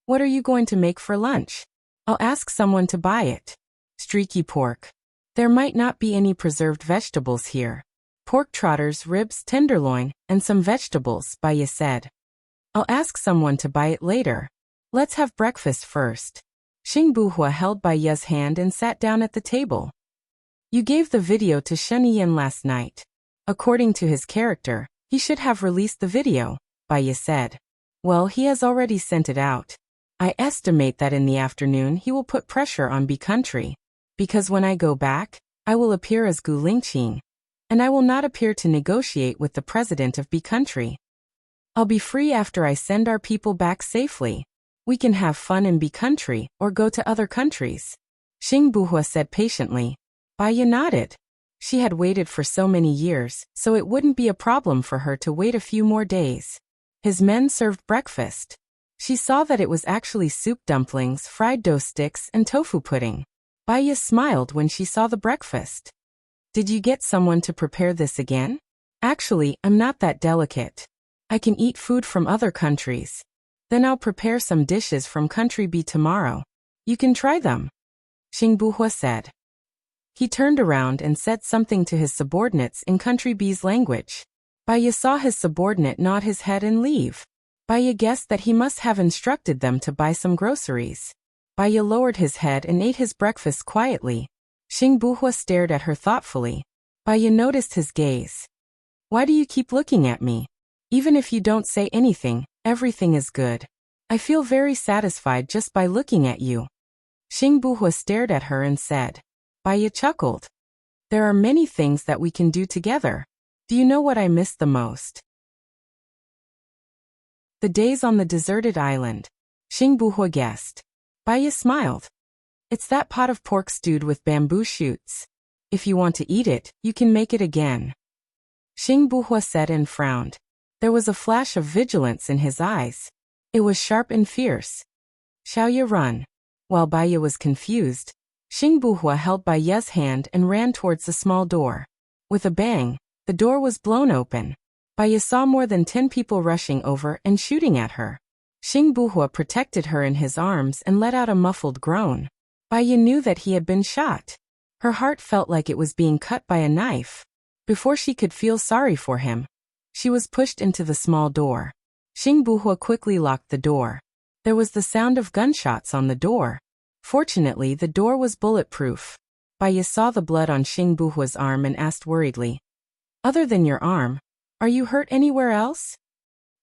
What are you going to make for lunch? I'll ask someone to buy it. Streaky pork. There might not be any preserved vegetables here. Pork trotters, ribs, tenderloin, and some vegetables, Bai Ya said. I'll ask someone to buy it later. Let's have breakfast first. Xing Buhua held Bai Ya's hand and sat down at the table. You gave the video to Shen Yan last night. According to his character, he should have released the video, Bai Ya said. Well, he has already sent it out. I estimate that in the afternoon he will put pressure on B country. Because when I go back, I will appear as Gu Lingqing. And I will not appear to negotiate with the president of B country. I'll be free after I send our people back safely. We can have fun in B country or go to other countries. Xing Buhua said patiently. Bai Ya nodded. She had waited for so many years, so it wouldn't be a problem for her to wait a few more days. His men served breakfast. She saw that it was actually soup dumplings, fried dough sticks, and tofu pudding. Bai Ya smiled when she saw the breakfast. Did you get someone to prepare this again? Actually, I'm not that delicate. I can eat food from other countries. Then I'll prepare some dishes from country B tomorrow. You can try them. Xing Buhua said. He turned around and said something to his subordinates in country B's language. Bai Ya saw his subordinate nod his head and leave. Bai Ya guessed that he must have instructed them to buy some groceries. Bai Ya lowered his head and ate his breakfast quietly. Xing Buhua stared at her thoughtfully. Baya noticed his gaze. Why do you keep looking at me? Even if you don't say anything, everything is good. I feel very satisfied just by looking at you. Xing Buhua stared at her and said. Baya chuckled. There are many things that we can do together. Do you know what I miss the most? The days on the deserted island. Xing Buhua guessed. Baya smiled. It's that pot of pork stewed with bamboo shoots. If you want to eat it, you can make it again. Xing Buhua said and frowned. There was a flash of vigilance in his eyes. It was sharp and fierce. Xiaoya run. While Baya was confused, Xing Buhua held Baya's hand and ran towards the small door. With a bang, the door was blown open. Baya saw more than 10 people rushing over and shooting at her. Xing Buhua protected her in his arms and let out a muffled groan. Baya knew that he had been shot. Her heart felt like it was being cut by a knife. Before she could feel sorry for him, she was pushed into the small door. Xing Buhua quickly locked the door. There was the sound of gunshots on the door. Fortunately, the door was bulletproof. Baya saw the blood on Xing Buhua's arm and asked worriedly. Other than your arm, are you hurt anywhere else?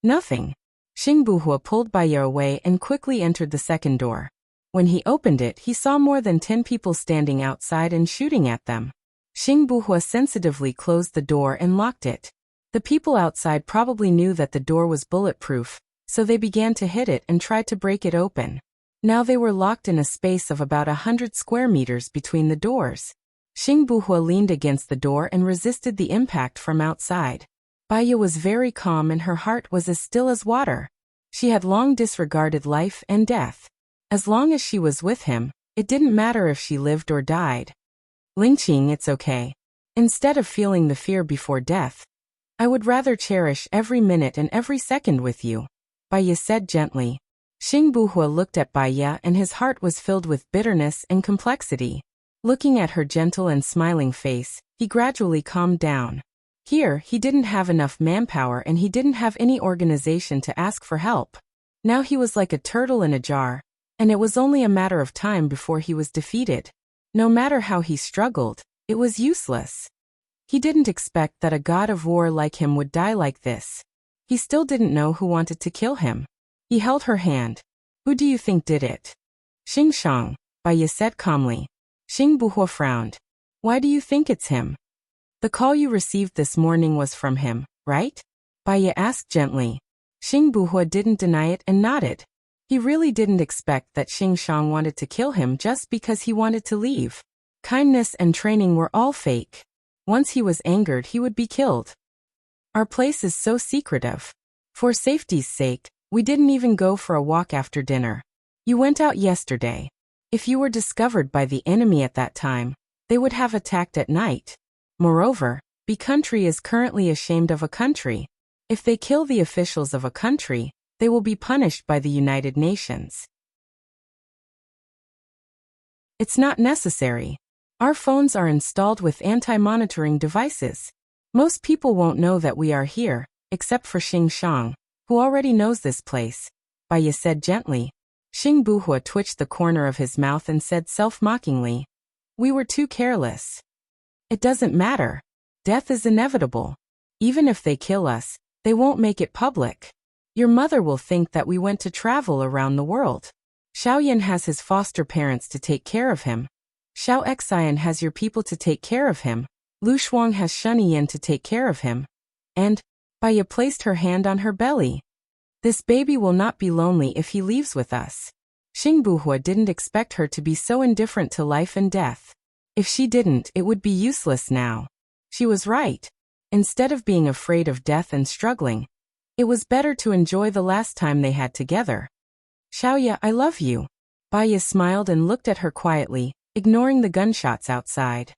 Nothing. Xing Buhua pulled Baya away and quickly entered the second door. When he opened it, he saw more than 10 people standing outside and shooting at them. Xing Buhua sensitively closed the door and locked it. The people outside probably knew that the door was bulletproof, so they began to hit it and tried to break it open. Now they were locked in a space of about 100 square meters between the doors. Xing Buhua leaned against the door and resisted the impact from outside. Baya was very calm and her heart was as still as water. She had long disregarded life and death. As long as she was with him, it didn't matter if she lived or died. Lingqing, it's okay. Instead of feeling the fear before death, I would rather cherish every minute and every second with you, Baya said gently. Xing Buhua looked at Baya and his heart was filled with bitterness and complexity. Looking at her gentle and smiling face, he gradually calmed down. Here, he didn't have enough manpower and he didn't have any organization to ask for help. Now he was like a turtle in a jar, and it was only a matter of time before he was defeated. No matter how he struggled, it was useless. He didn't expect that a god of war like him would die like this. He still didn't know who wanted to kill him. He held her hand. Who do you think did it? Xing Shang, Baya said calmly. Xing Buhua frowned. Why do you think it's him? The call you received this morning was from him, right? Baya asked gently. Xing Buhua didn't deny it and nodded. He really didn't expect that Xing Shang wanted to kill him just because he wanted to leave. Kindness and training were all fake. Once he was angered, he would be killed. Our place is so secretive. For safety's sake, we didn't even go for a walk after dinner. You went out yesterday. If you were discovered by the enemy at that time, they would have attacked at night. Moreover, the country is currently ashamed of a country. If they kill the officials of a country, they will be punished by the United Nations. It's not necessary. Our phones are installed with anti-monitoring devices. Most people won't know that we are here, except for Xing Shang, who already knows this place, Baya said gently. Xing Buhua twitched the corner of his mouth and said self-mockingly, we were too careless. It doesn't matter. Death is inevitable. Even if they kill us, they won't make it public. Your mother will think that we went to travel around the world. Xiaoyan has his foster parents to take care of him. Xiao Xian has your people to take care of him. Lu Shuang has Shuniyan to take care of him. And, Baya placed her hand on her belly. This baby will not be lonely if he leaves with us. Xing Buhua didn't expect her to be so indifferent to life and death. If she didn't, it would be useless now. She was right. Instead of being afraid of death and struggling, it was better to enjoy the last time they had together. Xiaoya, I love you. Baya smiled and looked at her quietly, ignoring the gunshots outside.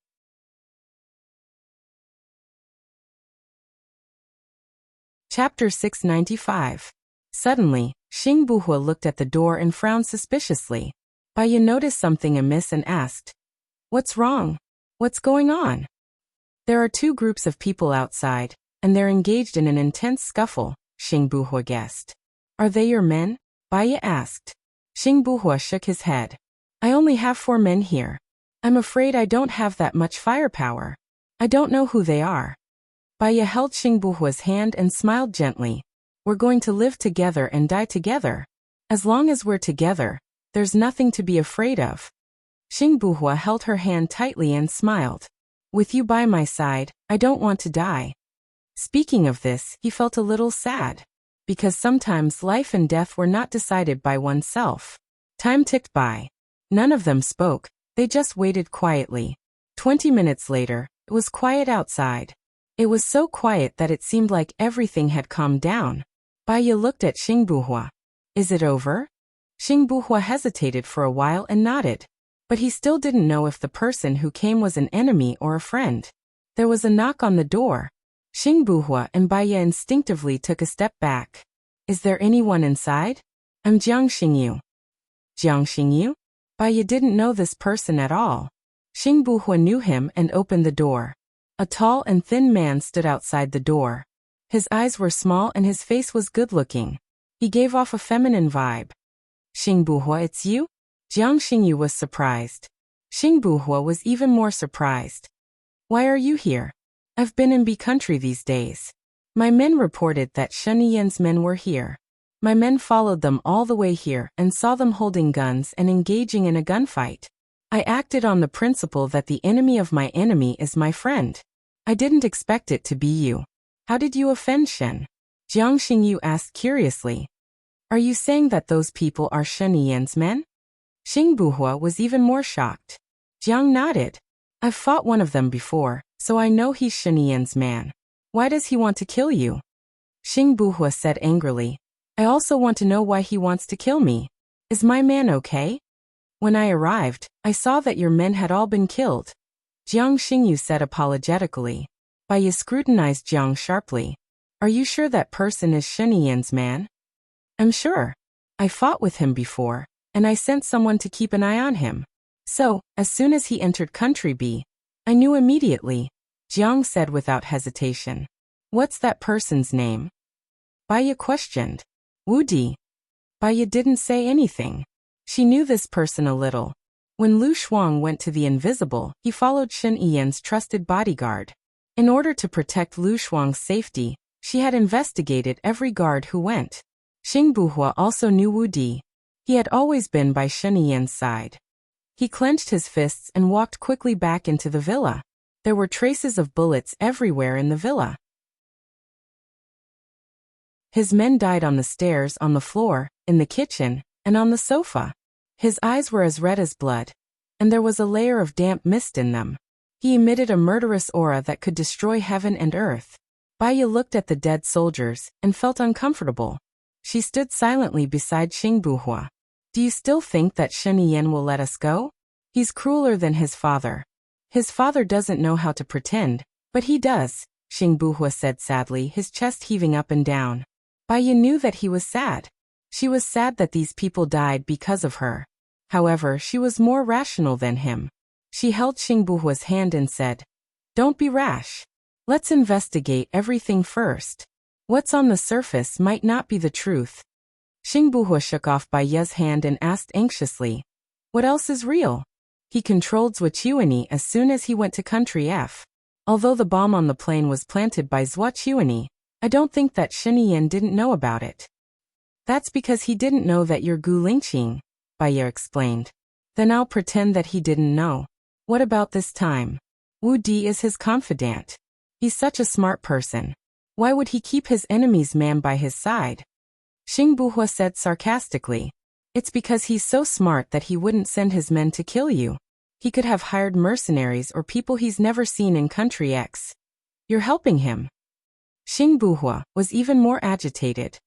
Chapter 695. Suddenly, Xing Buhua looked at the door and frowned suspiciously. Baya noticed something amiss and asked, what's wrong? What's going on? There are two groups of people outside, and they're engaged in an intense scuffle, Xing Buhua guessed. Are they your men? Baya asked. Xing Buhua shook his head. I only have 4 men here. I'm afraid I don't have that much firepower. I don't know who they are. Baya held Xingbuhua's hand and smiled gently. We're going to live together and die together. As long as we're together, there's nothing to be afraid of. Xingbuhua held her hand tightly and smiled. With you by my side, I don't want to die. Speaking of this, he felt a little sad. Because sometimes life and death were not decided by oneself. Time ticked by. None of them spoke, they just waited quietly. 20 minutes later, it was quiet outside. It was so quiet that it seemed like everything had calmed down. Baya looked at Xingbuhua. Is it over? Xingbuhua hesitated for a while and nodded. But he still didn't know if the person who came was an enemy or a friend. There was a knock on the door. Xingbuhua and Baya instinctively took a step back. Is there anyone inside? I'm Jiang Xingyu. Jiang Xingyu? Baya didn't know this person at all. Xingbuhua knew him and opened the door. A tall and thin man stood outside the door. His eyes were small and his face was good-looking. He gave off a feminine vibe. Xingbuhua, it's you? Jiang Xingyu was surprised. Xingbuhua was even more surprised. Why are you here? I've been in B country these days. My men reported that Sheniyan's men were here. My men followed them all the way here and saw them holding guns and engaging in a gunfight. I acted on the principle that the enemy of my enemy is my friend. I didn't expect it to be you. How did you offend Shen? Jiang Xingyu asked curiously. Are you saying that those people are Sheniyan's men? Xingbuhua was even more shocked. Jiang nodded. I've fought one of them before, so I know he's Sheniyan's man. Why does he want to kill you? Xingbuhua said angrily. I also want to know why he wants to kill me. Is my man okay? When I arrived, I saw that your men had all been killed. Jiang Xingyu said apologetically. Baya scrutinized Jiang sharply. Are you sure that person is Sheniyan's man? I'm sure. I fought with him before, and I sent someone to keep an eye on him. So, as soon as he entered Country B, I knew immediately, Jiang said without hesitation. What's that person's name? Baya questioned. Wu Di. Baya didn't say anything. She knew this person a little. When Lu Shuang went to the Invisible, he followed Shen Yiyan's trusted bodyguard. In order to protect Lu Shuang's safety, she had investigated every guard who went. Xingbuhua also knew Wu Di. He had always been by Shen Yiyan's side. He clenched his fists and walked quickly back into the villa. There were traces of bullets everywhere in the villa. His men died on the stairs, on the floor, in the kitchen, and on the sofa. His eyes were as red as blood, and there was a layer of damp mist in them. He emitted a murderous aura that could destroy heaven and earth. Baya looked at the dead soldiers and felt uncomfortable. She stood silently beside Xingbuhua. Do you still think that Shen Yiyan will let us go? He's crueler than his father. His father doesn't know how to pretend, but he does, Xingbuhua said sadly, his chest heaving up and down. Baya knew that he was sad. She was sad that these people died because of her. However, she was more rational than him. She held Xingbuhua's hand and said, Don't be rash. Let's investigate everything first. What's on the surface might not be the truth. Xingbuhua shook off Baya's hand and asked anxiously, What else is real? He controlled Zhuochuani as soon as he went to Country F. Although the bomb on the plane was planted by Zhuochuani, I don't think that Shen Yiyan didn't know about it. That's because he didn't know that you're Gu Lingqing, Baya explained. Then I'll pretend that he didn't know. What about this time? Wu Di is his confidant. He's such a smart person. Why would he keep his enemy's man by his side? Xingbuhua said sarcastically. It's because he's so smart that he wouldn't send his men to kill you. He could have hired mercenaries or people he's never seen in Country X. You're helping him. Xingbuhua was even more agitated.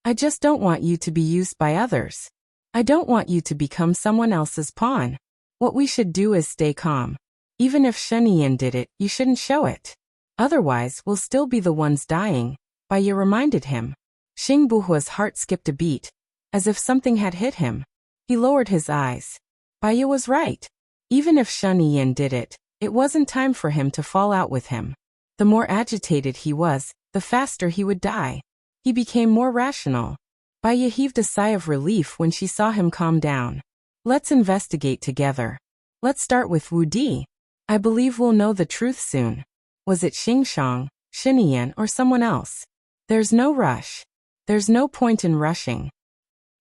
I just don't want you to be used by others. I don't want you to become someone else's pawn. What we should do is stay calm. Even if Shen Yiyan did it, you shouldn't show it. Otherwise, we'll still be the ones dying, Baya reminded him. Xingbuhua's heart skipped a beat, as if something had hit him. He lowered his eyes. Baya was right. Even if Shen Yiyan did it, it wasn't time for him to fall out with him. The more agitated he was, the faster he would die. He became more rational. Baya heaved a sigh of relief when she saw him calm down. Let's investigate together. Let's start with Wu Di. I believe we'll know the truth soon. Was it Xing Shang, Xinian, or someone else? There's no rush. There's no point in rushing.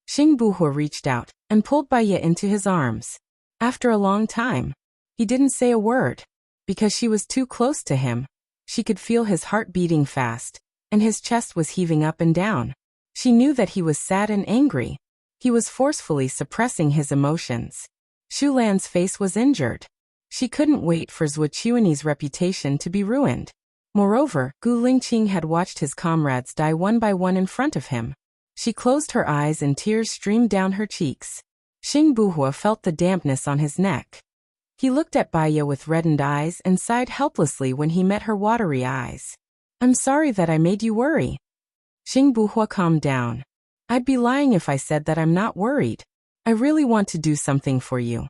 Xing Buhua reached out and pulled Baiye into his arms. After a long time, he didn't say a word. Because she was too close to him, she could feel his heart beating fast, and his chest was heaving up and down. She knew that he was sad and angry. He was forcefully suppressing his emotions. Xu Lan's face was injured. She couldn't wait for Zhou Chuanyi's reputation to be ruined. Moreover, Gu Lingqing had watched his comrades die one by one in front of him. She closed her eyes and tears streamed down her cheeks. Xing Buhua felt the dampness on his neck. He looked at Baiye with reddened eyes and sighed helplessly when he met her watery eyes. I'm sorry that I made you worry. Xing Buhua calmed down. I'd be lying if I said that I'm not worried. I really want to do something for you.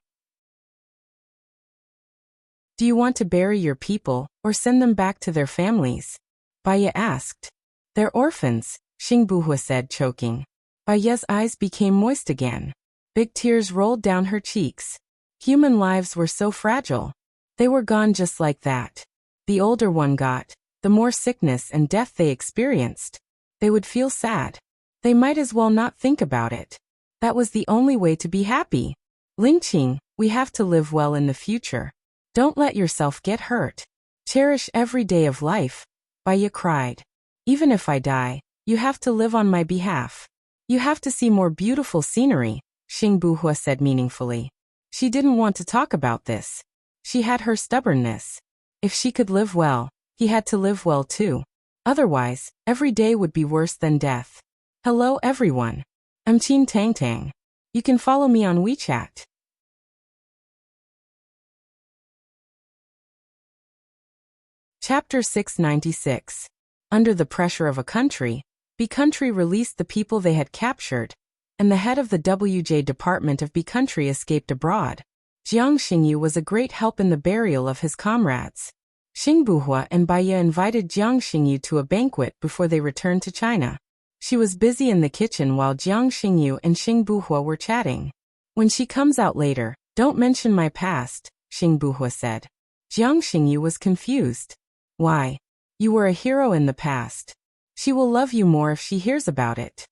Do you want to bury your people, or send them back to their families? Baiye asked. They're orphans, Xing Buhua said, choking. Baiye's eyes became moist again. Big tears rolled down her cheeks. Human lives were so fragile. They were gone just like that. The older one got, the more sickness and death they experienced. They would feel sad. They might as well not think about it. That was the only way to be happy. Lingqing, we have to live well in the future. Don't let yourself get hurt. Cherish every day of life, Baiye cried. Even if I die, you have to live on my behalf. You have to see more beautiful scenery, Xing Buhua said meaningfully. She didn't want to talk about this. She had her stubbornness. If she could live well, he had to live well too. Otherwise, every day would be worse than death. Hello everyone. I'm Qin Tang Tang. You can follow me on WeChat. Chapter 696. Under the pressure of a country, B-country released the people they had captured, and the head of the WJ department of B-country escaped abroad. Jiang Xingyu was a great help in the burial of his comrades. Xing Buhua and Baiye invited Jiang Xingyu to a banquet before they returned to China. She was busy in the kitchen while Jiang Xingyu and Xing Buhua were chatting. When she comes out later, don't mention my past, Xing Buhua said. Jiang Xingyu was confused. Why? You were a hero in the past. She will love you more if she hears about it.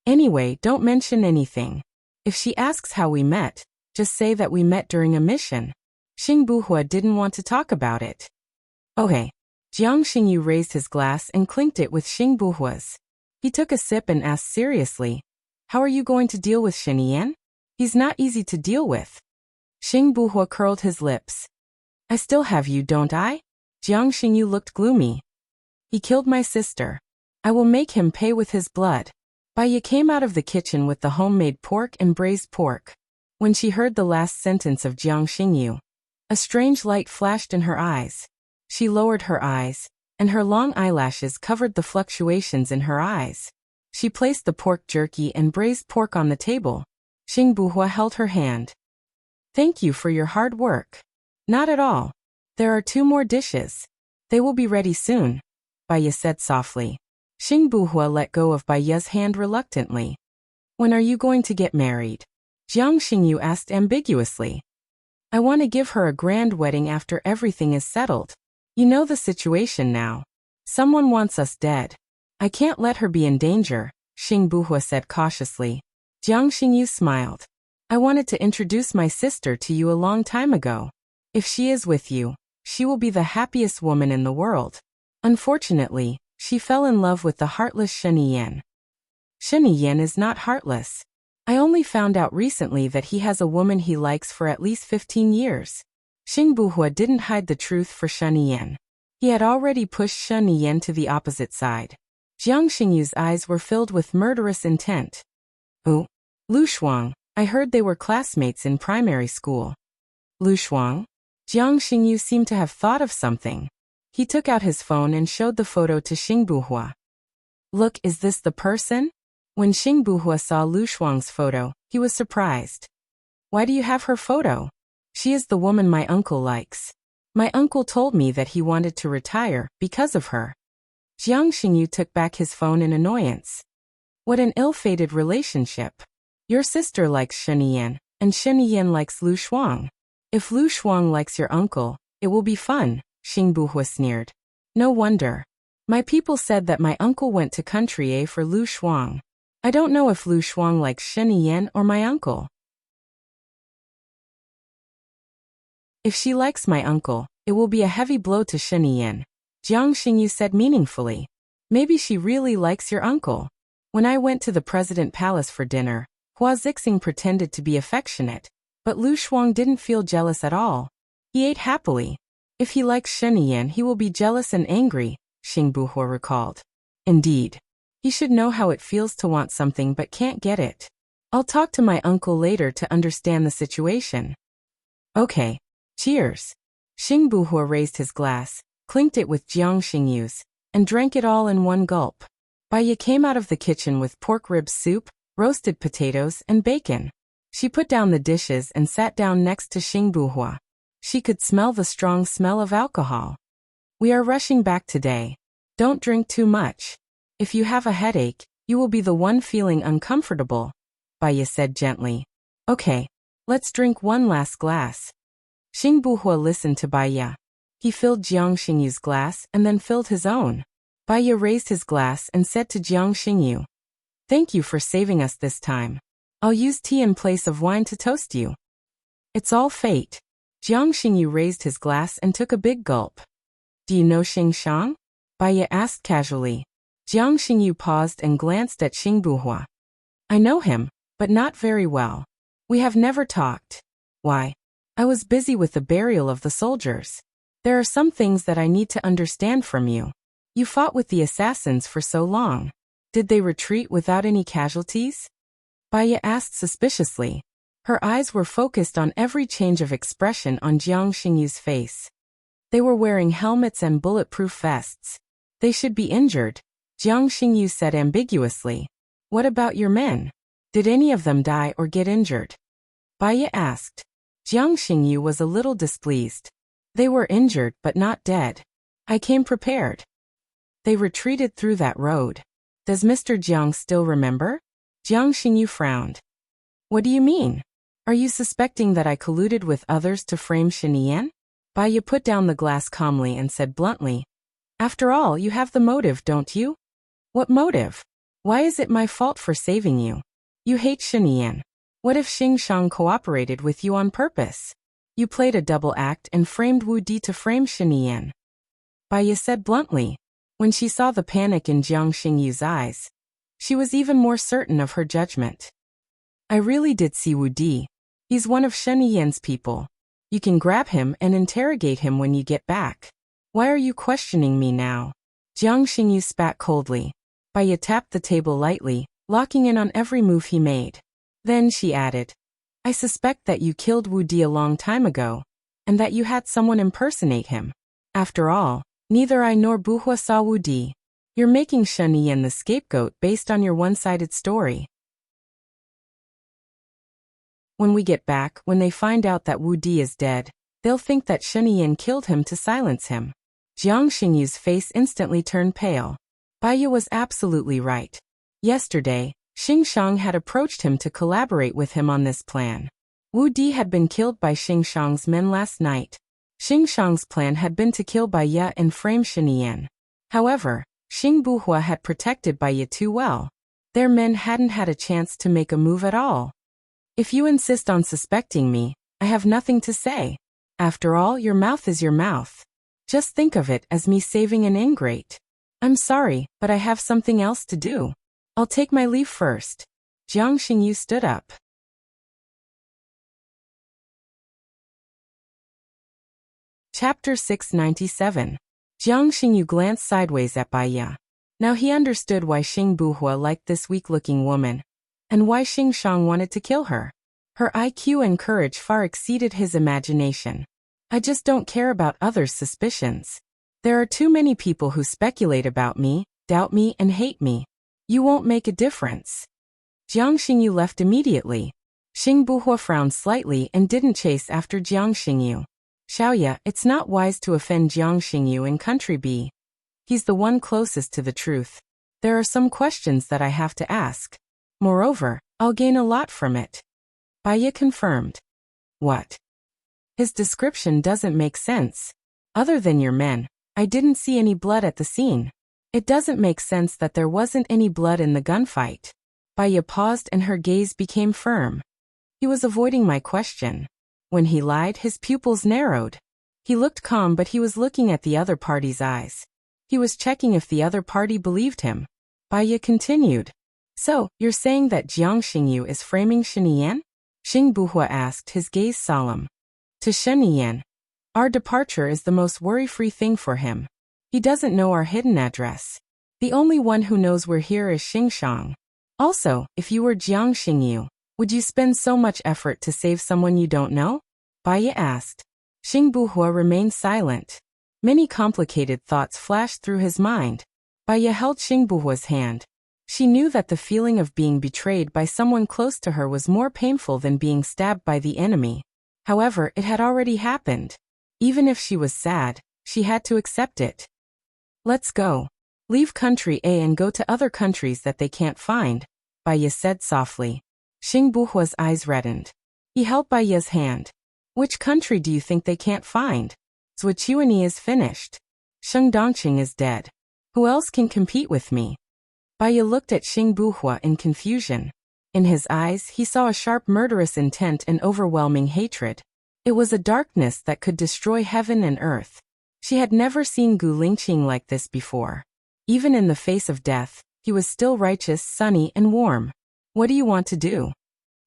Anyway, don't mention anything. If she asks how we met, just say that we met during a mission. Xing Buhua didn't want to talk about it. Okay. Jiang Xingyu raised his glass and clinked it with Xing Buhua's. He took a sip and asked seriously, how are you going to deal with Xinian? He's not easy to deal with. Xing Buhua curled his lips. I still have you, don't I? Jiang Xingyu looked gloomy. He killed my sister. I will make him pay with his blood. Baiye came out of the kitchen with the homemade pork and braised pork. When she heard the last sentence of Jiang Xingyu, a strange light flashed in her eyes. She lowered her eyes, and her long eyelashes covered the fluctuations in her eyes. She placed the pork jerky and braised pork on the table. Xing Buhua held her hand. Thank you for your hard work. Not at all. There are 2 more dishes. They will be ready soon, Baiye said softly. Xing Buhua let go of Baiye's hand reluctantly. When are you going to get married? Jiang Xingyu asked ambiguously. I want to give her a grand wedding after everything is settled. You know the situation now. Someone wants us dead. I can't let her be in danger, Xing Buhua said cautiously. Jiang Xingyu smiled. I wanted to introduce my sister to you a long time ago. If she is with you, she will be the happiest woman in the world. Unfortunately, she fell in love with the heartless Xinian. Xinian is not heartless. I only found out recently that he has a woman he likes for at least 15 years. Xing Buhua didn't hide the truth for Xinian. He had already pushed Xinian to the opposite side. Jiang Xingyu's eyes were filled with murderous intent. Oh, Lu Shuang, I heard they were classmates in primary school. Lu Shuang? Jiang Xingyu seemed to have thought of something. He took out his phone and showed the photo to Xing Buhua. Look, is this the person? When Xing Buhua saw Lu Shuang's photo, he was surprised. Why do you have her photo? She is the woman my uncle likes. My uncle told me that he wanted to retire because of her. Jiang Xingyu took back his phone in annoyance. What an ill-fated relationship. Your sister likes Xinian, and Xinian likes Lu Shuang. If Lu Shuang likes your uncle, it will be fun, Xingbuhua sneered. No wonder. My people said that my uncle went to country A for Lu Shuang. I don't know if Lu Shuang likes Shen Yan or my uncle. If she likes my uncle, it will be a heavy blow to Shen Yan, Jiang Xingyu said meaningfully. Maybe she really likes your uncle. When I went to the president palace for dinner, Hua Zixing pretended to be affectionate, but Lu Shuang didn't feel jealous at all. He ate happily. If he likes Shen Yan, he will be jealous and angry, Xingbuhua recalled. Indeed. He should know how it feels to want something but can't get it. I'll talk to my uncle later to understand the situation. Okay. Cheers. Xingbuhua raised his glass, clinked it with Jiang Xingyu's, and drank it all in one gulp. Baiya came out of the kitchen with pork rib soup, roasted potatoes, and bacon. She put down the dishes and sat down next to Xingbuhua. She could smell the strong smell of alcohol. We are rushing back today. Don't drink too much. If you have a headache, you will be the one feeling uncomfortable, Baiya said gently. Okay, let's drink one last glass. Xingbuhua listened to Baiya. He filled Jiang Xingyu's glass and then filled his own. Baiya raised his glass and said to Jiang Xingyu, Thank you for saving us this time. I'll use tea in place of wine to toast you. It's all fate. Jiang Xingyu raised his glass and took a big gulp. Do you know Xing Shang? Baiya asked casually. Jiang Xingyu paused and glanced at Xingbuhua. I know him, but not very well. We have never talked. Why? I was busy with the burial of the soldiers. There are some things that I need to understand from you. You fought with the assassins for so long. Did they retreat without any casualties? Baiya asked suspiciously. Her eyes were focused on every change of expression on Jiang Xingyu's face. They were wearing helmets and bulletproof vests. They should be injured, Jiang Xingyu said ambiguously. What about your men? Did any of them die or get injured? Baiya asked. Jiang Xingyu was a little displeased. They were injured but not dead. I came prepared. They retreated through that road. Does Mr. Jiang still remember? Jiang Xingyu frowned. What do you mean? Are you suspecting that I colluded with others to frame Shen Yan? Baiya put down the glass calmly and said bluntly. After all, you have the motive, don't you? What motive? Why is it my fault for saving you? You hate Shen Yan. What if Xing Shang cooperated with you on purpose? You played a double act and framed Wu Di to frame Shen Yan. Baiya said bluntly. When she saw the panic in Jiang Xingyu's eyes, she was even more certain of her judgment. I really did see Wu Di. He's one of Shen Yan's people. You can grab him and interrogate him when you get back. Why are you questioning me now? Jiang Xingyu spat coldly. Baiya tapped the table lightly, locking in on every move he made. Then she added, I suspect that you killed Wu Di a long time ago, and that you had someone impersonate him. After all, neither I nor Buhua saw Wu Di. You're making Shen Yan the scapegoat based on your one-sided story. When we get back, when they find out that Wu Di is dead, they'll think that Shen Yan killed him to silence him. Jiang Xingyu's face instantly turned pale. Baiya was absolutely right. Yesterday, Xing Shang had approached him to collaborate with him on this plan. Wu Di had been killed by Xing Shang's men last night. Xing Shang's plan had been to kill Baiya and frame Shen Yan. However, Xingbuhua had protected Baiya too well. Their men hadn't had a chance to make a move at all. If you insist on suspecting me, I have nothing to say. After all, your mouth is your mouth. Just think of it as me saving an ingrate. I'm sorry, but I have something else to do. I'll take my leave first. Jiang Xingyu stood up. Chapter 697. Jiang Xingyu glanced sideways at Baiya. Now he understood why Xingbuhua liked this weak-looking woman, and why Xing Shang wanted to kill her. Her IQ and courage far exceeded his imagination. I just don't care about others' suspicions. There are too many people who speculate about me, doubt me, and hate me. You won't make a difference. Jiang Xingyu left immediately. Xingbuhua frowned slightly and didn't chase after Jiang Xingyu. Xiaoya, it's not wise to offend Jiang Xingyu in Country B. He's the one closest to the truth. There are some questions that I have to ask. Moreover, I'll gain a lot from it. Baiya confirmed. What? His description doesn't make sense. Other than your men, I didn't see any blood at the scene. It doesn't make sense that there wasn't any blood in the gunfight. Baya paused and her gaze became firm. He was avoiding my question. When he lied, his pupils narrowed. He looked calm, but he was looking at the other party's eyes. He was checking if the other party believed him. Baya continued. So, you're saying that Jiang Xingyu is framing Sheniyan? Xing Buhua asked, his gaze solemn. To Sheniyan, our departure is the most worry-free thing for him. He doesn't know our hidden address. The only one who knows we're here is Xingshang. Also, if you were Jiang Xingyu, would you spend so much effort to save someone you don't know? Baya asked. Xing Buhua remained silent. Many complicated thoughts flashed through his mind. Baya held Xing Buhua's hand. She knew that the feeling of being betrayed by someone close to her was more painful than being stabbed by the enemy. However, it had already happened. Even if she was sad, she had to accept it. Let's go. Leave country A and go to other countries that they can't find, Baya said softly. Xing Buhua's eyes reddened. He held Baya's hand. Which country do you think they can't find? Zhuqiuani is finished. Sheng Dongqing is dead. Who else can compete with me? Baya looked at Xing Buhua in confusion. In his eyes, he saw a sharp murderous intent and overwhelming hatred. It was a darkness that could destroy heaven and earth. She had never seen Gu Lingqing like this before. Even in the face of death, he was still righteous, sunny, and warm. What do you want to do?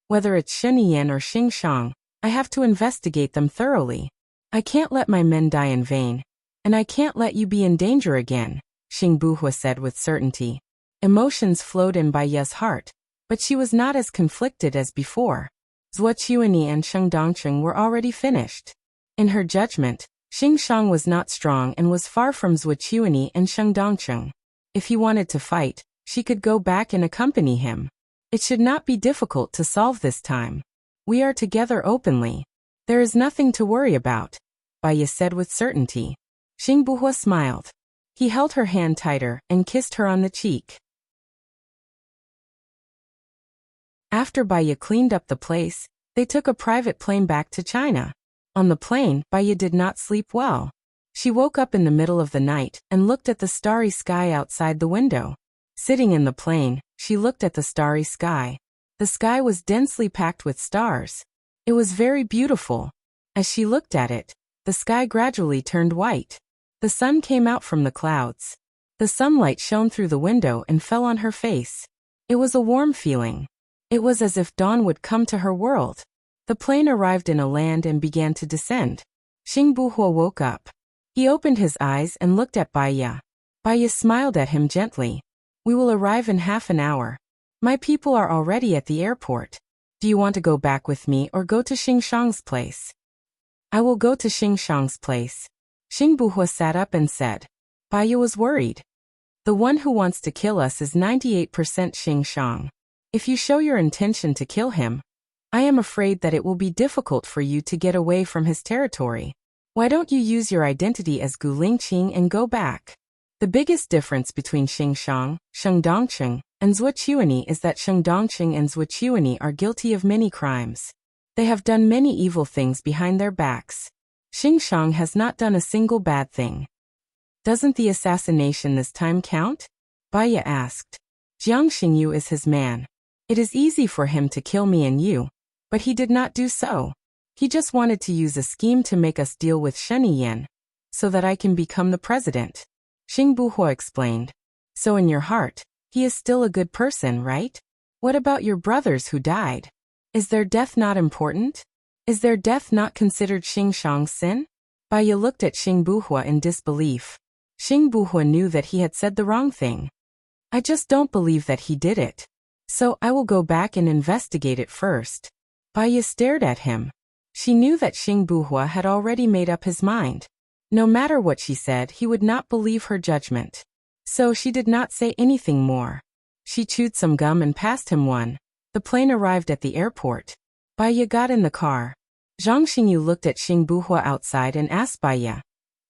Whether it's Sheniyan or Xingshang, I have to investigate them thoroughly. I can't let my men die in vain. And I can't let you be in danger again, Xing Buhua said with certainty. Emotions flowed in Baya's heart, but she was not as conflicted as before. Zhuqiuani and Sheng Dongqing were already finished. In her judgment, Xingshang was not strong and was far from Zhuqiuani and Sheng Dongqing. If he wanted to fight, she could go back and accompany him. It should not be difficult to solve this time. We are together openly. There is nothing to worry about, Baya said with certainty. Xing Buhua smiled. He held her hand tighter and kissed her on the cheek. After Baya cleaned up the place, they took a private plane back to China. On the plane, Baya did not sleep well. She woke up in the middle of the night and looked at the starry sky outside the window. Sitting in the plane, she looked at the starry sky. The sky was densely packed with stars. It was very beautiful. As she looked at it, the sky gradually turned white. The sun came out from the clouds. The sunlight shone through the window and fell on her face. It was a warm feeling. It was as if dawn would come to her world. The plane arrived in a land and began to descend. Xing Buhua woke up. He opened his eyes and looked at Baya. Baya smiled at him gently. We will arrive in half an hour. My people are already at the airport. Do you want to go back with me or go to Xingshang's place? I will go to Xingshang's place. Xing Buhua sat up and said. Baya was worried. The one who wants to kill us is 98% Xingshang. If you show your intention to kill him, I am afraid that it will be difficult for you to get away from his territory. Why don't you use your identity as Gu Lingqing and go back? The biggest difference between Xingshang, Sheng Dongqing, and Zhuqiuani is that Sheng Dongqing and Zhuqiuani are guilty of many crimes. They have done many evil things behind their backs. Xingshang has not done a single bad thing. Doesn't the assassination this time count? Baya asked. Jiang Xingyu is his man. It is easy for him to kill me and you, but he did not do so. He just wanted to use a scheme to make us deal with Sheniyan, so that I can become the president. Xing Buhua explained. So in your heart, he is still a good person, right? What about your brothers who died? Is their death not important? Is their death not considered Xingshang's sin? Baya looked at Xing Buhua in disbelief. Xing Buhua knew that he had said the wrong thing. I just don't believe that he did it. So I will go back and investigate it first. Baya stared at him. She knew that Xing Buhua had already made up his mind. No matter what she said, he would not believe her judgment. So she did not say anything more. She chewed some gum and passed him one. The plane arrived at the airport. Baya got in the car. Zhang Xingyu looked at Xing Buhua outside and asked Baya,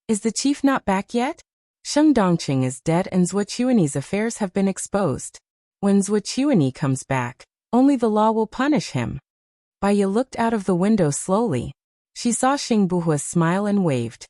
is the chief not back yet? Sheng Dongqing is dead and Zhuqiuani's affairs have been exposed. When Zhuqiuani comes back, only the law will punish him. Baya looked out of the window slowly. She saw Xing Buhua smile and waved.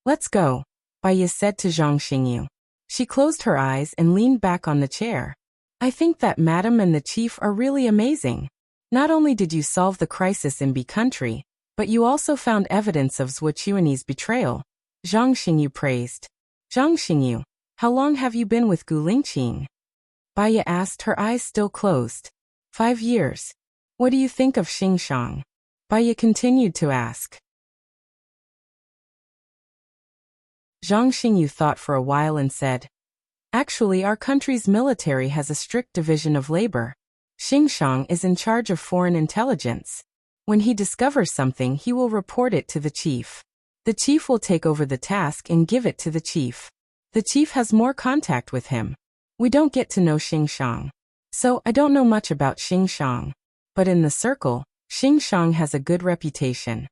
Let's go, Baya said to Zhang Xingyu. She closed her eyes and leaned back on the chair. I think that Madam and the Chief are really amazing. Not only did you solve the crisis in B country, but you also found evidence of Zhuo Chuanyi's betrayal, Zhang Xingyu praised. Zhang Xingyu, how long have you been with Gu Lingqing? Baya asked, her eyes still closed. 5 years. What do you think of Xingshang? Baya continued to ask. Zhang Xingyu thought for a while and said, actually, our country's military has a strict division of labor. Xingshang is in charge of foreign intelligence. When he discovers something, he will report it to the chief. The chief will take over the task and give it to the chief. The chief has more contact with him. We don't get to know Xingshang. So, I don't know much about Xingshang. But in the circle, Xingshang has a good reputation.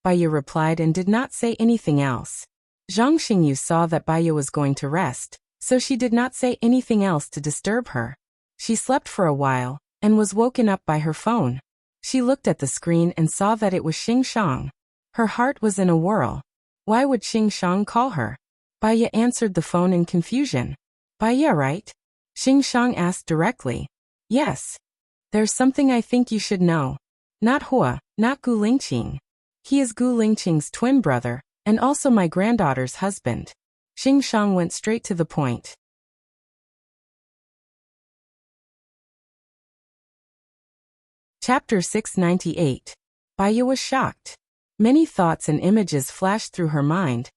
Baya replied and did not say anything else. Zhang Xingyu saw that Baya was going to rest, so she did not say anything else to disturb her. She slept for a while, and was woken up by her phone. She looked at the screen and saw that it was Xingshang. Her heart was in a whirl. Why would Xingshang call her? Baya answered the phone in confusion. Baya, right? Xingshang asked directly. Yes. There's something I think you should know. Not Hua, not Gu Lingqing. He is Gu Lingqing's twin brother, and also my granddaughter's husband. Xingshang went straight to the point. Chapter 698. Baya was shocked. Many thoughts and images flashed through her mind,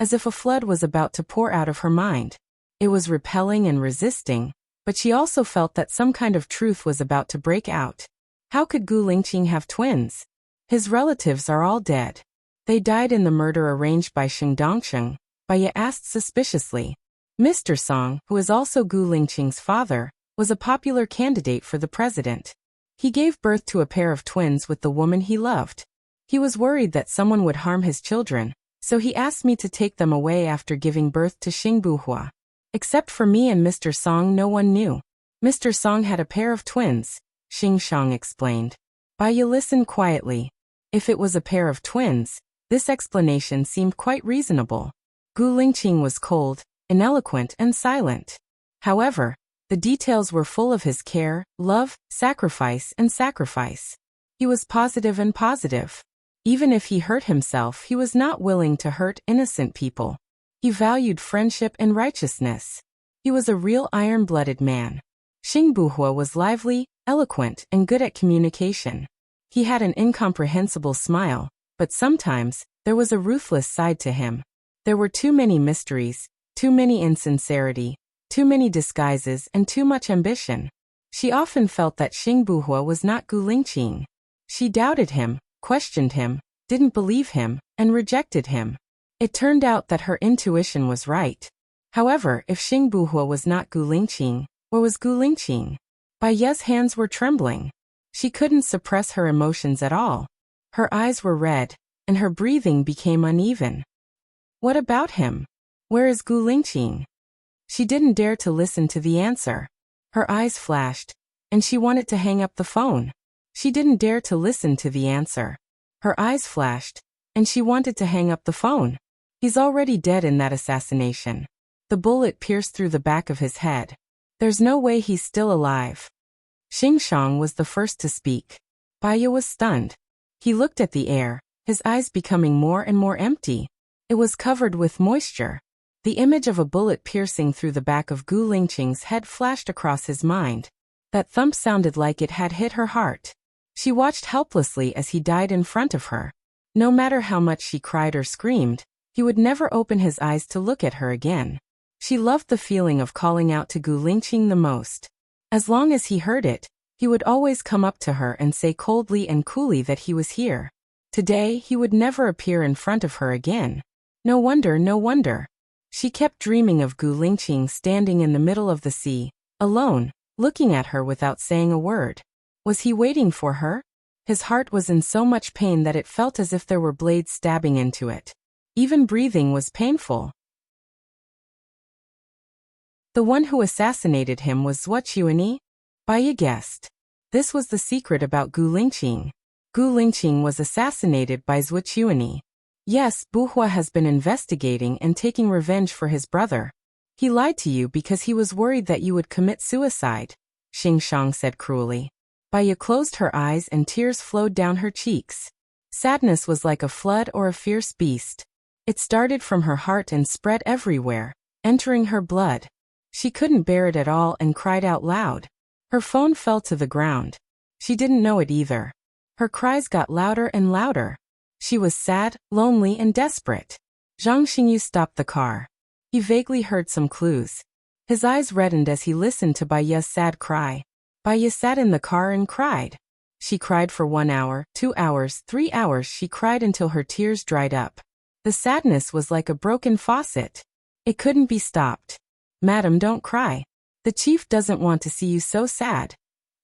as if a flood was about to pour out of her mind. It was repelling and resisting, but she also felt that some kind of truth was about to break out. How could Gu Lingqing have twins? His relatives are all dead. They died in the murder arranged by Sheng Dongsheng, Baya asked suspiciously. Mr. Song, who is also Gu Lingqing's father, was a popular candidate for the president. He gave birth to a pair of twins with the woman he loved. He was worried that someone would harm his children, so he asked me to take them away after giving birth to Xing Buhua. Except for me and Mr. Song, no one knew. Mr. Song had a pair of twins, Xingshang explained. Baya listened quietly. If it was a pair of twins, this explanation seemed quite reasonable. Gu Lingqing was cold, ineloquent and silent. However, the details were full of his care, love, sacrifice and sacrifice. He was positive and positive. Even if he hurt himself, he was not willing to hurt innocent people. He valued friendship and righteousness. He was a real iron-blooded man. Xing Buhua was lively, eloquent and good at communication. He had an incomprehensible smile, but sometimes, there was a ruthless side to him. There were too many mysteries, too many insincerity, too many disguises and too much ambition. She often felt that Xing Buhua was not Gu Lingqing. She doubted him, questioned him, didn't believe him, and rejected him. It turned out that her intuition was right. However, if Xing Buhua was not Gu Lingqing, or was Gu Lingqing? Baya's hands were trembling. She couldn't suppress her emotions at all. Her eyes were red, and her breathing became uneven. What about him? Where is Gu Lingqing? She didn't dare to listen to the answer. Her eyes flashed, and she wanted to hang up the phone. She didn't dare to listen to the answer. Her eyes flashed, and she wanted to hang up the phone. He's already dead in that assassination. The bullet pierced through the back of his head. There's no way he's still alive. Xingshang was the first to speak. Baya was stunned. He looked at the air, his eyes becoming more and more empty. It was covered with moisture. The image of a bullet piercing through the back of Gu Lingqing's head flashed across his mind. That thump sounded like it had hit her heart. She watched helplessly as he died in front of her. No matter how much she cried or screamed, he would never open his eyes to look at her again. She loved the feeling of calling out to Gu Lingqing the most. As long as he heard it, he would always come up to her and say coldly and coolly that he was here. Today, he would never appear in front of her again. No wonder, no wonder. She kept dreaming of Gu Lingqing standing in the middle of the sea, alone, looking at her without saying a word. Was he waiting for her? His heart was in so much pain that it felt as if there were blades stabbing into it. Even breathing was painful. The one who assassinated him was Zhuo Chuanyi? Baya guessed. This was the secret about Gu Lingqing. Gu Lingqing was assassinated by Zhuo Chuanyi. Yes, Buhua has been investigating and taking revenge for his brother. He lied to you because he was worried that you would commit suicide, Xing Shang said cruelly. Baya closed her eyes and tears flowed down her cheeks. Sadness was like a flood or a fierce beast. It started from her heart and spread everywhere, entering her blood. She couldn't bear it at all and cried out loud. Her phone fell to the ground. She didn't know it either. Her cries got louder and louder. She was sad, lonely, and desperate. Zhang Xingyu stopped the car. He vaguely heard some clues. His eyes reddened as he listened to Baya's sad cry. Baya sat in the car and cried. She cried for 1 hour, 2 hours, 3 hours. She cried until her tears dried up. The sadness was like a broken faucet. It couldn't be stopped. Madam, don't cry. The chief doesn't want to see you so sad.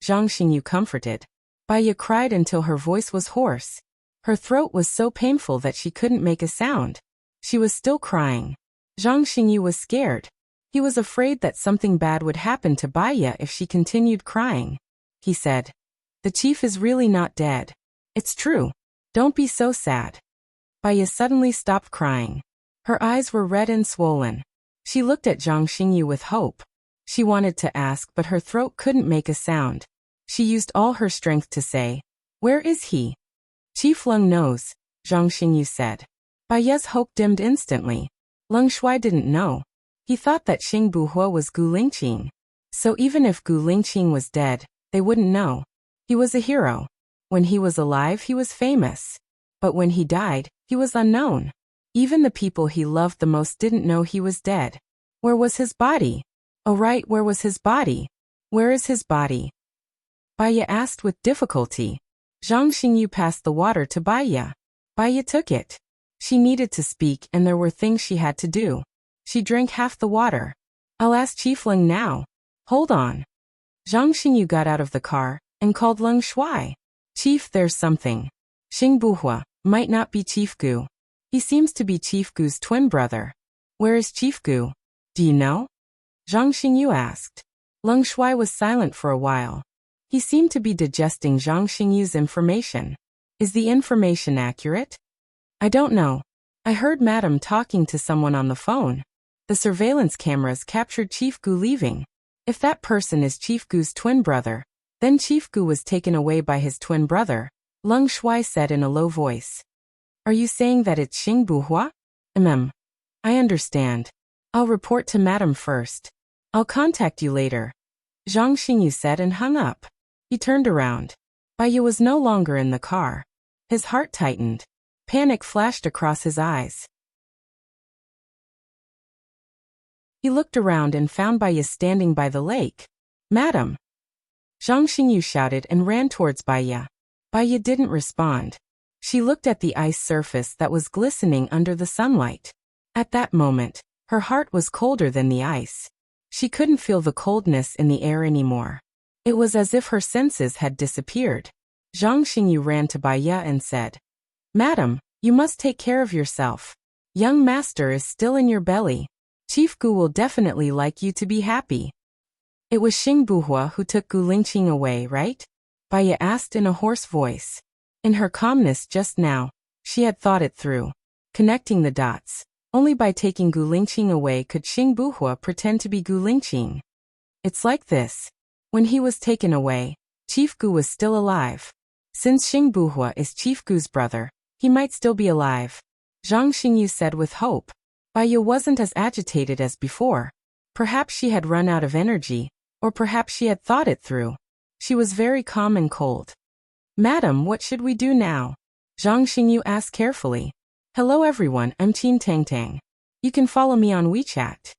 Zhang Xingyu comforted. Baya cried until her voice was hoarse. Her throat was so painful that she couldn't make a sound. She was still crying. Zhang Xingyu was scared. He was afraid that something bad would happen to Baya if she continued crying. He said, "The chief is really not dead. It's true. Don't be so sad." Baya suddenly stopped crying. Her eyes were red and swollen. She looked at Zhang Xingyu with hope. She wanted to ask, but her throat couldn't make a sound. She used all her strength to say, "Where is he?" "Chief Leng knows," Zhang Xingyu said. Baya's hope dimmed instantly. Leng Shuai didn't know. He thought that Xing Buhua was Gu Lingqing. So even if Gu Lingqing was dead, they wouldn't know. He was a hero. When he was alive, he was famous. But when he died, he was unknown. Even the people he loved the most didn't know he was dead. Where was his body? Oh right, where was his body? Where is his body? Baya asked with difficulty. Zhang Xingyu passed the water to Baya. Baya took it. She needed to speak and there were things she had to do. She drank half the water. "I'll ask Chief Leng now. Hold on." Zhang Xingyu got out of the car and called Leng Shuai. "Chief, there's something. Xing Buhua might not be Chief Gu. He seems to be Chief Gu's twin brother. Where is Chief Gu? Do you know?" Zhang Xingyu asked. Leng Shuai was silent for a while. He seemed to be digesting Zhang Xingyu's information. "Is the information accurate?" "I don't know. I heard Madam talking to someone on the phone. The surveillance cameras captured Chief Gu leaving. If that person is Chief Gu's twin brother, then Chief Gu was taken away by his twin brother," Leng Shuai said in a low voice. "Are you saying that it's Xing Buhua?" I understand. I'll report to Madam first. I'll contact you later," Zhang Xingyu said and hung up. He turned around. Baya was no longer in the car. His heart tightened. Panic flashed across his eyes. He looked around and found Baya standing by the lake. "Madam!" Zhang Xingyu shouted and ran towards Baya. Baya didn't respond. She looked at the ice surface that was glistening under the sunlight. At that moment, her heart was colder than the ice. She couldn't feel the coldness in the air anymore. It was as if her senses had disappeared. Zhang Xingyu ran to Baya and said, "Madam, you must take care of yourself. Young master is still in your belly. Chief Gu will definitely like you to be happy." "It was Xing Buhua who took Gu Lingqing away, right?" Baya asked in a hoarse voice. In her calmness just now, she had thought it through, connecting the dots. Only by taking Gu Lingqing away could Xing Buhua pretend to be Gu Lingqing. "It's like this. When he was taken away, Chief Gu was still alive. Since Xing Buhua is Chief Gu's brother, he might still be alive," Zhang Xingyu said with hope. Baya wasn't as agitated as before. Perhaps she had run out of energy, or perhaps she had thought it through. She was very calm and cold. "Madam, what should we do now?" Zhang Xingyu asked carefully. "Hello everyone, I'm Qin Tang Tang. You can follow me on WeChat."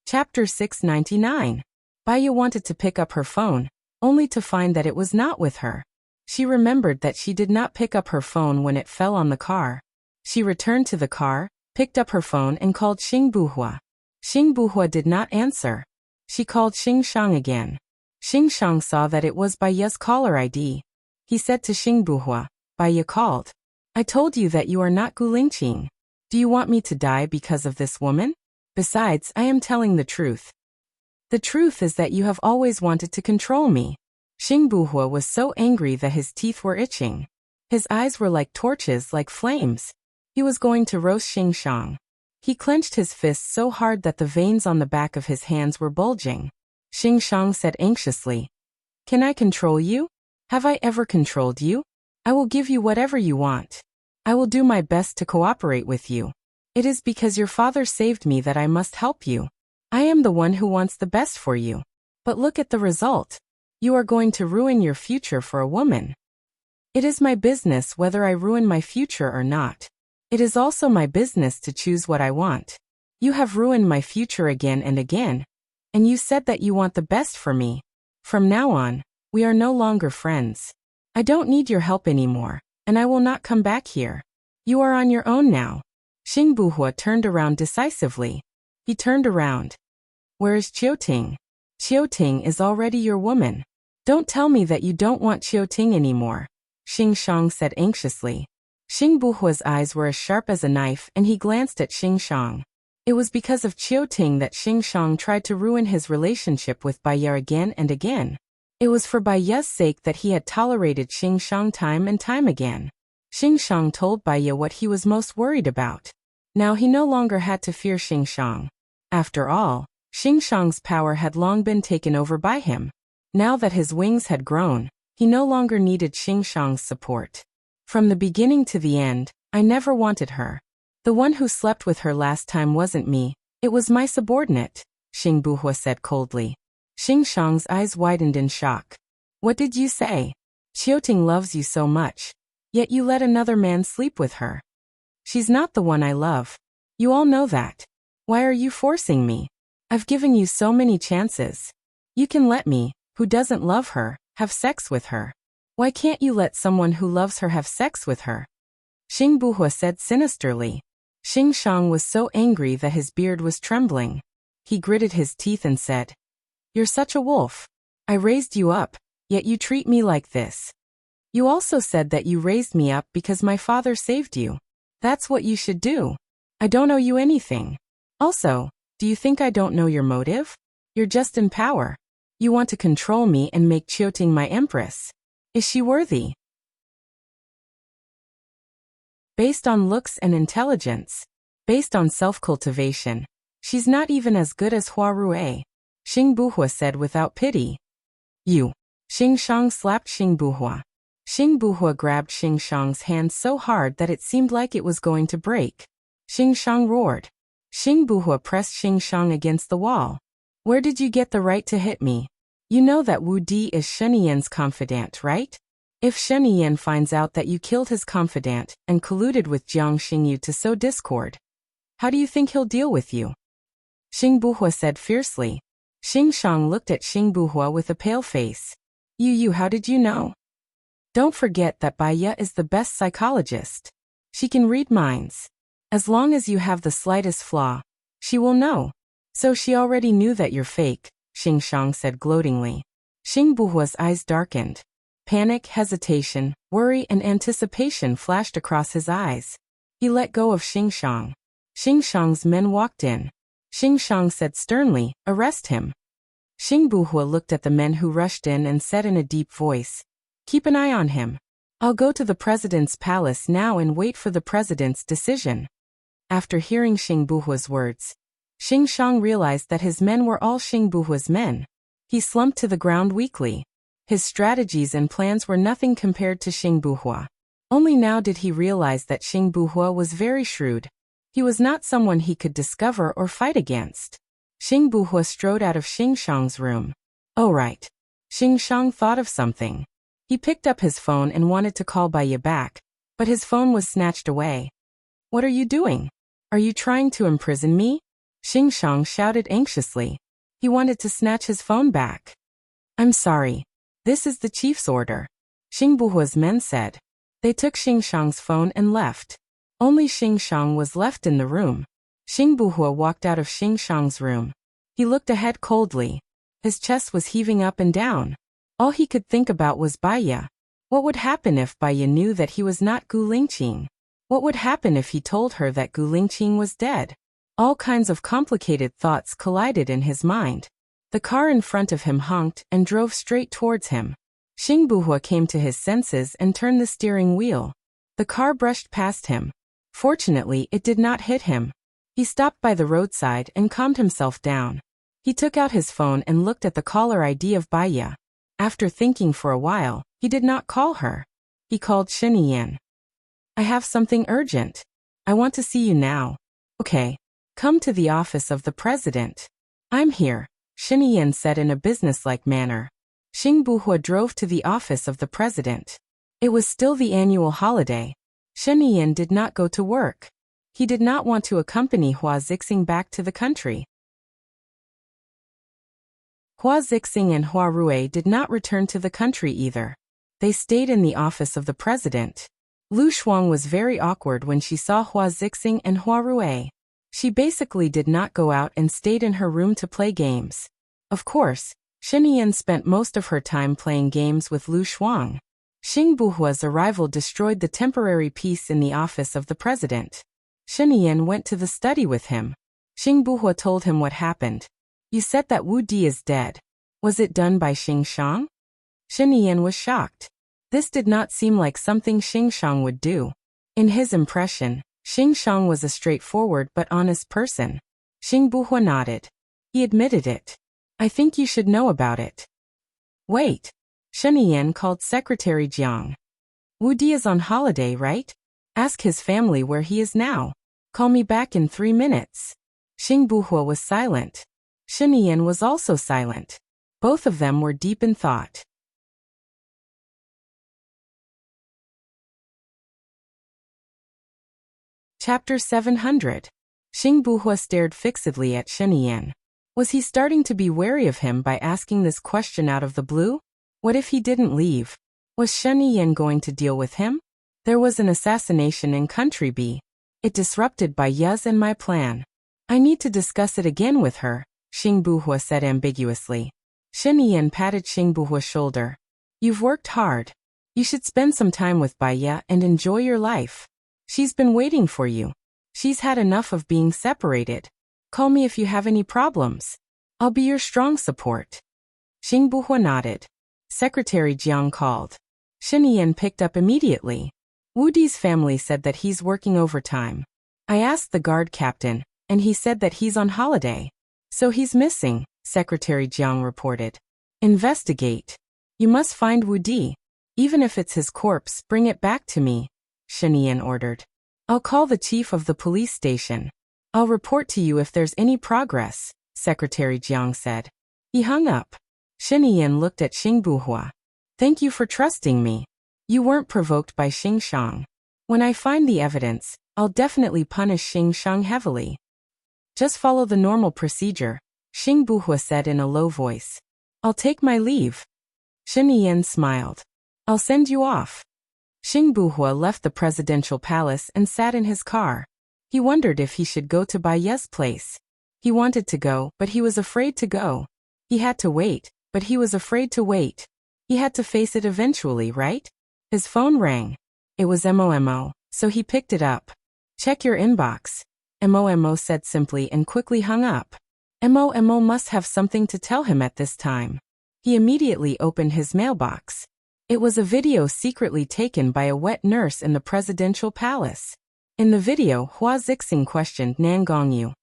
Chapter 699. Baya wanted to pick up her phone, only to find that it was not with her. She remembered that she did not pick up her phone when it fell on the car. She returned to the car, picked up her phone and called Xing Buhua. Xing Buhua did not answer. She called Xing Shang again. Xing Shang saw that it was Baya's caller ID. He said to Xing Buhua, "Baya called. I told you that you are not Gu Lingqing. Do you want me to die because of this woman? Besides, I am telling the truth. The truth is that you have always wanted to control me. Xing Buhua was so angry that his teeth were itching. His eyes were like torches, like flames. He was going to roast Xing Shang. He clenched his fists so hard that the veins on the back of his hands were bulging. Xing Shang said anxiously, "Can I control you? Have I ever controlled you? I will give you whatever you want. I will do my best to cooperate with you. It is because your father saved me that I must help you. I am the one who wants the best for you. But look at the result. You are going to ruin your future for a woman. It is my business whether I ruin my future or not. It is also my business to choose what I want. You have ruined my future again and again, and you said that you want the best for me. From now on, we are no longer friends. I don't need your help anymore, and I will not come back here. You are on your own now." Xing Buhua turned around decisively. He turned around. "Where is Qiuting? Qiuting is already your woman. Don't tell me that you don't want Qiuting anymore," Xing Shang said anxiously. Xing Buhua's eyes were as sharp as a knife and he glanced at Xing Shang. It was because of Qiuting that Xing Shang tried to ruin his relationship with Baiya again and again. It was for Baiya's sake that he had tolerated Xing Shang time and time again. Xing Shang told Baiya what he was most worried about. Now he no longer had to fear Xing Shang. After all, Xing Shang's power had long been taken over by him. Now that his wings had grown, he no longer needed Xing Shang's support. "From the beginning to the end, I never wanted her. The one who slept with her last time wasn't me, it was my subordinate," Xing Buhua said coldly. Xing Shang's eyes widened in shock. "What did you say? Qiuting loves you so much, yet you let another man sleep with her. She's not the one I love. You all know that. Why are you forcing me? I've given you so many chances. You can let me, who doesn't love her, have sex with her. Why can't you let someone who loves her have sex with her?" Xing Buhua said sinisterly. Xing Shang was so angry that his beard was trembling. He gritted his teeth and said, "You're such a wolf. I raised you up, yet you treat me like this. You also said that you raised me up because my father saved you. That's what you should do. I don't owe you anything. Also, do you think I don't know your motive? You're just in power. You want to control me and make Qiuting my empress. Is she worthy? Based on looks and intelligence, based on self-cultivation, she's not even as good as Hua Rue," Xing Buhua said without pity. "You!" Xing Shang slapped Xing Buhua. Xing Buhua grabbed Xing Shang's hand so hard that it seemed like it was going to break. Xing Shang roared. Xing Buhua pressed Xing Shang against the wall. "Where did you get the right to hit me? You know that Wu Di is Shen Yan's confidant, right? If Shen Yan finds out that you killed his confidant and colluded with Jiang Xingyu to sow discord, how do you think he'll deal with you?" Xing Buhua said fiercely. Xing Shang looked at Xing Buhua with a pale face. You, how did you know? Don't forget that Baiya is the best psychologist. She can read minds. As long as you have the slightest flaw, she will know. So she already knew that you're fake, Xing Shang said gloatingly. Xing Buhua's eyes darkened. Panic, hesitation, worry and anticipation flashed across his eyes. He let go of Xing Shang. Xing Shang's men walked in. Xing Shang said sternly, "Arrest him." Xing Buhua looked at the men who rushed in and said in a deep voice, "Keep an eye on him. I'll go to the president's palace now and wait for the president's decision." After hearing Xing Buhua's words, Xing Shang realized that his men were all Xing Buhua's men. He slumped to the ground weakly. His strategies and plans were nothing compared to Xing Buhua. Only now did he realize that Xing Buhua was very shrewd. He was not someone he could discover or fight against. Xing Buhua strode out of Xing Shang's room. Oh right. Xing Shang thought of something. He picked up his phone and wanted to call Baiya back, but his phone was snatched away. "What are you doing? Are you trying to imprison me?" Xing Shang shouted anxiously. He wanted to snatch his phone back. "I'm sorry. This is the chief's order," Xing Buhua's men said. They took Xing Shang's phone and left. Only Xing Shang was left in the room. Xing Buhua walked out of Xing Shang's room. He looked ahead coldly. His chest was heaving up and down. All he could think about was Baiya. What would happen if Baiya knew that he was not Gu Lingqing? What would happen if he told her that Gu Lingqing was dead? All kinds of complicated thoughts collided in his mind. The car in front of him honked and drove straight towards him. Xing Buhua came to his senses and turned the steering wheel. The car brushed past him. Fortunately, it did not hit him. He stopped by the roadside and calmed himself down. He took out his phone and looked at the caller ID of Baiya. After thinking for a while, he did not call her. He called Shiniyan. I have something urgent. I want to see you now. Okay. Come to the office of the president. I'm here, Shiniyan said in a businesslike manner. Xing Buhua drove to the office of the president. It was still the annual holiday. Shiniyan did not go to work. He did not want to accompany Hua Zixing back to the country. Hua Zixing and Hua Rui did not return to the country either. They stayed in the office of the president. Lu Shuang was very awkward when she saw Hua Zixing and Hua Rui. She basically did not go out and stayed in her room to play games. Of course, Shiniyan spent most of her time playing games with Lu Shuang. Xing Buhua's arrival destroyed the temporary peace in the office of the president. Shiniyan went to the study with him. Xing Buhua told him what happened. You said that Wu Di is dead. Was it done by Xing Shang? Shiniyan was shocked. This did not seem like something Xing Shang would do. In his impression, Xing Shang was a straightforward but honest person. Xing Buhua nodded. He admitted it. I think you should know about it. Wait. Shiniyan called Secretary Jiang. Wu Di is on holiday, right? Ask his family where he is now. Call me back in 3 minutes. Xing Buhua was silent. Shiniyan was also silent. Both of them were deep in thought. Chapter 700. Xing Buhua stared fixedly at Shiniyan. Was he starting to be wary of him by asking this question out of the blue? What if he didn't leave? Was Shiniyan going to deal with him? There was an assassination in Country B. It disrupted Baiya's and my plan. I need to discuss it again with her, Xing Buhua said ambiguously. Shiniyan patted Xing Buhua's shoulder. You've worked hard. You should spend some time with Baiya and enjoy your life. She's been waiting for you. She's had enough of being separated. Call me if you have any problems. I'll be your strong support. Xing Buhua nodded. Secretary Jiang called. Shiniyan picked up immediately. Wu Di's family said that he's working overtime. I asked the guard captain, and he said that he's on holiday. So he's missing, Secretary Jiang reported. Investigate. You must find Wu Di. Even if it's his corpse, bring it back to me, Shiniyan ordered. I'll call the chief of the police station. I'll report to you if there's any progress, Secretary Jiang said. He hung up. Shiniyan looked at Xing Buhua. Thank you for trusting me. You weren't provoked by Xing Shang. When I find the evidence, I'll definitely punish Xing Shang heavily. Just follow the normal procedure, Xing Buhua said in a low voice. I'll take my leave. Shiniyan smiled. I'll send you off. Xing Buhua left the presidential palace and sat in his car. He wondered if he should go to Baiya's place. He wanted to go, but he was afraid to go. He had to wait, but he was afraid to wait. He had to face it eventually, right? His phone rang. It was Momo, so he picked it up. Check your inbox, Momo said simply and quickly hung up. Momo must have something to tell him at this time. He immediately opened his mailbox. It was a video secretly taken by a wet nurse in the presidential palace. In the video, Hua Zixing questioned Nan Gongyu.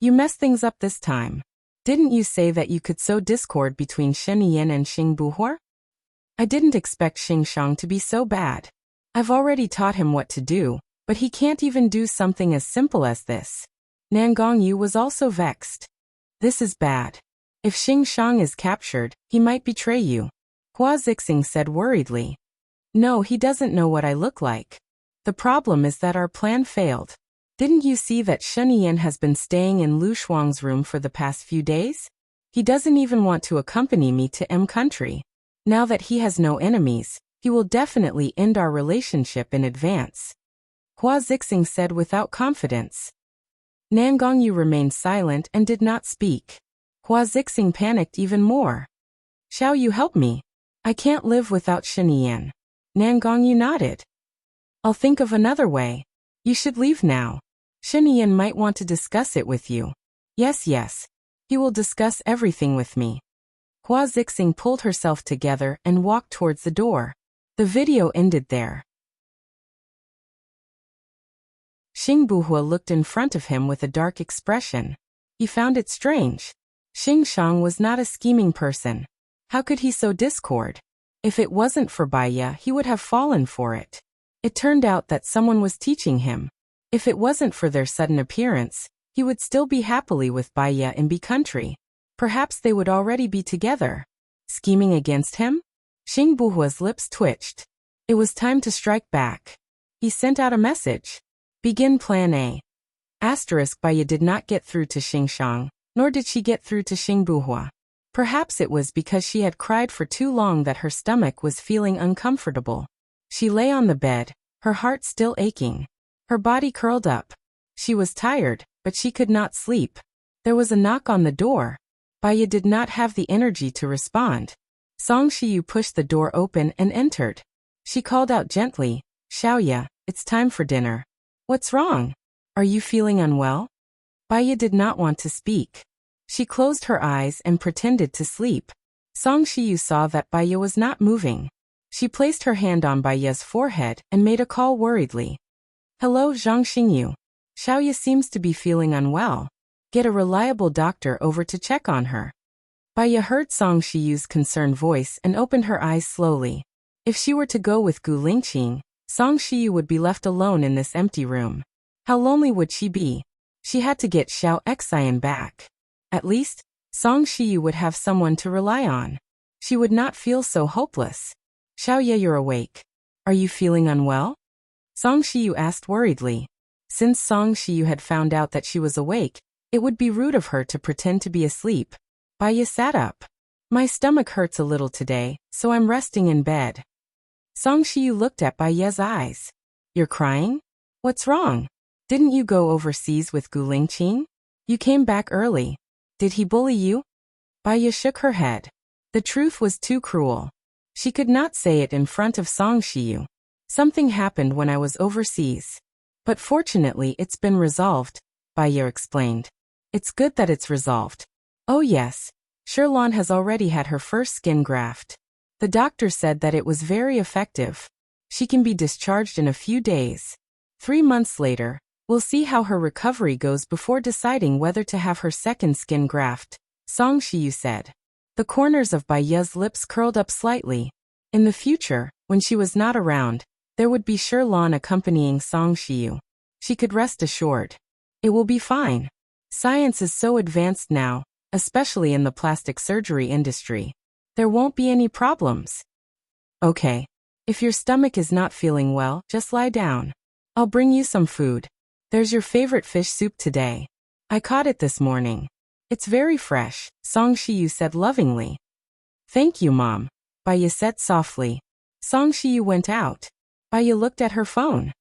You messed things up this time. Didn't you say that you could sow discord between Shiniyan and Xing Buhua? I didn't expect Xing Shang to be so bad. I've already taught him what to do, but he can't even do something as simple as this. Nan Gongyu was also vexed. This is bad. If Xing Shang is captured, he might betray you, Hua Zixing said worriedly. No, he doesn't know what I look like. The problem is that our plan failed. Didn't you see that Shiniyan has been staying in Lu Shuang's room for the past few days? He doesn't even want to accompany me to M country. Now that he has no enemies, he will definitely end our relationship in advance, Hua Zixing said without confidence. Nan Gongyu remained silent and did not speak. Hua Zixing panicked even more. Shall you help me? I can't live without Shiniyan. Nan Gongyu nodded. I'll think of another way. You should leave now. Shiniyan might want to discuss it with you. Yes. He will discuss everything with me. Hua Zixing pulled herself together and walked towards the door. The video ended there. Xing Buhua looked in front of him with a dark expression. He found it strange. Xing Shang was not a scheming person. How could he sow discord? If it wasn't for Baiya, he would have fallen for it. It turned out that someone was teaching him. If it wasn't for their sudden appearance, he would still be happily with Baiya in B country. Perhaps they would already be together. Scheming against him? Xing Buhua's lips twitched. It was time to strike back. He sent out a message. Begin Plan A. Baiya did not get through to Xing Shang, nor did she get through to Xing Buhua. Perhaps it was because she had cried for too long that her stomach was feeling uncomfortable. She lay on the bed, her heart still aching. Her body curled up. She was tired, but she could not sleep. There was a knock on the door. Baiya did not have the energy to respond. Song Shiyu pushed the door open and entered. She called out gently, Xiaoya, it's time for dinner. What's wrong? Are you feeling unwell? Baiya did not want to speak. She closed her eyes and pretended to sleep. Song Shiyu saw that Baiya was not moving. She placed her hand on Baiya's forehead and made a call worriedly. Hello, Zhang Xingyu. Xiaoya seems to be feeling unwell. Get a reliable doctor over to check on her. Baiya heard Song Shiyu's concerned voice and opened her eyes slowly. If she were to go with Gu Lingqing, Song Shiyu would be left alone in this empty room. How lonely would she be? She had to get Xiao Xian back. At least, Song Shiyu would have someone to rely on. She would not feel so hopeless. Xiaoya, you're awake. Are you feeling unwell? Song Shiyu asked worriedly. Since Song Shiyu had found out that she was awake, it would be rude of her to pretend to be asleep. Baiya sat up. My stomach hurts a little today, so I'm resting in bed. Song Shiyu looked at Baiya's eyes. You're crying? What's wrong? Didn't you go overseas with Gu Lingqing? You came back early. Did he bully you? Baiya shook her head. The truth was too cruel. She could not say it in front of Song Shiyu. Something happened when I was overseas. But fortunately it's been resolved, Baiya explained. It's good that it's resolved. Oh yes, Shirlan has already had her first skin graft. The doctor said that it was very effective. She can be discharged in a few days. 3 months later, we'll see how her recovery goes before deciding whether to have her second skin graft, Song Shiyu said. The corners of Baiya's lips curled up slightly. In the future, when she was not around, there would be Shirlan accompanying Song Shiyu. She could rest assured. It will be fine. Science is so advanced now, especially in the plastic surgery industry. There won't be any problems. Okay. If your stomach is not feeling well, just lie down. I'll bring you some food. There's your favorite fish soup today. I caught it this morning. It's very fresh, Song Shiyu said lovingly. Thank you, Mom, Baiya said softly. Song Shiyu went out. Baiya looked at her phone.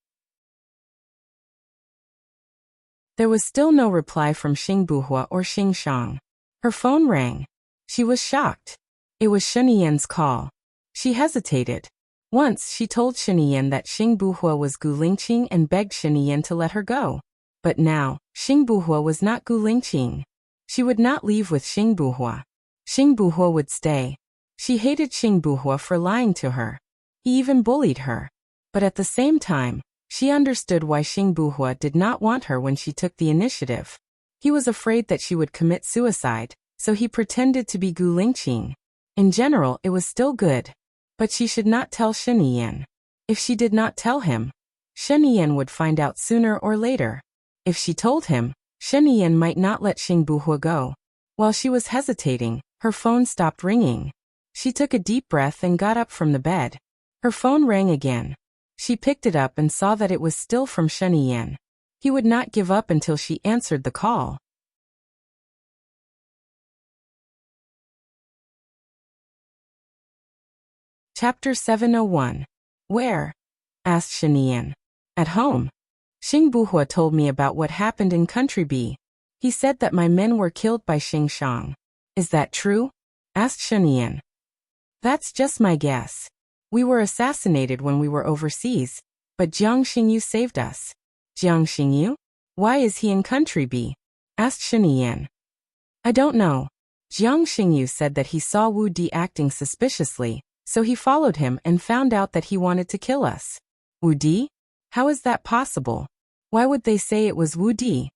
There was still no reply from Xing Buhua or Xing Shang. Her phone rang. She was shocked. It was Sheniyen's call. She hesitated. Once she told Sheniyen that Xing Buhua was Gu Lingqing and begged Sheniyen to let her go. But now, Xing Buhua was not Gu Lingqing. She would not leave with Xing Buhua. Xing Buhua would stay. She hated Xing Buhua for lying to her. He even bullied her. But at the same time, she understood why Xing Buhua did not want her when she took the initiative. He was afraid that she would commit suicide, so he pretended to be Gu Lingqing. In general, it was still good. But she should not tell Sheniyen. If she did not tell him, Sheniyen would find out sooner or later. If she told him, Sheniyen might not let Xing Buhua go. While she was hesitating, her phone stopped ringing. She took a deep breath and got up from the bed. Her phone rang again. She picked it up and saw that it was still from Sheniyen. He would not give up until she answered the call. Chapter 701. Where? Asked Sheniyen. At home. Xing Buhua told me about what happened in Country B. He said that my men were killed by Xing Shang. Is that true? Asked Sheniyen. That's just my guess. We were assassinated when we were overseas, but Jiang Xingyu saved us. Jiang Xingyu? Why is he in Country B? Asked Sheniyen. I don't know. Jiang Xingyu said that he saw Wu Di acting suspiciously, so he followed him and found out that he wanted to kill us. Wu Di? How is that possible? Why would they say it was Wu Di?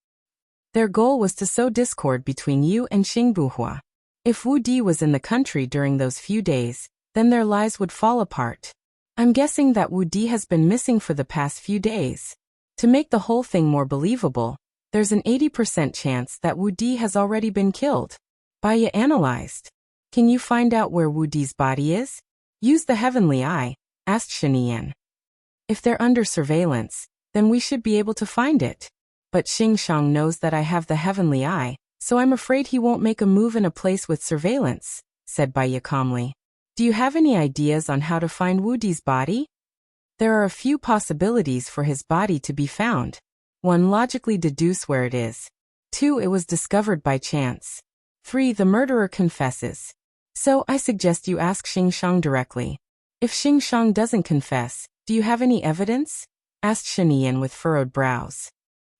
Their goal was to sow discord between you and Xing Buhua. If Wu Di was in the country during those few days, then their lies would fall apart. I'm guessing that Wu Di has been missing for the past few days. To make the whole thing more believable, there's an 80% chance that Wu Di has already been killed. Baya analyzed. Can you find out where Wu Di's body is? Use the heavenly eye, asked Shinian. If they're under surveillance, then we should be able to find it. But Xing Shang knows that I have the heavenly eye, so I'm afraid he won't make a move in a place with surveillance, said Baya calmly. Do you have any ideas on how to find Wu Di's body? There are a few possibilities for his body to be found. 1. Logically deduce where it is. 2. It was discovered by chance. 3. The murderer confesses. So I suggest you ask Xing Shang directly. If Xing Shang doesn't confess, do you have any evidence? Asked Shinian with furrowed brows.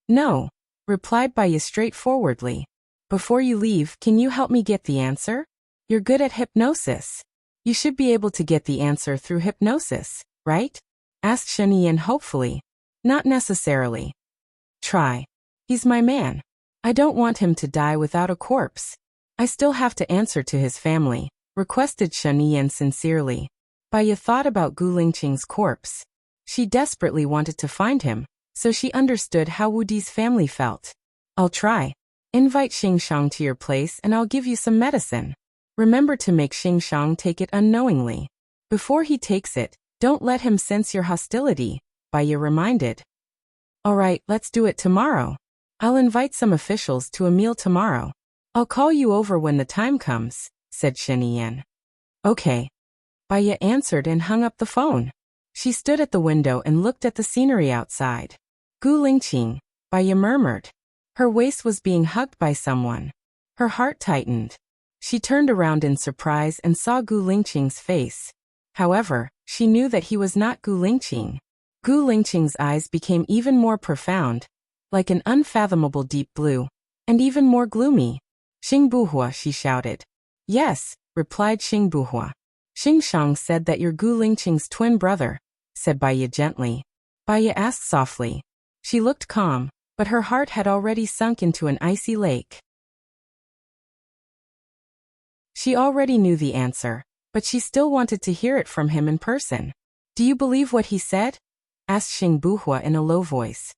No, replied Baya straightforwardly. Before you leave, can you help me get the answer? You're good at hypnosis. You should be able to get the answer through hypnosis, right? Asked Shinian hopefully. Not necessarily. Try. He's my man. I don't want him to die without a corpse. I still have to answer to his family, requested Shinian sincerely. Baya thought about Gu Lingqing's corpse. She desperately wanted to find him, so she understood how Wu Di's family felt. I'll try. Invite Xing Shang to your place and I'll give you some medicine. Remember to make Xing Shang take it unknowingly. Before he takes it, don't let him sense your hostility, Baya reminded. Alright, let's do it tomorrow. I'll invite some officials to a meal tomorrow. I'll call you over when the time comes, said Shinian. Okay. Baya answered and hung up the phone. She stood at the window and looked at the scenery outside. Gu Lingqing, Baya murmured. Her waist was being hugged by someone. Her heart tightened. She turned around in surprise and saw Gu Lingqing's face. However, she knew that he was not Gu Lingqing. Gu Lingqing's eyes became even more profound, like an unfathomable deep blue, and even more gloomy. Xing Buhua, she shouted. Yes, replied Xing Buhua. Xing Shang said that you're Gu Lingqing's twin brother, said Baya gently. Baya asked softly. She looked calm, but her heart had already sunk into an icy lake. She already knew the answer, but she still wanted to hear it from him in person. Do you believe what he said? Asked Xing Buhua in a low voice.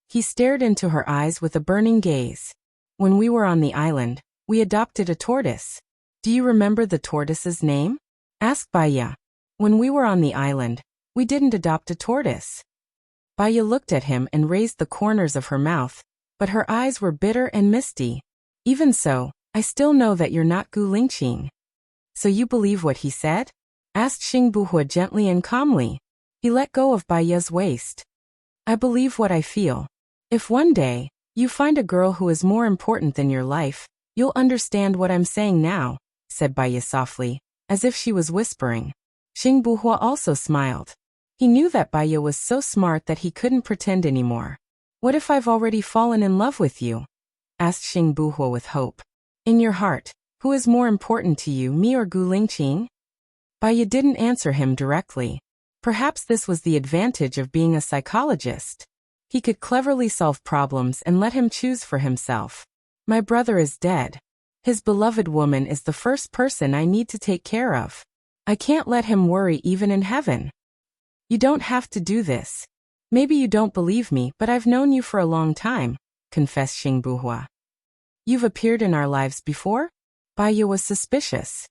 He stared into her eyes with a burning gaze. When we were on the island, we adopted a tortoise. Do you remember the tortoise's name? Asked Baya. When we were on the island, we didn't adopt a tortoise. Baya looked at him and raised the corners of her mouth, but her eyes were bitter and misty. Even so, I still know that you're not Gu Lingqing. So you believe what he said? Asked Xing Buhua gently and calmly. He let go of Baya's waist. I believe what I feel. If one day, you find a girl who is more important than your life, you'll understand what I'm saying now, said Baya softly, as if she was whispering. Xing Buhua also smiled. He knew that Baya was so smart that he couldn't pretend anymore. What if I've already fallen in love with you? Asked Xing Buhua with hope. In your heart, who is more important to you, me or Gu Lingqing? Baya didn't answer him directly. Perhaps this was the advantage of being a psychologist. He could cleverly solve problems and let him choose for himself. My brother is dead. His beloved woman is the first person I need to take care of. I can't let him worry even in heaven. You don't have to do this. Maybe you don't believe me, but I've known you for a long time, confessed Xing Buhua. You've appeared in our lives before? Baya was suspicious.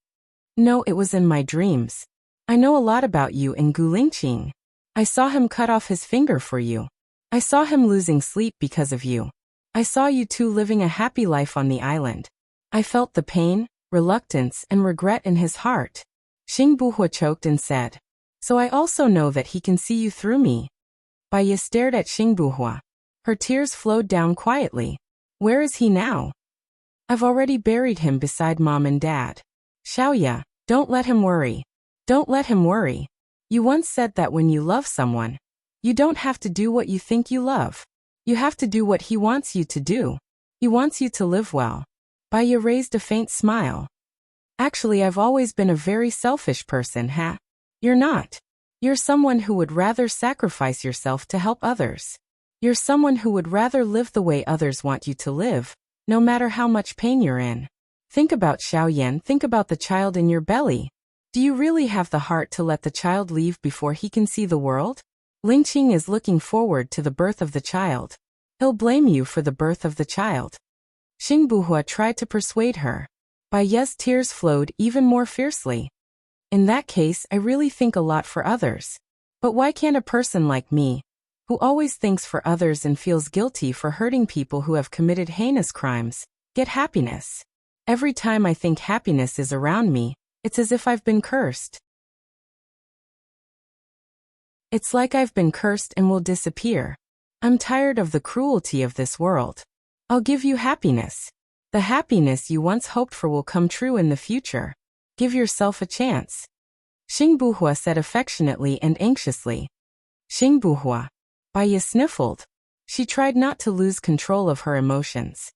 No, it was in my dreams. I know a lot about you and Gu Lingqing. I saw him cut off his finger for you. I saw him losing sleep because of you. I saw you two living a happy life on the island. I felt the pain, reluctance, and regret in his heart. Xing Buhua choked and said, So I also know that he can see you through me. Baya stared at Xing Buhua. Her tears flowed down quietly. Where is he now? I've already buried him beside Mom and Dad. Xiaoya, don't let him worry. Don't let him worry. You once said that when you love someone, you don't have to do what you think you love. You have to do what he wants you to do. He wants you to live well. Baya raised a faint smile. Actually, I've always been a very selfish person, huh? You're not. You're someone who would rather sacrifice yourself to help others. You're someone who would rather live the way others want you to live, no matter how much pain you're in. Think about Xiaoyan, think about the child in your belly. Do you really have the heart to let the child leave before he can see the world? Lingqing is looking forward to the birth of the child. He'll blame you for the birth of the child. Xingbuhua tried to persuade her. Bai Ye's tears flowed even more fiercely. In that case, I really think a lot for others. But why can't a person like me, who always thinks for others and feels guilty for hurting people who have committed heinous crimes, get happiness? Every time I think happiness is around me, it's as if I've been cursed. It's like I've been cursed and will disappear. I'm tired of the cruelty of this world. I'll give you happiness. The happiness you once hoped for will come true in the future. Give yourself a chance. Xingbuhua said affectionately and anxiously. Xingbuhua. Bai Ye sniffled. She tried not to lose control of her emotions.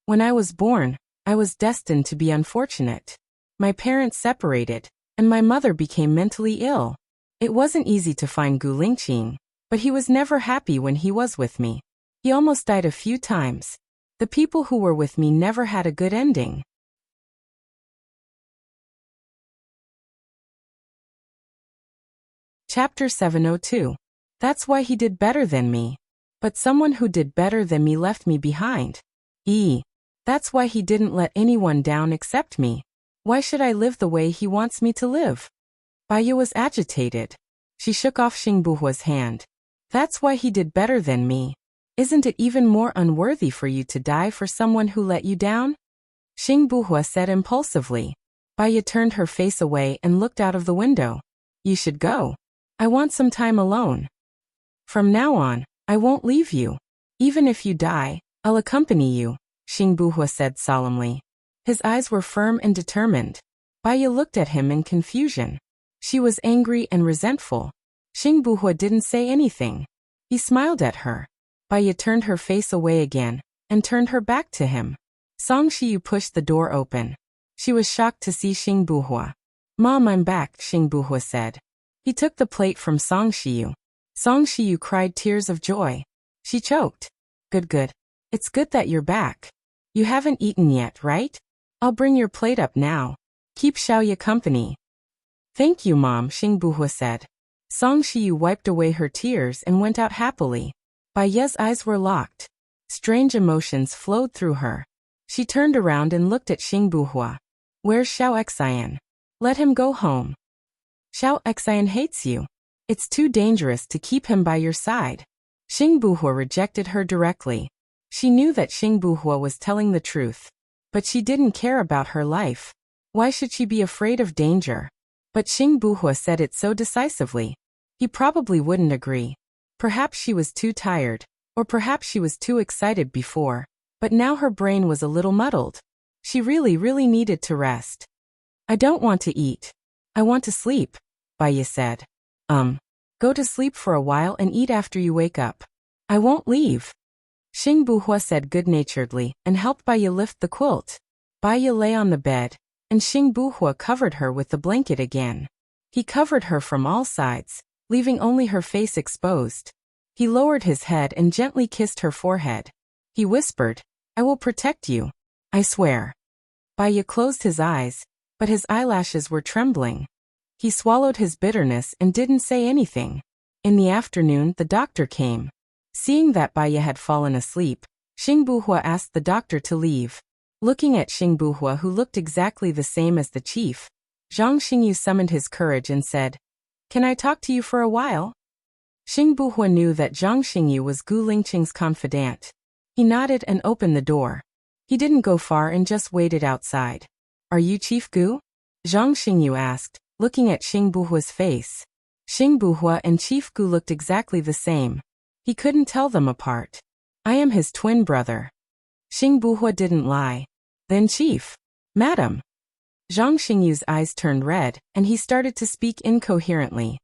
When I was born, I was destined to be unfortunate. My parents separated, and my mother became mentally ill. It wasn't easy to find Gu Lingqing, but he was never happy when he was with me. He almost died a few times. The people who were with me never had a good ending. Chapter 702. That's why he did better than me. But someone who did better than me left me behind. That's why he didn't let anyone down except me. Why should I live the way he wants me to live? Bai Ye was agitated. She shook off Xingbuhua's hand. That's why he did better than me. Isn't it even more unworthy for you to die for someone who let you down? Xingbuhua said impulsively. Bai Ye turned her face away and looked out of the window. You should go. I want some time alone. From now on, I won't leave you. Even if you die, I'll accompany you, Xingbuhua said solemnly. His eyes were firm and determined. Bai Ye looked at him in confusion. She was angry and resentful. Xingbuhua didn't say anything. He smiled at her. Bai Ye turned her face away again, and turned her back to him. Song Shiyu pushed the door open. She was shocked to see Xingbuhua. Mom, I'm back, Xingbuhua said. He took the plate from Song Shiyu. Song Shiyu cried tears of joy. She choked. Good. It's good that you're back. You haven't eaten yet, right? I'll bring your plate up now. Keep Xiaoye company. Thank you, Mom, Xingbuhua said. Song Shiyu wiped away her tears and went out happily. Bai Ye's eyes were locked. Strange emotions flowed through her. She turned around and looked at Xingbuhua. Where's Xiao Xian? Let him go home. Xiao Xian hates you. It's too dangerous to keep him by your side. Xingbuhua rejected her directly. She knew that Xingbuhua was telling the truth. But she didn't care about her life. Why should she be afraid of danger? But Xingbuhua said it so decisively. He probably wouldn't agree. Perhaps she was too tired, or perhaps she was too excited before, but now her brain was a little muddled. She really needed to rest. I don't want to eat. I want to sleep, Bai Ye said. Go to sleep for a while and eat after you wake up. I won't leave. Xingbuhua said good-naturedly and helped Bai Ye lift the quilt. Bai Ye lay on the bed, and Xingbuhua covered her with the blanket again. He covered her from all sides, leaving only her face exposed. He lowered his head and gently kissed her forehead. He whispered, I will protect you. I swear. Bai Ye closed his eyes, but his eyelashes were trembling. He swallowed his bitterness and didn't say anything. In the afternoon, the doctor came. Seeing that Bai Ye had fallen asleep, Xingbuhua asked the doctor to leave. Looking at Xingbuhua, who looked exactly the same as the chief, Zhang Xingyu summoned his courage and said, Can I talk to you for a while? Xingbuhua knew that Zhang Xingyu was Gu Lingqing's confidant. He nodded and opened the door. He didn't go far and just waited outside. Are you Chief Gu? Zhang Xingyu asked, looking at Xingbuhua's face. Xingbuhua and Chief Gu looked exactly the same. He couldn't tell them apart. I am his twin brother. Xingbuhua didn't lie. Then Chief. Madam. Zhang Xingyu's eyes turned red, and he started to speak incoherently.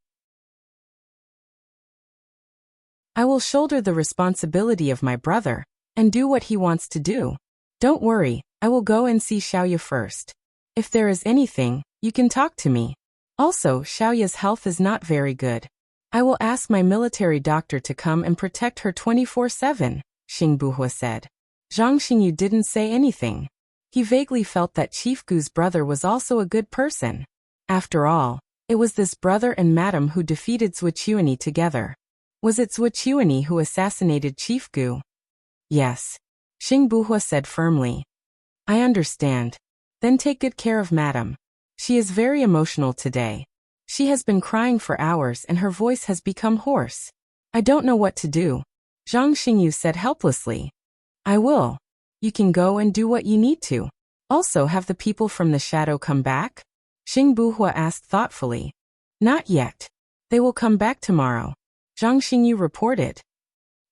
I will shoulder the responsibility of my brother, and do what he wants to do. Don't worry, I will go and see Xiaoye first. If there is anything, you can talk to me. Also, Xiaoya's health is not very good. I will ask my military doctor to come and protect her 24/7, Xing Buhua said. Zhang Xingyu didn't say anything. He vaguely felt that Chief Gu's brother was also a good person. After all, it was this brother and madam who defeated Zhuo Qiuani together. Was it Zhuo Qiuani who assassinated Chief Gu? Yes. Xing Buhua said firmly. I understand. Then take good care of madam. She is very emotional today. She has been crying for hours and her voice has become hoarse. I don't know what to do. Zhang Xingyu said helplessly. I will. You can go and do what you need to. Also, have the people from the shadow come back? Xing Buhua asked thoughtfully. Not yet. They will come back tomorrow. Zhang Xingyu reported.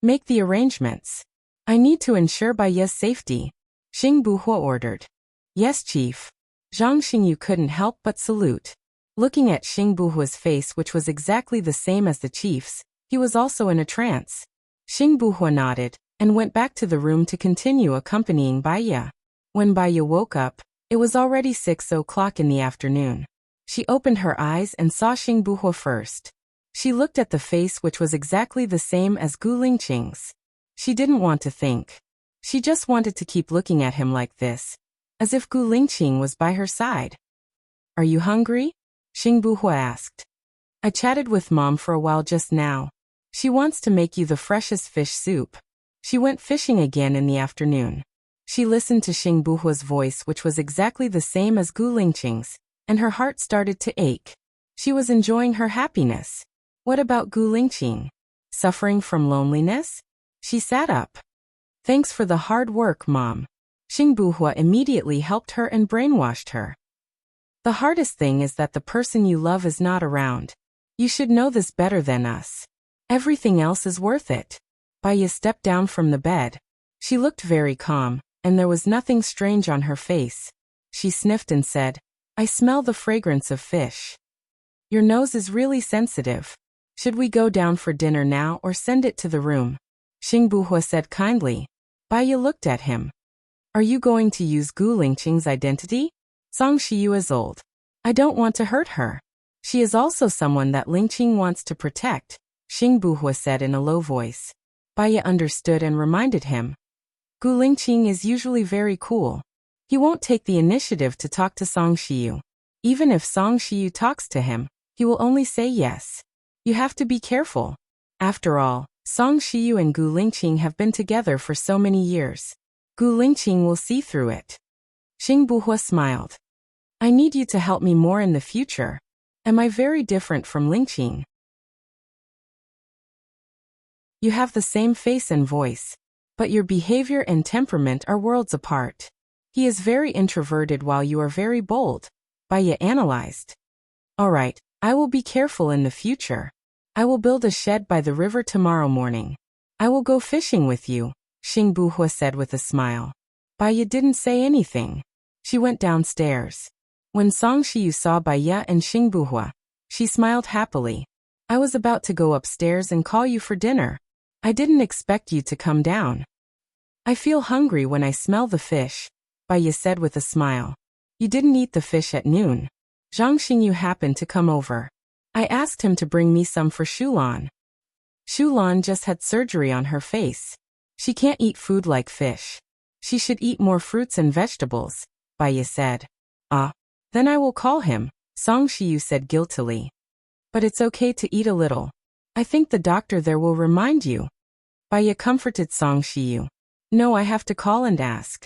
Make the arrangements. I need to ensure Baiya's safety. Xing Buhua ordered. Yes, Chief. Zhang Xingyu couldn't help but salute. Looking at Xing Buhua's face, which was exactly the same as the chief's, he was also in a trance. Xing Buhua nodded and went back to the room to continue accompanying Baiya. When Baiya woke up, it was already 6 o'clock in the afternoon. She opened her eyes and saw Xing Buhua first. She looked at the face, which was exactly the same as Gu Lingqing's. She didn't want to think. She just wanted to keep looking at him like this, as if Gu Lingqing was by her side. Are you hungry? Xing Buhua asked. I chatted with Mom for a while just now. She wants to make you the freshest fish soup. She went fishing again in the afternoon. She listened to Xing Buhua's voice, which was exactly the same as Gu Lingqing's, and her heart started to ache. She was enjoying her happiness. What about Gu Lingqing? Suffering from loneliness? She sat up. Thanks for the hard work, Mom. Xing Buhua immediately helped her and brainwashed her. The hardest thing is that the person you love is not around. You should know this better than us. Everything else is worth it. Baiya stepped down from the bed. She looked very calm, and there was nothing strange on her face. She sniffed and said, I smell the fragrance of fish. Your nose is really sensitive. Should we go down for dinner now or send it to the room? Xing Buhua said kindly. Baiya looked at him. Are you going to use Gu Lingqing's identity? Song Shiyu is old. I don't want to hurt her. She is also someone that Lingqing wants to protect, Xing Buhua said in a low voice. Baiya understood and reminded him. Gu Lingqing is usually very cool. He won't take the initiative to talk to Song Shiyu. Even if Song Shiyu talks to him, he will only say yes. You have to be careful. After all, Song Shiyu and Gu Lingqing have been together for so many years. Gu Lingqing will see through it. Xing Buhua smiled. I need you to help me more in the future. Am I very different from Lingqing? You have the same face and voice, but your behavior and temperament are worlds apart. He is very introverted while you are very bold, Baiya analyzed. Alright, I will be careful in the future. I will build a shed by the river tomorrow morning. I will go fishing with you, Xing Buhua said with a smile. Baiya didn't say anything. She went downstairs. When Song Shiyu saw Baiya and Xing Buhua, she smiled happily. I was about to go upstairs and call you for dinner. I didn't expect you to come down. I feel hungry when I smell the fish, Baiya said with a smile. You didn't eat the fish at noon. Zhang Xingyu happened to come over. I asked him to bring me some for Shulan. Shulan just had surgery on her face. She can't eat food like fish. She should eat more fruits and vegetables, Baiya said. Then I will call him, Song Shiyu said guiltily. But it's okay to eat a little. I think the doctor there will remind you. Baiya comforted Song Shiyu. No, I have to call and ask.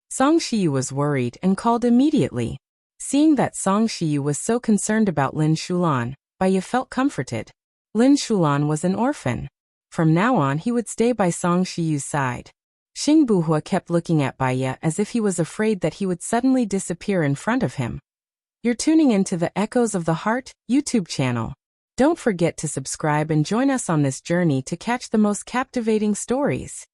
Song Shiyu was worried and called immediately. Seeing that Song Shiyu was so concerned about Lin Shulan, Baiya felt comforted. Lin Shulan was an orphan. From now on he would stay by Song Shiyu's side. Xing Buhua kept looking at Baiya as if he was afraid that he would suddenly disappear in front of him. You're tuning into the Echoes of the Heart YouTube channel. Don't forget to subscribe and join us on this journey to catch the most captivating stories.